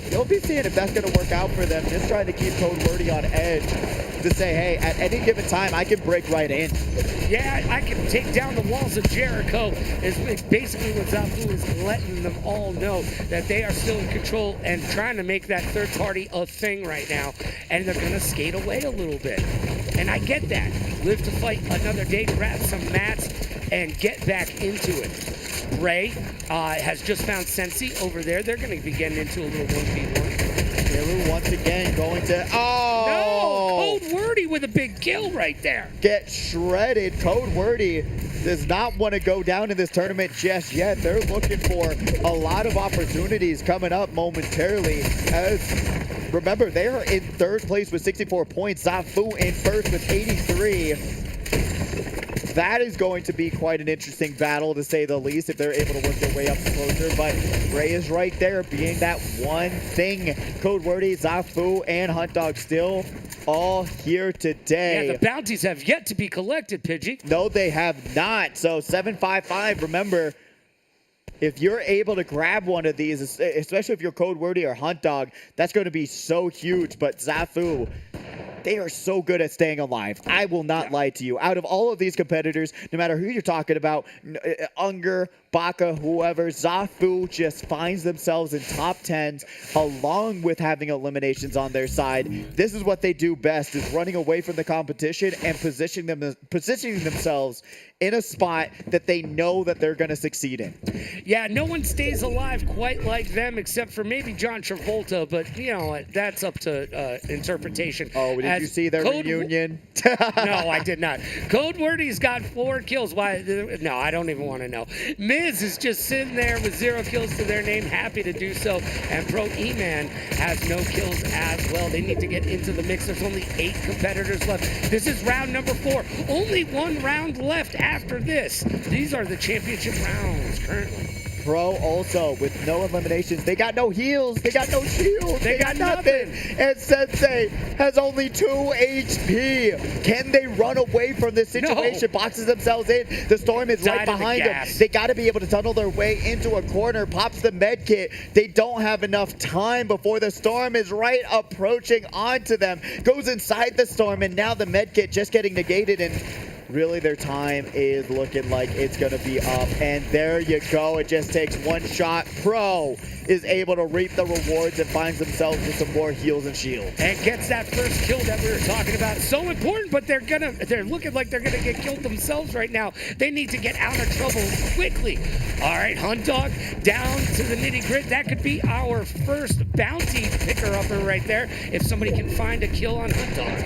you'll be seeing if that's going to work out for them. Just trying to keep Code Wordy on edge to say, hey, at any given time, I can break right in. Yeah, I can take down the walls of Jericho is basically what Zafu is letting them all know, that they are still in control and trying to make that third party a thing right now. And they're going to skate away a little bit. And I get that. Live to fight another day, grab some mats, and get back into it. Ray has just found Sensi over there. They're going to be getting into a little 1v1. Hiru once again going to... Oh! No! Code Wordy with a big kill right there. Get shredded. Code Wordy does not want to go down in this tournament just yet. They're looking for a lot of opportunities coming up momentarily. As remember, they are in 3rd place with 64 points. Zafu in 1st with 83. That is going to be quite an interesting battle, to say the least, if they're able to work their way up closer. But Ray is right there, being that one thing. Code Wordy, Zafu, and Hunt Dog still all here today. Yeah, the bounties have yet to be collected, Pidgey. No, they have not. So 755, remember, if you're able to grab one of these, especially if you're Code Wordy or Hunt Dog, that's going to be so huge. But Zafu they are so good at staying alive. I will not lie to you. Out of all of these competitors, no matter who you're talking about, Unger, Baka, whoever, Zafu just finds themselves in top 10s along with having eliminations on their side. This is what they do best, is running away from the competition and positioning themselves in a spot that they know that they're going to succeed in. Yeah, no one stays alive quite like them except for maybe John Travolta, but you know what, that's up to interpretation. Oh, did you see their reunion? No, I did not. Code Wordy's got 4 kills. Why? No, I don't even want to know. Miz is just sitting there with 0 kills to their name, happy to do so. And Pro E-Man has no kills as well. They need to get into the mix. There's only 8 competitors left. This is round number 4. Only 1 round left after this. These are the championship rounds currently. Pro also with no eliminations. They got no heals. They got no shields. They got nothing. And Sensei has only 2 HP. Can they run away from this situation? No. Boxes themselves in. The storm is right behind them. They got to be able to tunnel their way into a corner. Pops the med kit. They don't have enough time before the storm is right approaching onto them. Goes inside the storm, and now the med kit just getting negated, and really their time is looking like it's going to be up. And there you go. It just takes 1 shot. Pro is able to reap the rewards and finds themselves with some more heals and shields. And gets that first kill that we were talking about. So important, but they're looking like they're gonna get killed themselves right now. They need to get out of trouble quickly. All right, Hunt Dog down to the nitty grit. That could be our first bounty picker-upper right there if somebody can find a kill on Hunt Dog.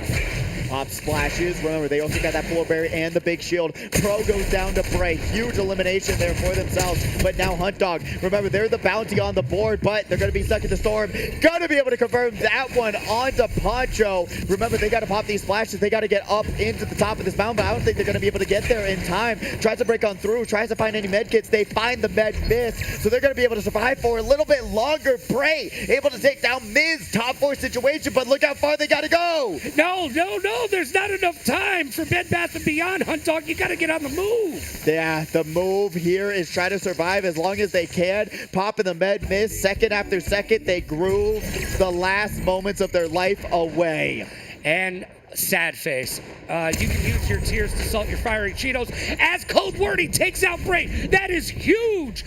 Pop splashes. Remember, they also got that floor berry and the big shield. Pro goes down to Bray. Huge elimination there for themselves. But now Hunt Dog, remember, they're the bounty on the board, but they're going to be stuck in the storm. Gonna be able to confirm that one onto Poncho. Remember, they got to pop these splashes. They got to get up into the top of this mountain, but I don't think they're going to be able to get there in time. Tries to break on through, tries to find any med kits. They find the med miss, so they're going to be able to survive for a little bit longer. Bray able to take down Miz. Top 4 situation, but look how far they got to go. No, there's not enough time for Bed Bath & Beyond, Hunt Dog. You got to get on the move. Yeah, the move here is try to survive as long as they can. Popping the med miss, second after second, they grew the last moments of their life away. And sad face. You can use your tears to salt your fiery Cheetos as Code Wordy takes out Bray. That is huge,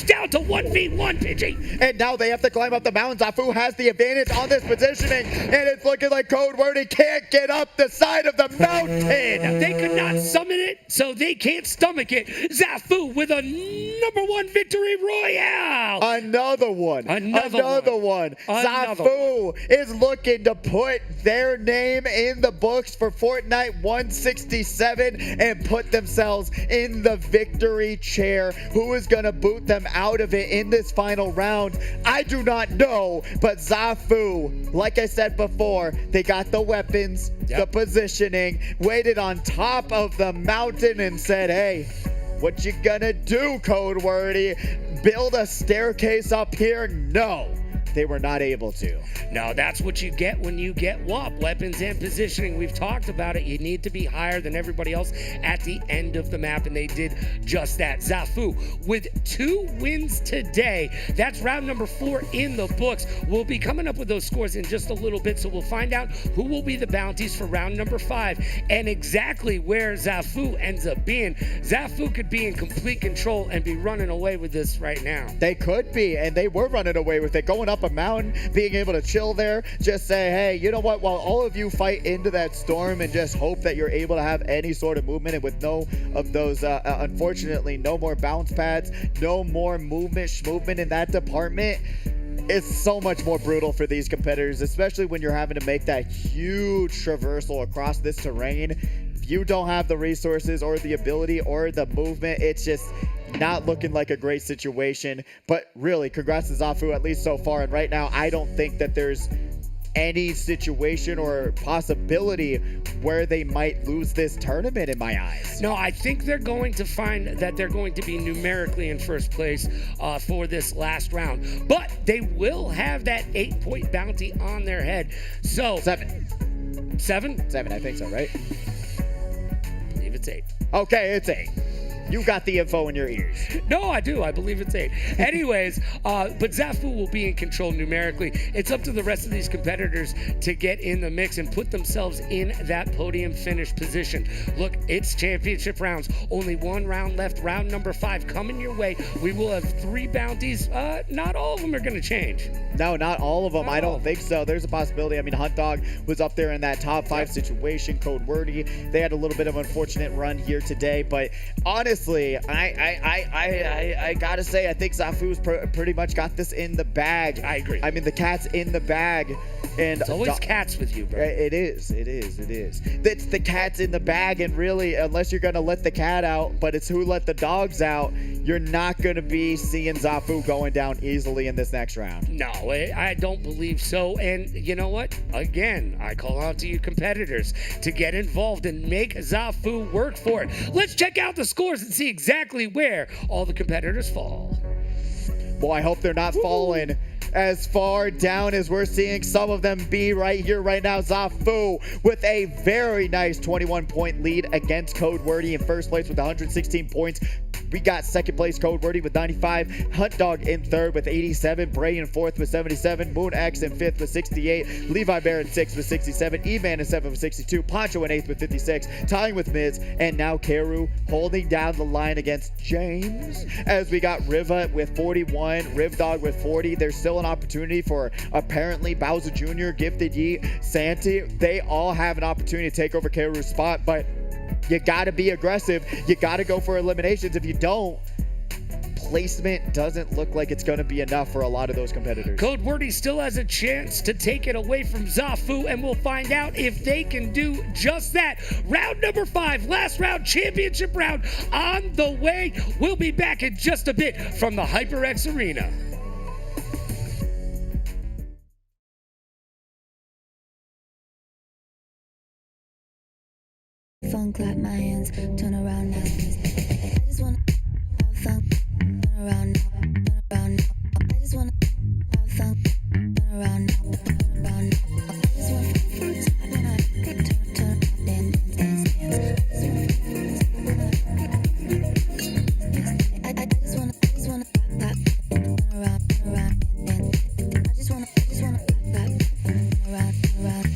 down to 1v1, Pidgey. And now they have to climb up the mountain. Zafu has the advantage on this positioning, and it's looking like Code Wordy can't get up the side of the mountain. They could not summon it, so they can't stomach it. Zafu with a #1 victory royale. Another one. Zafu is looking to put their name in the books for Fortnite 167 and put themselves in the victory chair. Who is going to boot them out of it in this final round? I do not know, but Zafu, like I said before, they got the weapons, the positioning, waited on top of the mountain and said, hey, what you gonna do, Code Wordy? Build a staircase up here? No. They were not able to. No, that's what you get when you get WAP, weapons and positioning. We've talked about it. You need to be higher than everybody else at the end of the map, and they did just that. Zafu with 2 wins today. That's round number 4 in the books. We'll be coming up with those scores in just a little bit, so we'll find out who will be the bounties for round number 5 and exactly where Zafu ends up being. Zafu could be in complete control and be running away with this right now. They could be, and they were running away with it, going up a mountain, being able to chill there, just say, hey, you know what, while all of you fight into that storm and just hope that you're able to have any sort of movement, and with no of those, unfortunately, no more bounce pads, no more movement in that department. It's so much more brutal for these competitors, especially when you're having to make that huge traversal across this terrain. If you don't have the resources or the ability or the movement, it's just not looking like a great situation. But really, congrats to Zafu, at least so far. And right now, I don't think that there's any situation or possibility where they might lose this tournament in my eyes. No, I think they're going to find that they're going to be numerically in first place for this last round. But they will have that 8-point bounty on their head. So 7, I think so, right? I believe it's 8. Okay, it's 8. You got the info in your ears. No, I do. I believe it's 8. Anyways, but Zafu will be in control numerically. It's up to the rest of these competitors to get in the mix and put themselves in that podium finish position. Look, it's championship rounds. Only one round left. Round number 5 coming your way. We will have 3 bounties. Not all of them are going to change. No, not all of them. I don't think so. There's a possibility. I mean, Hunt Dog was up there in that top 5 situation. Code Wordy, they had a little bit of an unfortunate run here today, but honestly, I gotta say, I think Zafu's pretty much got this in the bag. I agree. I mean, the cat's in the bag, and it's always cats with you, bro. It is. It's the cat's in the bag, and really, unless you're gonna let the cat out, but it's who let the dogs out, you're not gonna be seeing Zafu going down easily in this next round. No, I don't believe so. And you know what? Again, I call out to you competitors to get involved and make Zafu work for it. Let's check out the scores and see exactly where all the competitors fall. Boy, I hope they're not falling as far down as we're seeing some of them be right here, right now. Zafu with a very nice 21-point lead against Code Wordy in first place with 116 points. We got second place Code Wordy with 95, Hunt Dog in third with 87, Bray in fourth with 77, Moon X in fifth with 68, Levi Bear in sixth with 67, E-Man in seventh with 62, Poncho in eighth with 56, tying with Miz, and now Karu holding down the line against James, as we got Riva with 41, Riv Dog with 40. There's still an opportunity for apparently Bowser Jr., Gifted Yeet, Santi. They all have an opportunity to take over Karu's spot, but you got to be aggressive. You got to go for eliminations. If you don't, placement doesn't look like it's going to be enough for a lot of those competitors. Code Wordy still has a chance to take it away from Zafu, and we'll find out if they can do just that. Round number 5, last round, championship round on the way. We'll be back in just a bit from the HyperX Arena. Fun, clap my hands, turn around now. I just wanna have fun, turn around now, turn around now. I just wanna have fun, turn around now, turn around now. I just wanna turn around, dance. I just wanna clap, turn around, dance. I just wanna clap, turn around, dance.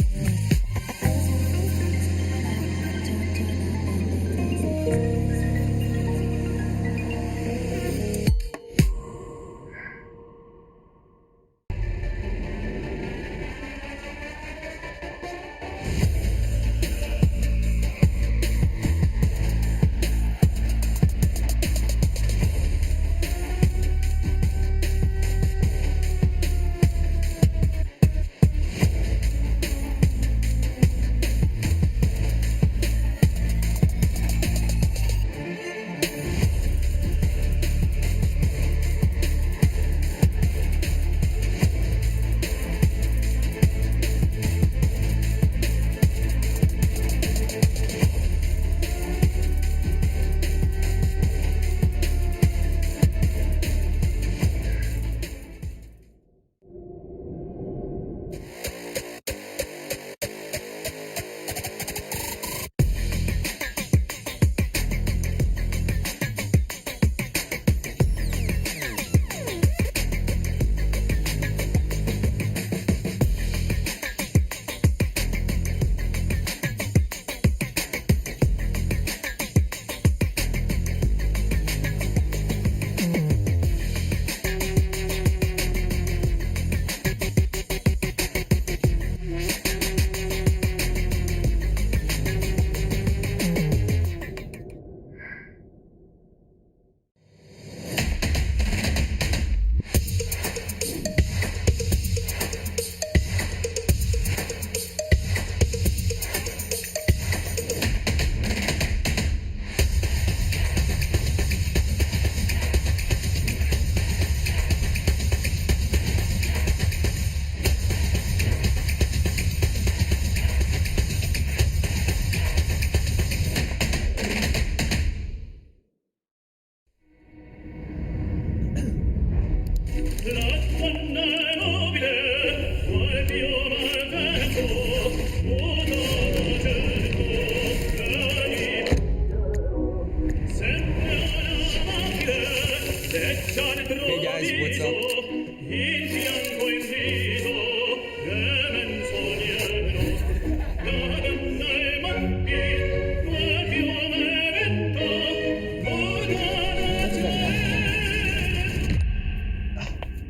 Hey guys, what's up?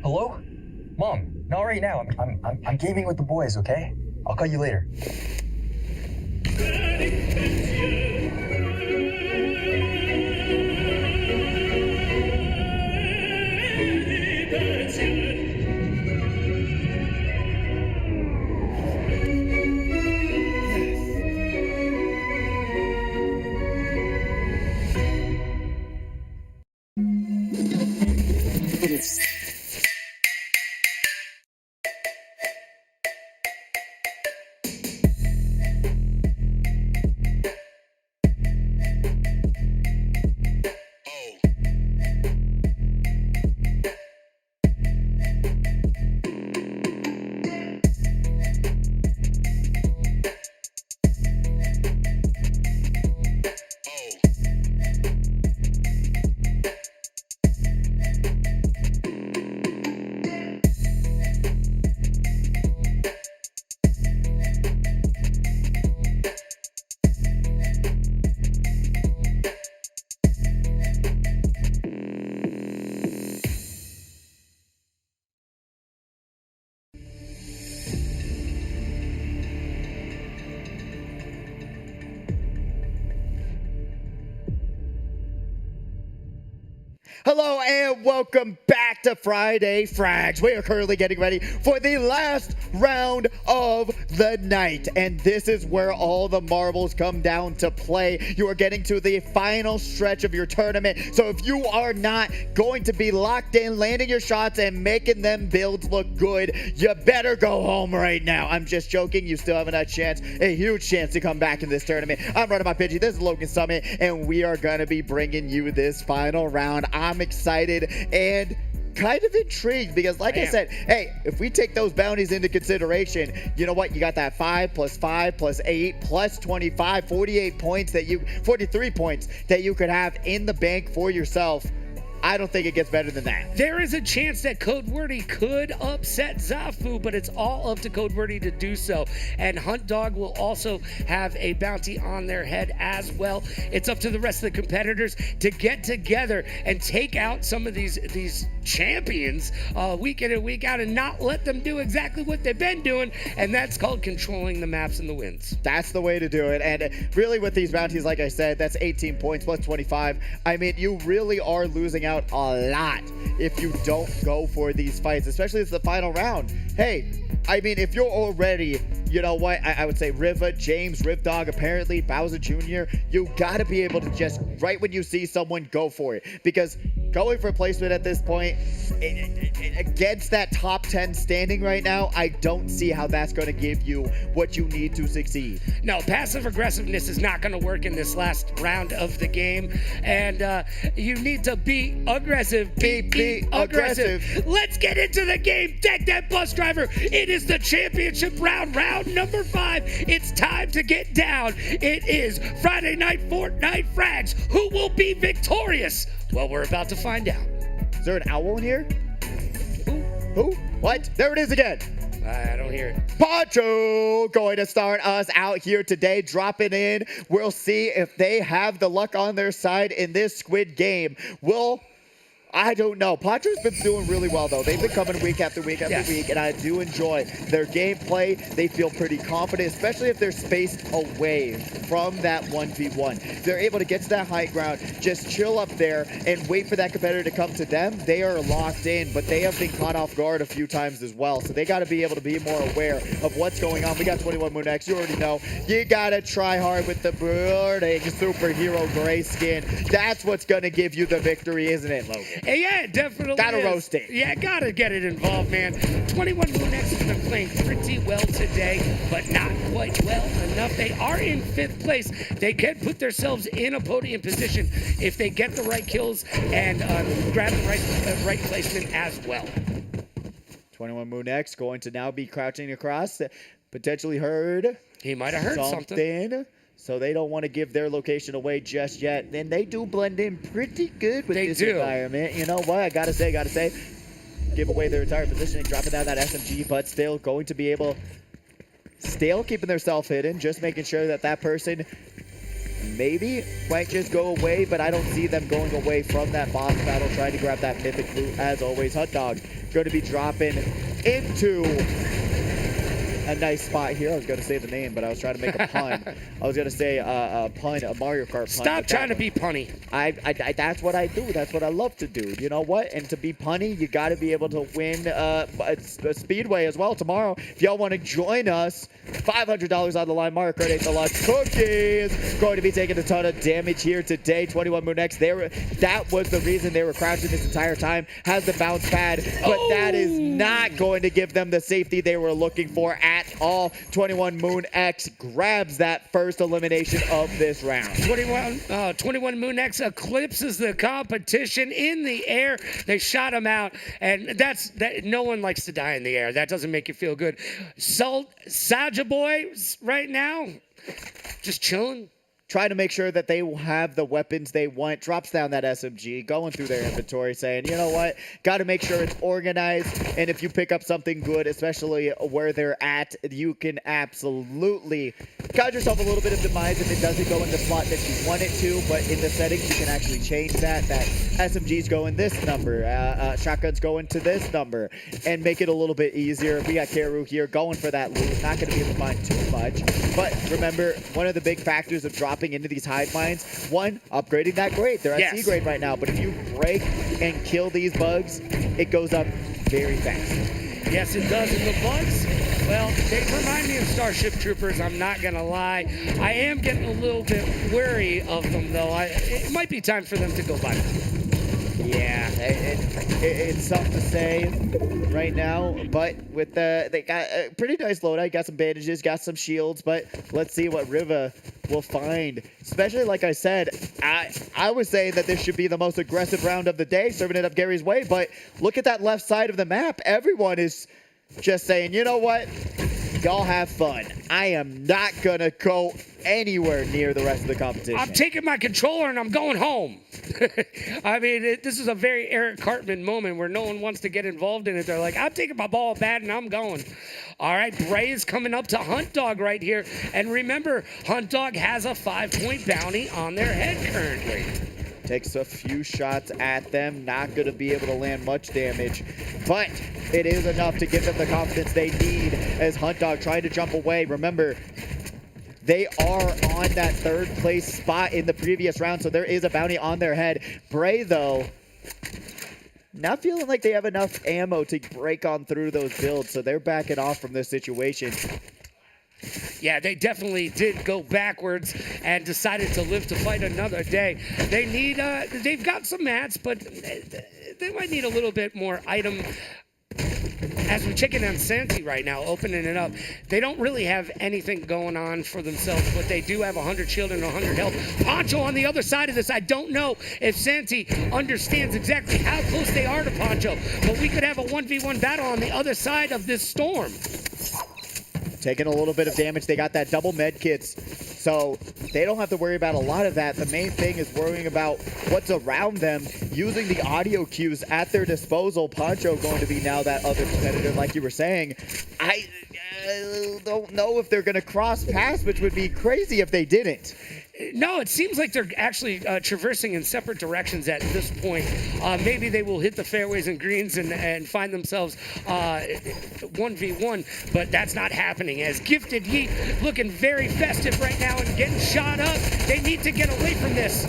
Hello? Mom, not right now. I'm gaming with the boys, okay? I'll call you later. Hello and welcome back to Friday Frags. We are currently getting ready for the last round of the night, and this is where all the marbles come down to play. You are getting to the final stretch of your tournament, so if you are not going to be locked in, landing your shots and making them builds look good, you better go home right now. I'm just joking. You still have a chance, a huge chance to come back in this tournament. I'm running my Pidgey. This is Logan Summit, and we are going to be bringing you this final round. I'm excited and kind of intrigued because, like I said, hey, if we take those bounties into consideration, you know what? You got that 5 plus 5 plus 8 plus 25, 48 points that you, 43 points that you could have in the bank for yourself. I don't think it gets better than that. There is a chance that Code Wordy could upset Zafu, but it's all up to Code Wordy to do so. And Hunt Dog will also have a bounty on their head as well. It's up to the rest of the competitors to get together and take out some of these champions week in and week out and not let them do exactly what they've been doing, and that's called controlling the maps and the wins. That's the way to do it. And really with these bounties, like I said, that's 18 points plus 25. I mean, you really are losing out a lot if you don't go for these fights, especially as the final round. Hey, I mean, if you're already, you know what, I would say Riva, James, Rivdog, apparently Bowser Jr., you gotta be able to just, right when you see someone, go for it. Because going for placement at this point, against that top 10 standing right now, I don't see how that's gonna give you what you need to succeed. No, passive aggressiveness is not gonna work in this last round of the game. And you need to be aggressive. Be aggressive. Let's get into the game. Take that, bus driver. It is the championship round, round number 5. It's time to get down. It is Friday Night Fortnite Frags. Who will be victorious? Well, we're about to find out. Is there an owl in here? Who? What? There it is again. I don't hear it. Pancho going to start us out here today, dropping in. We'll see if they have the luck on their side in this Squid Game. I don't know. Pancho's been doing really well, though. They've been coming week after week after week, and I do enjoy their gameplay. They feel pretty confident, especially if they're spaced away from that 1v1. They're able to get to that high ground, just chill up there, and wait for that competitor to come to them. They are locked in, but they have been caught off guard a few times as well, so they got to be able to be more aware of what's going on. We got 21 Moon X. You already know. You got to try hard with the burning superhero gray skin. That's what's going to give you the victory, isn't it, Logan? Yeah, it definitely Gotta is. roast it. Yeah, gotta get it involved, man. 21 Moon X has been playing pretty well today, but not quite well enough. They are in 5th place. They can put themselves in a podium position if they get the right kills and grab the right placement as well. 21 Moon X going to now be crouching across. Potentially heard. He might have heard something. So they don't want to give their location away just yet. And they do blend in pretty good with this environment. You know what? I gotta say, give away their entire positioning, dropping down that SMG, but still going to be able, still keeping themselves hidden, just making sure that that person maybe might just go away, but I don't see them going away from that boss battle, trying to grab that mythic loot as always. Hot Dog going to be dropping into a nice spot here. I was going to say the name, but I was trying to make a pun. I was going to say a pun, a Mario Kart pun. Stop trying to be punny. I that's what I do. That's what I love to do. You know what? And to be punny, you got to be able to win a Speedway as well tomorrow. If y'all want to join us, $500 on the line. Mario Kart 8 Deluxe Cookies going to be taking a ton of damage here today. 21 Moon X. That was the reason they were crouching this entire time. Has the bounce pad, but that is not going to give them the safety they were looking for at all. 21 Moon X grabs that first elimination of this round. 21 Moon X eclipses the competition in the air. They shot him out, and no one likes to die in the air. That doesn't make you feel good. Saja boys right now, just chilling. Trying to make sure that they will have the weapons they want. Drops down that SMG, going through their inventory, saying, you know what, got to make sure it's organized. And if you pick up something good, especially where they're at, you can absolutely cause yourself a little bit of demise if it doesn't go in the slot that you want it to. But in the settings, you can actually change that. That SMG's going this number, shotgun's going to this number, and make it a little bit easier. We got Karu here going for that loot. Not going to be able to find too much. But remember, one of the big factors of dropping into these hive mines, one, upgrading that grade. They're at C grade right now, but if you break and kill these bugs, it goes up very fast. Yes, it does. And the bugs, well, they remind me of Starship Troopers, I'm not going to lie. I am getting a little bit wary of them, though. It might be time for them to go by. Yeah, it's something to say right now, but with they got a pretty nice loadout. Got some bandages, got some shields, but let's see what Riva will find. Especially, like I said, I was saying that this should be the most aggressive round of the day, serving it up Gary's way, but look at that left side of the map. Everyone is just saying, you know what? Y'all have fun. I am not going to go anywhere near the rest of the competition. I'm taking my controller and I'm going home. I mean, this is a very Eric Cartman moment where no one wants to get involved in it. They're like, I'm taking my ball bat and I'm going. All right, Bray is coming up to Hunt Dog right here. And remember, Hunt Dog has a 5-point bounty on their head currently. Takes a few shots at them. Not going to be able to land much damage. But it is enough to give them the confidence they need as Hunt Dog trying to jump away. Remember, they are on that third place spot in the previous round, so there is a bounty on their head. Bray, though, not feeling like they have enough ammo to break on through those builds, so they're backing off from this situation. Yeah, they definitely did go backwards and decided to live to fight another day. They need, they've got some mats, but they might need a little bit more item. As we're checking on Santi right now, opening it up, they don't really have anything going on for themselves, but they do have 100 shield and 100 health. Poncho on the other side of this, I don't know if Santi understands exactly how close they are to Poncho, but we could have a 1v1 battle on the other side of this storm. Taking a little bit of damage. They got that double med kits, so they don't have to worry about a lot of that. The main thing is worrying about what's around them, using the audio cues at their disposal. Poncho going to be now that other competitor, like you were saying. I don't know if they're going to cross paths, which would be crazy if they didn't. No, it seems like they're actually traversing in separate directions at this point. Maybe they will hit the fairways and greens and find themselves 1v1, but that's not happening as Gifted Yeet looking very festive right now and getting shot up. They need to get away from this.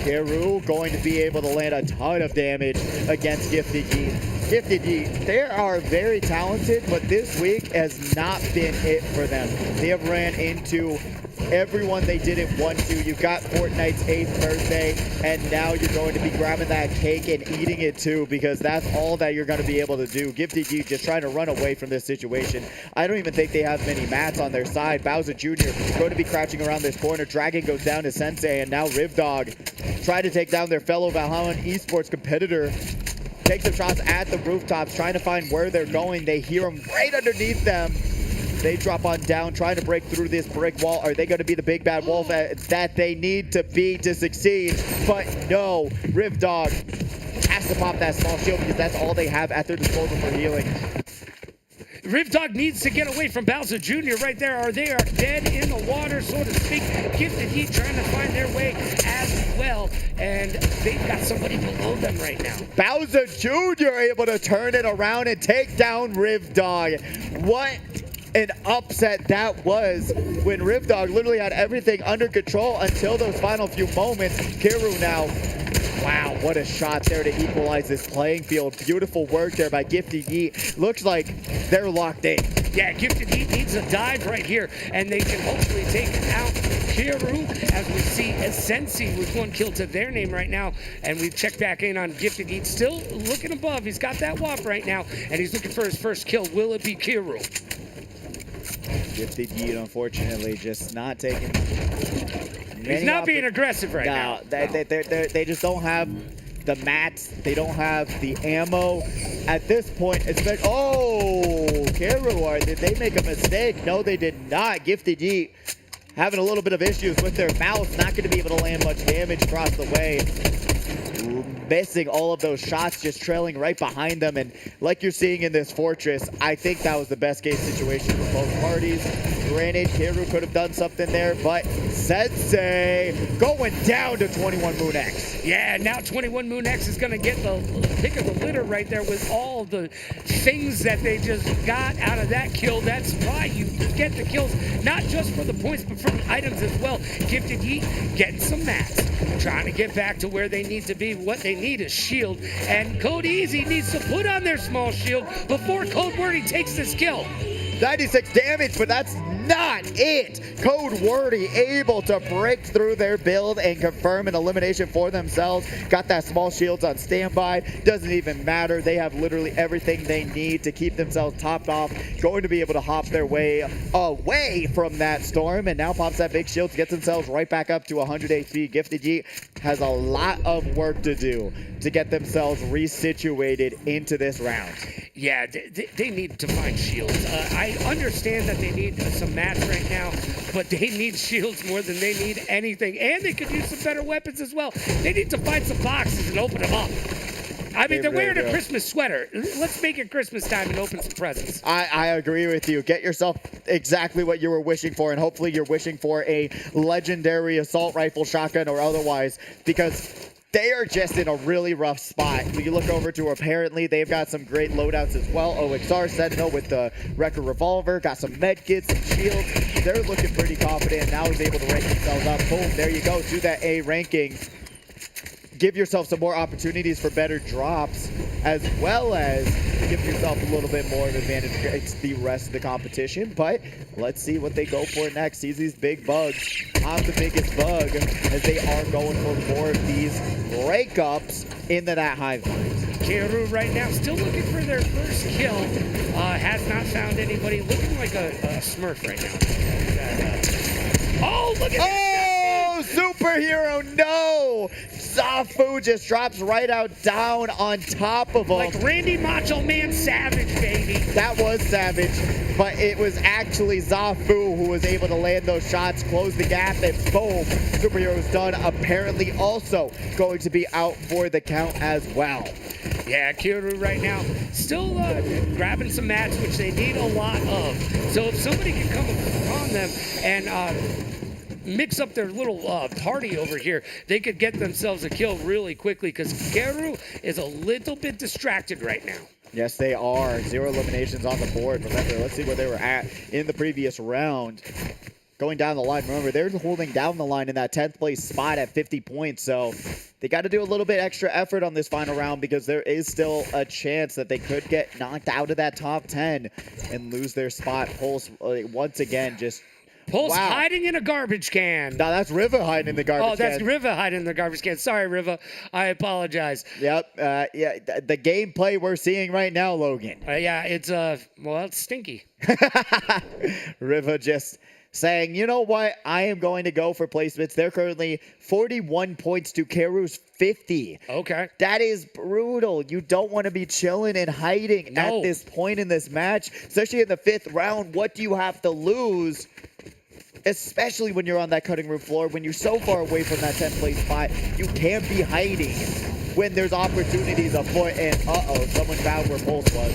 Geru going to be able to land a ton of damage against Gifted Yeet. Gifted Yeet, they are very talented, but this week has not been it for them. They have ran into everyone they didn't want to. You got Fortnite's 8th birthday, and now you're going to be grabbing that cake and eating it too, because that's all that you're going to be able to do. Gifted Geek just trying to run away from this situation. I don't even think they have many mats on their side. Bowser Jr. going to be crouching around this corner. Dragon goes down to Sensei, and now Rivdog trying to take down their fellow Valhalla Esports competitor. Take some shots at the rooftops, trying to find where they're going. They hear them right underneath them. They drop on down, trying to break through this brick wall. Are they going to be the big bad wolf that they need to be to succeed? But no, Rivdog has to pop that small shield because that's all they have at their disposal for healing. Rivdog needs to get away from Bowser Jr. right there, or they are dead in the water, so to speak. Gifted Heat trying to find their way as well, and they've got somebody below them right now. Bowser Jr. able to turn it around and take down Rivdog. What an upset that was when Rivdog literally had everything under control until those final few moments. Kiru now. Wow, what a shot there to equalize this playing field. Beautiful work there by Gifted Heat. Looks like they're locked in. Yeah, Gifted Heat needs a dive right here, and they can hopefully take out Kiru, as we see Essensi with 1 kill to their name right now. And we check back in on Gifted Heat, still looking above. He's got that WAP right now, and he's looking for his first kill. Will it be Kiru? Gifted Heat, unfortunately, just not taking. He's not being aggressive right now. They just don't have the mats. They don't have the ammo at this point. Oh, Kiru, did they make a mistake? No, they did not. Gifted Heat having a little bit of issues with their mouse. Not going to be able to land much damage across the way. Missing all of those shots, just trailing right behind them. And like you're seeing in this fortress, I think that was the best case situation for both parties. Granted, Kiru could have done something there, but Sensei going down to 21 Moon X. Yeah, now 21 Moon X is going to get the pick of the litter right there with all the things that they just got out of that kill. That's why you get the kills, not just for the points, but for the items as well. Gifted Heat getting some mats, trying to get back to where they need to be. What they need is shield, and Code Easy needs to put on their small shield before Code Wordy takes this kill. 96 damage, but that's not it. Code Wordy able to break through their build and confirm an elimination for themselves. Got that small shields on standby. Doesn't even matter. They have literally everything they need to keep themselves topped off. Going to be able to hop their way away from that storm, and now pops that big shield to get themselves right back up to 100 HP. Gifted Heat has a lot of work to do to get themselves resituated into this round. Yeah, they need to find shields. I understand that they need some mats right now, but they need shields more than they need anything. And they could use some better weapons as well. They need to find some boxes and open them up. I mean, they're wearing a Christmas sweater. Let's make it Christmas time and open some presents. I agree with you. Get yourself exactly what you were wishing for, and hopefully you're wishing for a legendary assault rifle, shotgun, or otherwise, because they are just in a really rough spot. You look over to apparently they've got some great loadouts as well. OXR Sentinel with the Wrecker Revolver, got some medkits, some shields. They're looking pretty confident. Now he's able to rank themselves up. Boom, there you go, to that A ranking. Give yourself some more opportunities for better drops, as well as give yourself a little bit more of advantage against the rest of the competition. But let's see what they go for next. See these big bugs. I'm the biggest bug, as they are going for more of these breakups into that hive mind. Kiru right now still looking for their first kill. Has not found anybody. Looking like a Smurf right now. Oh, look at that! Oh, superhero, no! Zafu just drops right out down on top of him. Like Randy Macho Man Savage, baby. That was Savage, but it was actually Zafu who was able to land those shots, close the gap, and boom, superhero's done. Apparently also going to be out for the count as well. Yeah, Kiru right now still grabbing some mats, which they need a lot of. So if somebody can come upon them and mix up their little party over here, they could get themselves a kill really quickly, because Kiru is a little bit distracted right now. Yes, they are. 0 eliminations on the board. Remember, let's see where they were at in the previous round. Going down the line, remember, they're holding down the line in that 10th place spot at 50 points, so they got to do a little bit extra effort on this final round, because there is still a chance that they could get knocked out of that top 10 and lose their spot. Pulse, once again, just... Pulse hiding in a garbage can. No, that's Riva hiding in the garbage can. Oh, that's Riva hiding in the garbage can. Sorry, Riva. I apologize. Yep. Yeah, the gameplay we're seeing right now, Logan. Yeah, it's, well, it's stinky. Riva just saying, you know what, I am going to go for placements. They're currently 41 points to Karu's 50. Okay. That is brutal. You don't want to be chilling and hiding at this point in this match, especially in the 5th round. What do you have to lose? Especially when you're on that cutting room floor, when you're so far away from that 10th place spot, you can't be hiding when there's opportunities afoot. And someone found where Pulse was.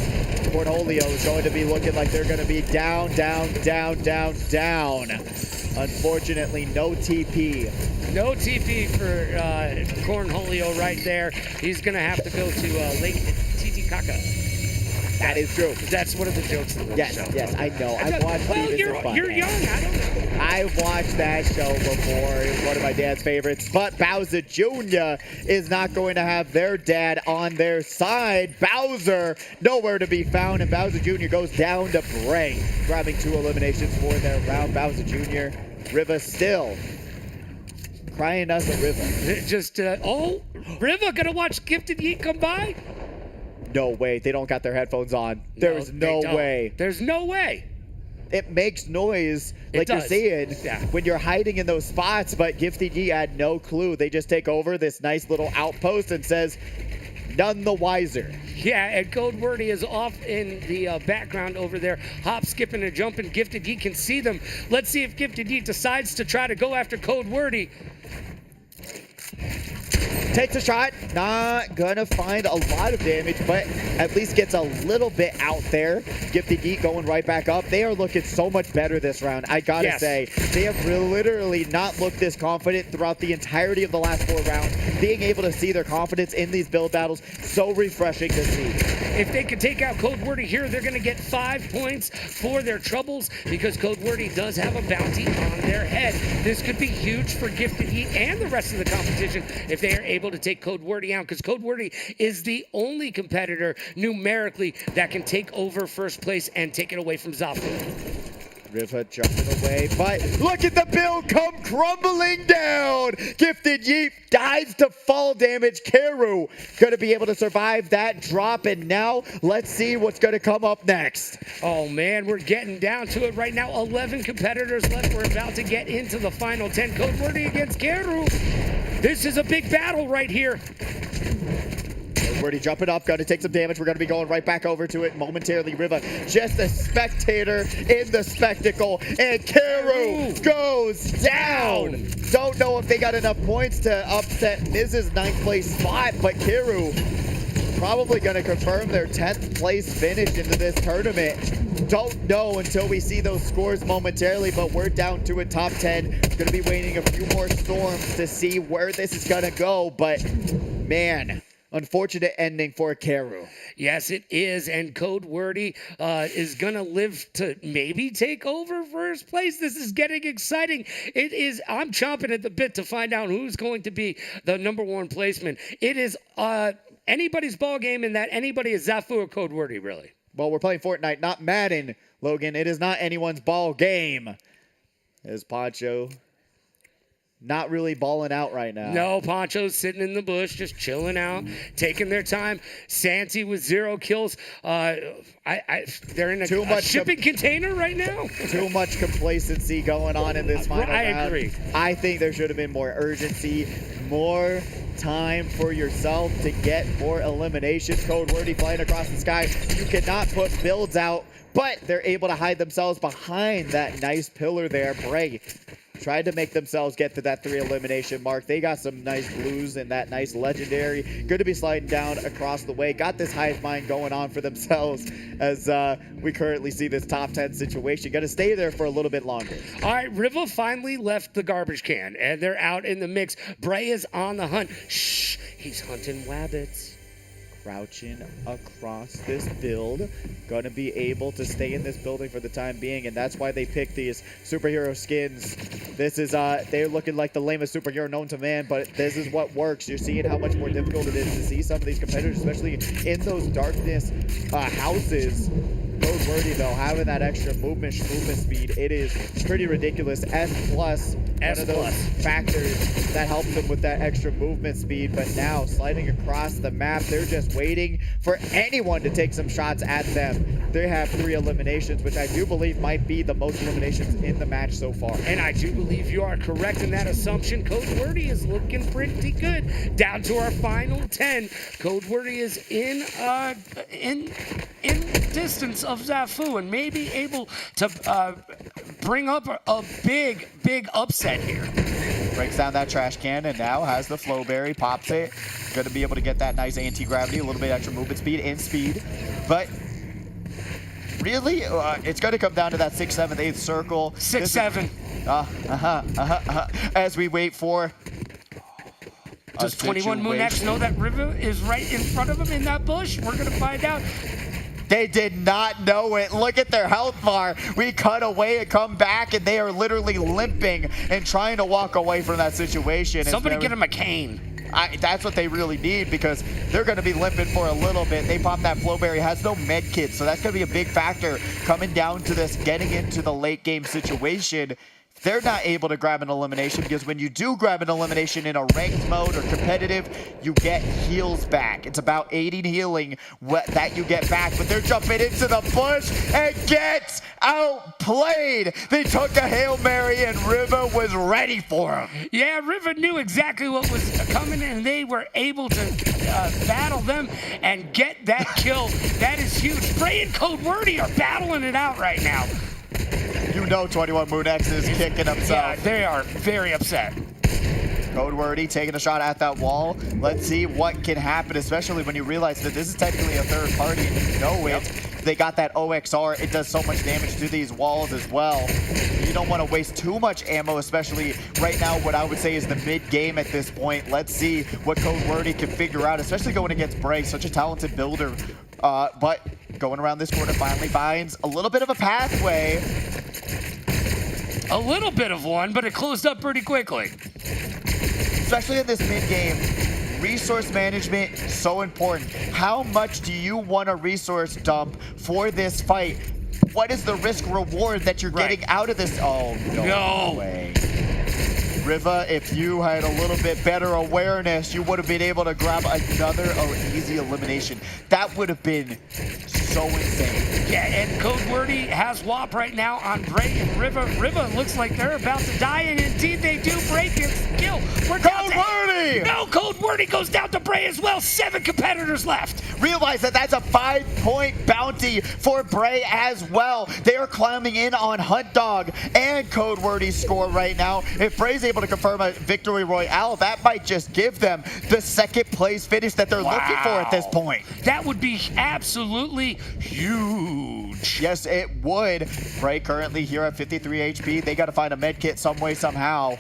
Cornholio is going to be looking like they're going to be down. Unfortunately, no TP. No TP for Cornholio right there. He's going to have to go to Lake Titicaca. That is true. That's one of the jokes of the show. Yes, I know. I've watched Beavis and Butthead. You're young. I don't know. I've watched that show before. It was one of my dad's favorites. But Bowser Jr. is not going to have their dad on their side. Bowser nowhere to be found, and Bowser Jr. goes down to Bray, grabbing 2 eliminations for their round. Bowser Jr. Riva still crying us a Riva. Just Riva gonna watch Gifted Yeet come by? No way. They don't got their headphones on. There's no way. There's no way. It makes noise, like you're saying, when you're hiding in those spots, but Gifted Yeet had no clue. They just take over this nice little outpost and says, none the wiser. Yeah, and Code Wordy is off in the background over there, hop, skipping, and jumping. Gifted Yeet can see them. Let's see if Gifted Yeet decides to try to go after Code Wordy. Takes a shot, not gonna find a lot of damage, but at least gets a little bit out there. Gifted Yeet going right back up. They are looking so much better this round, I gotta say. They have literally not looked this confident throughout the entirety of the last 4 rounds. Being able to see their confidence in these build battles, so refreshing to see. If they could take out Code Wordy here, they're gonna get 5 points for their troubles because Code Wordy does have a bounty on their head. This could be huge for Gifted Yeet and the rest of the competition if they are able to take Code Wordy out, because Code Wordy is the only competitor numerically that can take over first place and take it away from Zafu. Riva jumping away, but look at the build come crumbling down. Gifted Yeet dives to fall damage. Karu going to be able to survive that drop, and now let's see what's going to come up next. Oh man, we're getting down to it right now. 11 competitors left. We're about to get into the final 10. Code Wordy against Karu. This is a big battle right here. Wordy jumping up, going to take some damage. We're going to be going right back over to it momentarily. Riva, just a spectator in the spectacle, and Karu goes down. Don't know if they got enough points to upset Miz's 9th place spot, but Karu probably going to confirm their 10th place finish into this tournament. Don't know until we see those scores momentarily, but we're down to a top 10. Going to be waiting a few more storms to see where this is going to go, but man, unfortunate ending for Karu. Yes, it is, and Code Wordy is going to live to maybe take over first place. This is getting exciting. It is. I'm chomping at the bit to find out who's going to be the #1 placement. It is anybody's ball game in that anybody is Zafu or Code Wordy, really. Well, we're playing Fortnite, not Madden, Logan. It is not anyone's ball game. As Poncho not really balling out right now. No, Poncho's sitting in the bush, just chilling out, taking their time. Santi with 0 kills. They're in a shipping container right now. Too much complacency going on in this final round. I agree. I think there should have been more urgency, more time for yourself to get more eliminations. Code Wordy flying across the sky. You cannot put builds out, but they're able to hide themselves behind that nice pillar there. Bray tried to make themselves get to that 3 elimination mark. They got some nice blues and that nice legendary. Good to be sliding down across the way. Got this hive mind going on for themselves as we currently see this top 10 situation. Got to stay there for a little bit longer. All right, Riva finally left the garbage can, and they're out in the mix. Bray is on the hunt. Shh, he's hunting wabbits. Crouching across this build. Going to be able to stay in this building for the time being, and that's why they picked these superhero skins. This is, they're looking like the lamest superhero known to man, but this is what works. You're seeing how much more difficult it is to see some of these competitors, especially in those darkness houses. Code Wordy, though, having that extra movement speed, it is pretty ridiculous. S+ one of those factors that helps them with that extra movement speed. But now, sliding across the map, they're just waiting for anyone to take some shots at them. They have 3 eliminations, which I do believe might be the most eliminations in the match so far. And I do believe you are correct in that assumption. Code Wordy is looking pretty good. Down to our final 10. Code Wordy is in distance of Zafu and may be able to bring up a big upset here. Breaks down that trash can and now has the Flowberry, pops it. Going to be able to get that nice anti-gravity, a little bit extra movement speed and speed. But really, it's going to come down to that 6th, 7th, 8th circle. 6, 7. As we wait for... Does 21 Moon X know that River is right in front of him in that bush? We're going to find out. They did not know it. Look at their health bar. We cut away and come back, and they are literally limping and trying to walk away from that situation. Somebody get him a cane. That's what they really need because they're going to be limping for a little bit. They pop that Flowberry, has no med kit, so that's going to be a big factor coming down to this, getting into the late game situation. They're not able to grab an elimination because when you do grab an elimination in a ranked mode or competitive, you get heals back. It's about aiding healing that you get back, but they're jumping into the bush and gets outplayed. They took a Hail Mary and Riva was ready for him. Yeah, Riva knew exactly what was coming and they were able to battle them and get that kill. That is huge. Bray and Code Wordy are battling it out right now. You know 21 Moon X is kicking himself. Yeah, they are very upset. Code Wordy taking a shot at that wall. Let's see what can happen, especially when you realize that this is technically a third party and you know it. They got that OXR. It does so much damage to these walls as well. You don't want to waste too much ammo, especially right now what I would say is the mid-game at this point. Let's see what Code Wordy can figure out, especially going against Bray, such a talented builder. But going around this corner finally finds a little bit of a pathway. A little bit of one, but it closed up pretty quickly. Especially in this mid-game, resource management is so important. How much do you want a resource dump for this fight? What is the risk reward that you're getting out of this? Oh, no way. Riva, if you had a little bit better awareness, you would have been able to grab another easy elimination. That would have been so insane. Yeah, and Code Wordy has WAP right now on Bray and Riva. Riva looks like they're about to die, and indeed they do. Bray gets kill. Code Wordy! No, Code Wordy goes down to Bray as well. 7 competitors left. Realize that that's a 5-point bounty for Bray as well. They are climbing in on Hunt Dog and Code Wordy's score right now. If Bray's able to confirm a victory royale, that might just give them the 2nd place finish that they're looking for at this point. That would be absolutely huge. Yes, it would. Bray currently here at 53 HP. They got to find a med kit some way, somehow.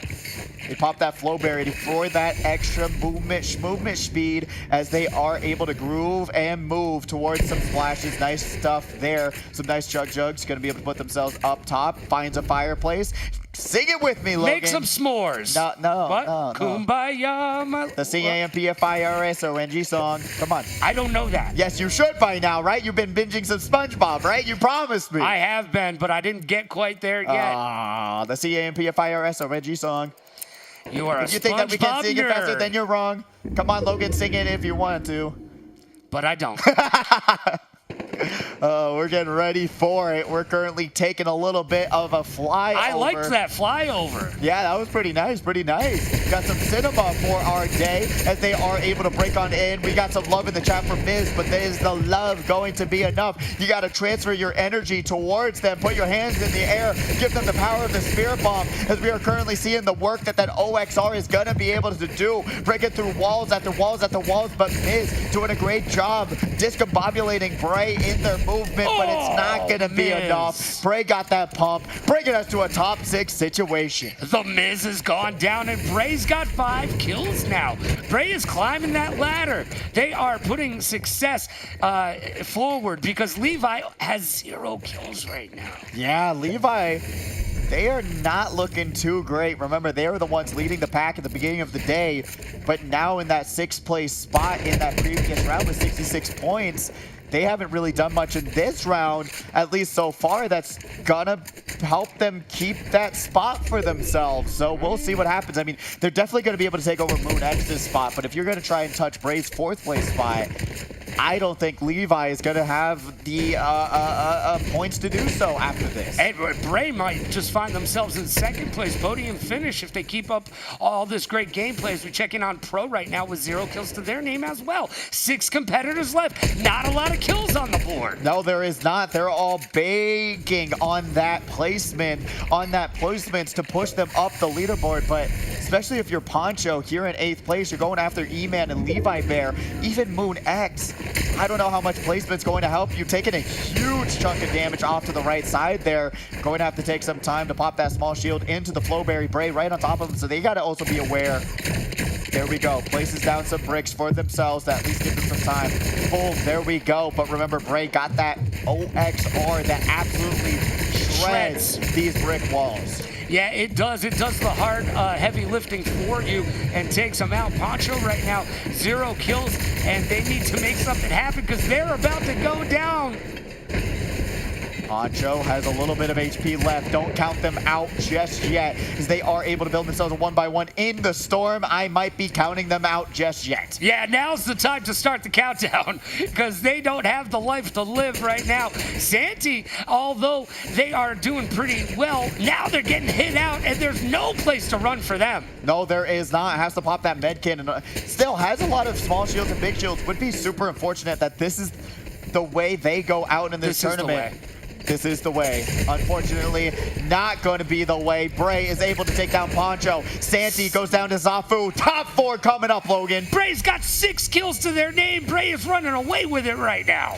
They pop that Flowberry for that extra movement speed as they are able to groove and move towards some splashes. Nice stuff there. Some nice jugs. Going to be able to put themselves up top. Finds a fireplace. Sing it with me, Logan. Make some s'mores. No. Kumbaya, my... The CAMPFIRSONG song. Come on. I don't know that. Yes, you should by now, right? You've been binging some SpongeBob, right? You promised me. I have been, but I didn't get quite there yet. The CAMPFIRSONG song. You are if you think that we can sing it faster, then you're wrong. Come on, Logan, sing it if you want to. But I don't. We're getting ready for it. We're currently taking a little bit of a flyover. I liked that flyover. Yeah, that was pretty nice, Got some cinema for our day as they are able to break on in. We got some love in the chat from Miz, but is the love going to be enough? You got to transfer your energy towards them. Put your hands in the air. Give them the power of the Spirit Bomb as we are currently seeing the work that OXR is going to be able to do. Breaking through walls after walls after walls, but Miz doing a great job discombobulating Bray in their movement, but it's not going to be enough. Bray got that pump, bringing us to a top 6 situation. The Miz has gone down, and Bray's got 5 kills now. Bray is climbing that ladder. They are putting success forward because Levi has 0 kills right now. Yeah, Levi they are not looking too great. Remember, they were the ones leading the pack at the beginning of the day, but now in that 6th place spot in that previous round with 66 points, they haven't really done much in this round, at least so far. That's gonna help them keep that spot for themselves. So we'll see what happens. I mean, they're definitely gonna be able to take over Moon X's spot, but if you're gonna try and touch Bray's 4th place spot, I don't think Levi is going to have the points to do so after this. And Bray might just find themselves in 2nd place, podium finish, if they keep up all this great gameplay. As we check in on Pro right now with 0 kills to their name as well. 6 competitors left. Not a lot of kills on the board. No, there is not. They're all begging on that placement, to push them up the leaderboard. But especially if you're Poncho here in 8th place, you're going after E-Man and Levi Bear, even Moon X. I don't know how much placement's going to help you. Taking a huge chunk of damage off to the right side there. Going to have to take some time to pop that small shield into the Flowberry Bray right on top of them. So they got to also be aware. There we go. Places down some bricks for themselves to at least give them some time. Boom, there we go. But remember, Bray got that OXR that absolutely shreds these brick walls. Yeah, it does. It does the hard, heavy lifting for you and takes them out. Poncho right now, 0 kills, and they need to make something happen because they're about to go down. Poncho has a little bit of HP left. Don't count them out just yet, as they are able to build themselves a 1-by-1 in the storm. I might be counting them out just yet. Yeah, now's the time to start the countdown, because they don't have the life to live right now. Santi, although they are doing pretty well, now they're getting hit out, and there's no place to run for them. No, there is not. Has to pop that med kit, and still has a lot of small shields and big shields. Would be super unfortunate that this is the way they go out in this tournament. This is the way. Unfortunately, not going to be the way. Bray is able to take down Poncho. Santi goes down to Zafu. Top 4 coming up, Logan. Bray's got 6 kills to their name. Bray is running away with it right now.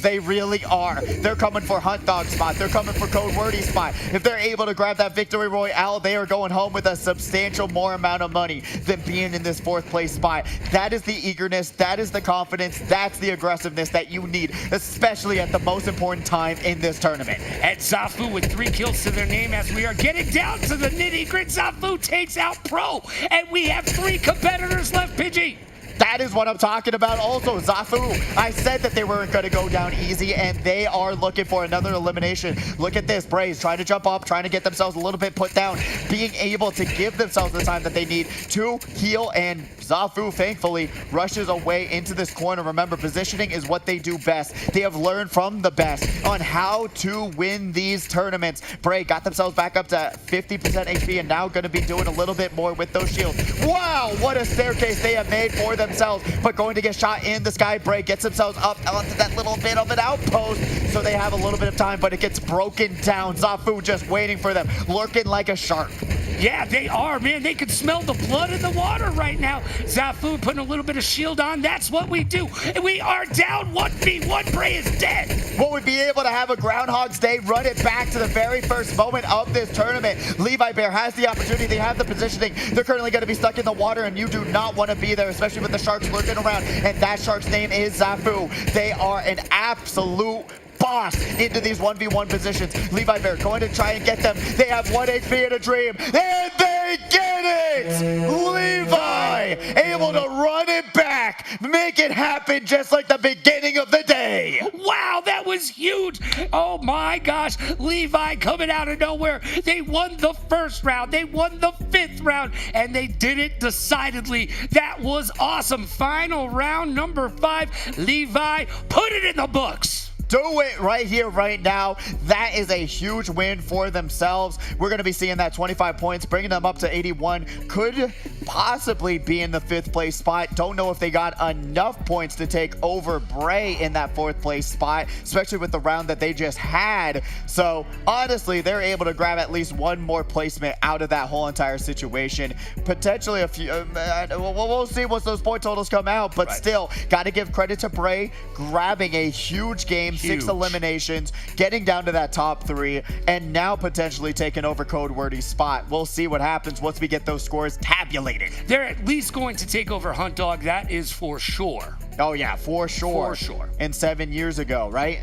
They really are. They're coming for Hunt Dog spot. They're coming for Code Wordy spot. If they're able to grab that Victory Royale, they are going home with a substantial more amount of money than being in this 4th place spot. That is the eagerness. That is the confidence. That's the aggressiveness that you need, especially at the most important time in this tournament. And Zafu with 3 kills to their name as we are getting down to the nitty-gritty. Zafu takes out Pro, and we have 3 competitors left, Pidgey. That is what I'm talking about also. Zafu, I said that they weren't going to go down easy, and they are looking for another elimination. Look at this. Bray's trying to jump up, trying to get themselves a little bit put down, being able to give themselves the time that they need to heal, and Zafu, thankfully, rushes away into this corner. Remember, positioning is what they do best. They have learned from the best on how to win these tournaments. Bray got themselves back up to 50% HP, and now going to be doing a little bit more with those shields. Wow, what a staircase they have made for themselves, but going to get shot in the sky. Bray gets themselves up onto that little bit of an outpost, so they have a little bit of time, but it gets broken down. Zafu just waiting for them, lurking like a shark. Yeah, they are, man. They can smell the blood in the water right now. Zafu putting a little bit of shield on. That's what we do. And we are down 1v1. Bray is dead. Will we be able to have a Groundhog's Day, run it back to the very first moment of this tournament? Levi Bear has the opportunity. They have the positioning. They're currently going to be stuck in the water, and you do not want to be there, especially with the sharks lurking around. And that shark's name is Zafu. They are an absolute boss into these 1v1 positions. Levi Bear going to try and get them. They have 1 HP and a dream, and they get it! Levi able to run it back, make it happen just like the beginning of the day. Wow, that was huge. Oh my gosh, Levi coming out of nowhere. They won the 1st round, they won the 5th round, and they did it decidedly. That was awesome. Final round number 5. Levi, put it in the books. Do it right here, right now. That is a huge win for themselves. We're going to be seeing that 25 points, bringing them up to 81. Could possibly be in the 5th place spot. Don't know if they got enough points to take over Bray in that 4th place spot, especially with the round that they just had. So honestly, they're able to grab at least 1 more placement out of that whole entire situation. Potentially a few, we'll see once those point totals come out, but still, got to give credit to Bray, grabbing a huge game, 6 eliminations, getting down to that top 3, and now potentially taking over Code Wordy's spot. We'll see what happens once we get those scores tabulated. They're at least going to take over Hunt Dog, that is for sure. Oh yeah, for sure. For sure. And 7 years ago, right?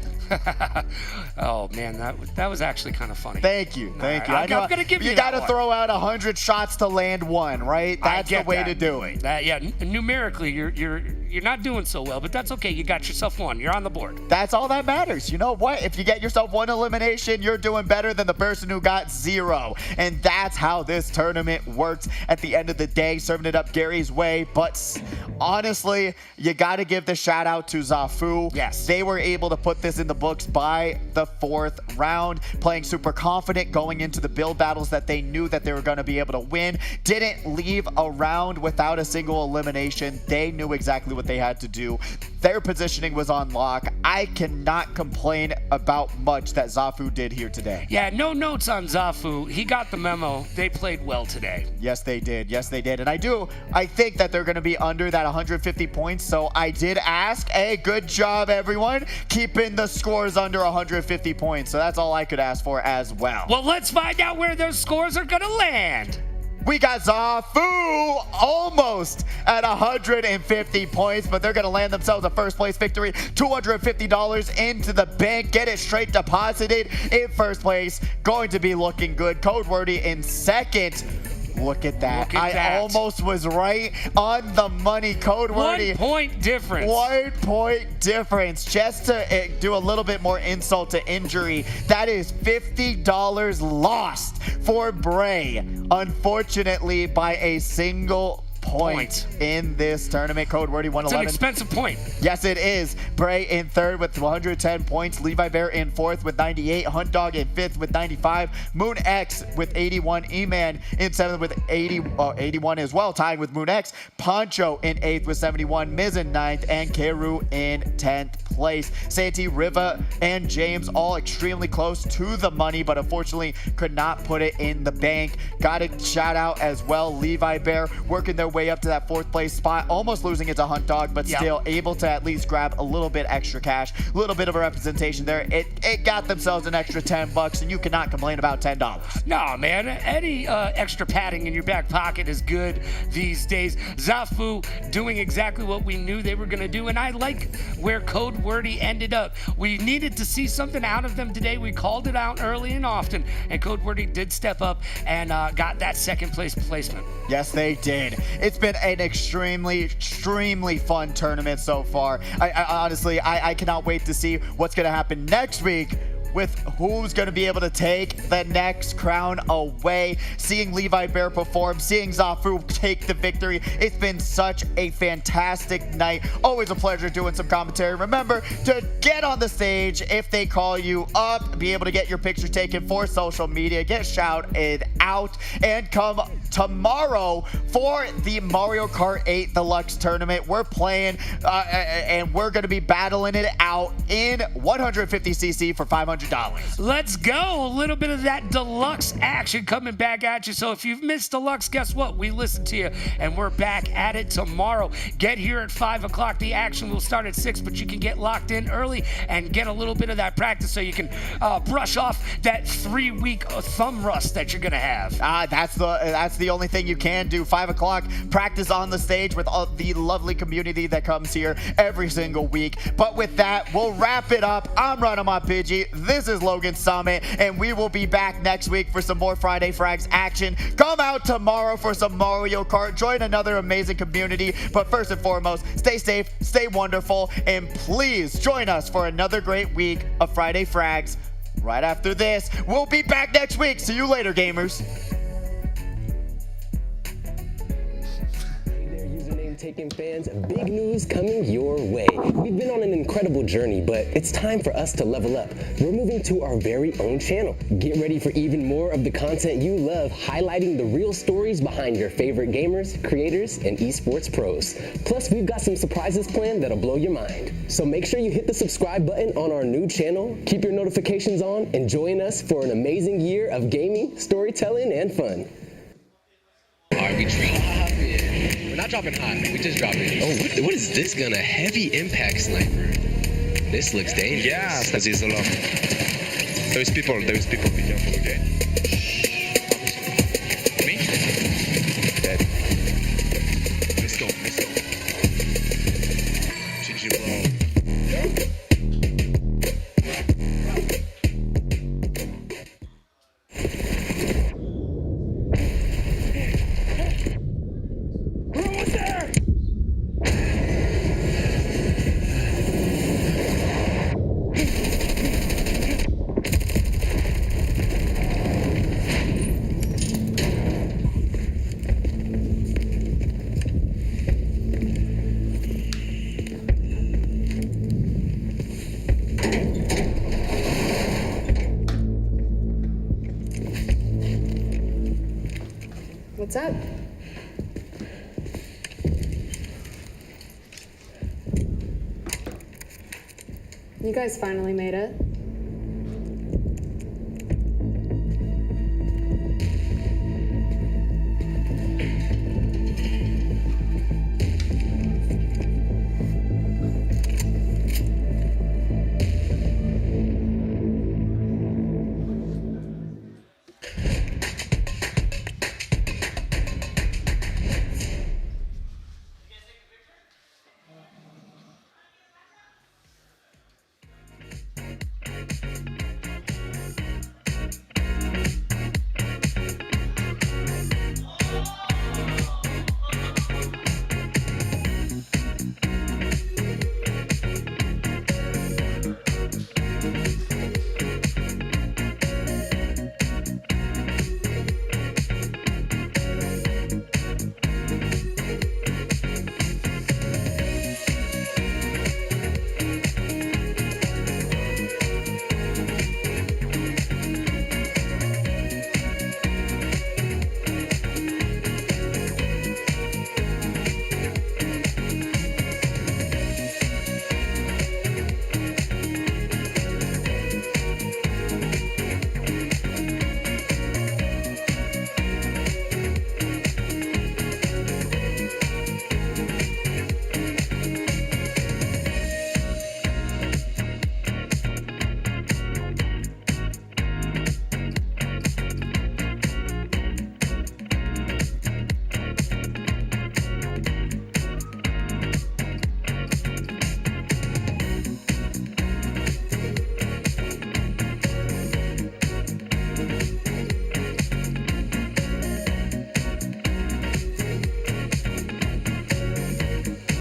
Oh man, that was actually kind of funny. Thank you. I'm gonna give you You that gotta one. throw out 100 shots to land one, right? That's the way to do it. Numerically, you're not doing so well, but that's okay. You got yourself one. You're on the board. That's all that matters. You know what? If you get yourself one elimination, you're doing better than the person who got 0. And that's how this tournament works at the end of the day, serving it up Gary's way. But honestly, you got to give the shout out to Zafu. Yes. They were able to put this in the books by the 4th round, playing super confident, going into the build battles that they knew that they were going to be able to win. Didn't leave a round without a single elimination. They knew exactly what they had to do. Their positioning was on lock. I cannot complain about much that Zafu did here today. Yeah, no notes on Zafu. He got the memo. They played well today. Yes, they did. Yes, they did. And I think that they're going to be under that 150 points. So I did ask, hey, good job, everyone, keeping the scores under 150 points. So that's all I could ask for as well. Well, let's find out where those scores are going to land. We got Zafu almost at 150 points, but they're going to land themselves a first place victory. $250 into the bank. Get it straight deposited in first place. Going to be looking good. Code Wordy in second. Look at that. I almost was right on the money. Code Wordy. 1 point difference. 1 point difference. Just to do a little bit more insult to injury, that is $50 lost for Bray. Unfortunately, by a single point in this tournament. Code Wordy 111. It's an expensive point. Yes, it is. Bray in third with 110 points. Levi Bear in fourth with 98. Hunt Dog in fifth with 95. Moon X with 81. E-Man in seventh with 81 as well, tying with Moon X. Poncho in eighth with 71. Miz in ninth. And Keru in 10th place. Santee, Riva, and James all extremely close to the money, but unfortunately could not put it in the bank. Got to shout out as well Levi Bear working their way up to that 4th place spot, almost losing it to Hunt Dog, but still able to at least grab a little bit extra cash, a little bit of a representation there. It got themselves an extra $10, and you cannot complain about $10. No, man, any extra padding in your back pocket is good these days. Zafu doing exactly what we knew they were going to do, and I like where Code Wordy ended up. We needed to see something out of them today. We called it out early and often, and Code Wordy did step up and got that 2nd place placement. Yes, they did. It's been an extremely fun tournament so far. I honestly, I cannot wait to see what's going to happen next week with who's going to be able to take the next crown away. Seeing Levi Bear perform, seeing Zafu take the victory. It's been such a fantastic night. Always a pleasure doing some commentary. Remember to get on the stage if they call you up, be able to get your picture taken for social media, get shouted out, and come tomorrow for the Mario Kart 8 Deluxe Tournament. We're playing and we're going to be battling it out in 150cc for $500. Let's go. A little bit of that deluxe action coming back at you. So if you've missed deluxe, guess what? We listened to you, and we're back at it tomorrow. Get here at 5 o'clock. The action will start at 6, but you can get locked in early and get a little bit of that practice so you can brush off that 3-week thumb rust that you're going to have. That's the only thing you can do. 5 o'clock, practice on the stage with all the lovely community that comes here every single week. But with that, we'll wrap it up. I'm Ron my Pidgey. This is Logan Summit, and we will be back next week for some more Friday Frags action. Come out tomorrow for some Mario Kart. Join another amazing community. But first and foremost, stay safe, stay wonderful, and please join us for another great week of Friday Frags. Right after this, we'll be back next week. See you later, gamers. Taking fans, big news coming your way. We've been on an incredible journey, but it's time for us to level up. We're moving to our very own channel. Get ready for even more of the content you love, highlighting the real stories behind your favorite gamers, creators, and esports pros. Plus, we've got some surprises planned that'll blow your mind. So make sure you hit the subscribe button on our new channel, keep your notifications on, and join us for an amazing year of gaming, storytelling, and fun. Arbitrary. We're not dropping high. We just dropped it. Oh, what is this gun? A heavy impact sniper. This looks dangerous. Yeah, das ist so long. There's people. Be careful, okay? Me? Dead. Let's go. We're almost there! What's up? You guys finally made it.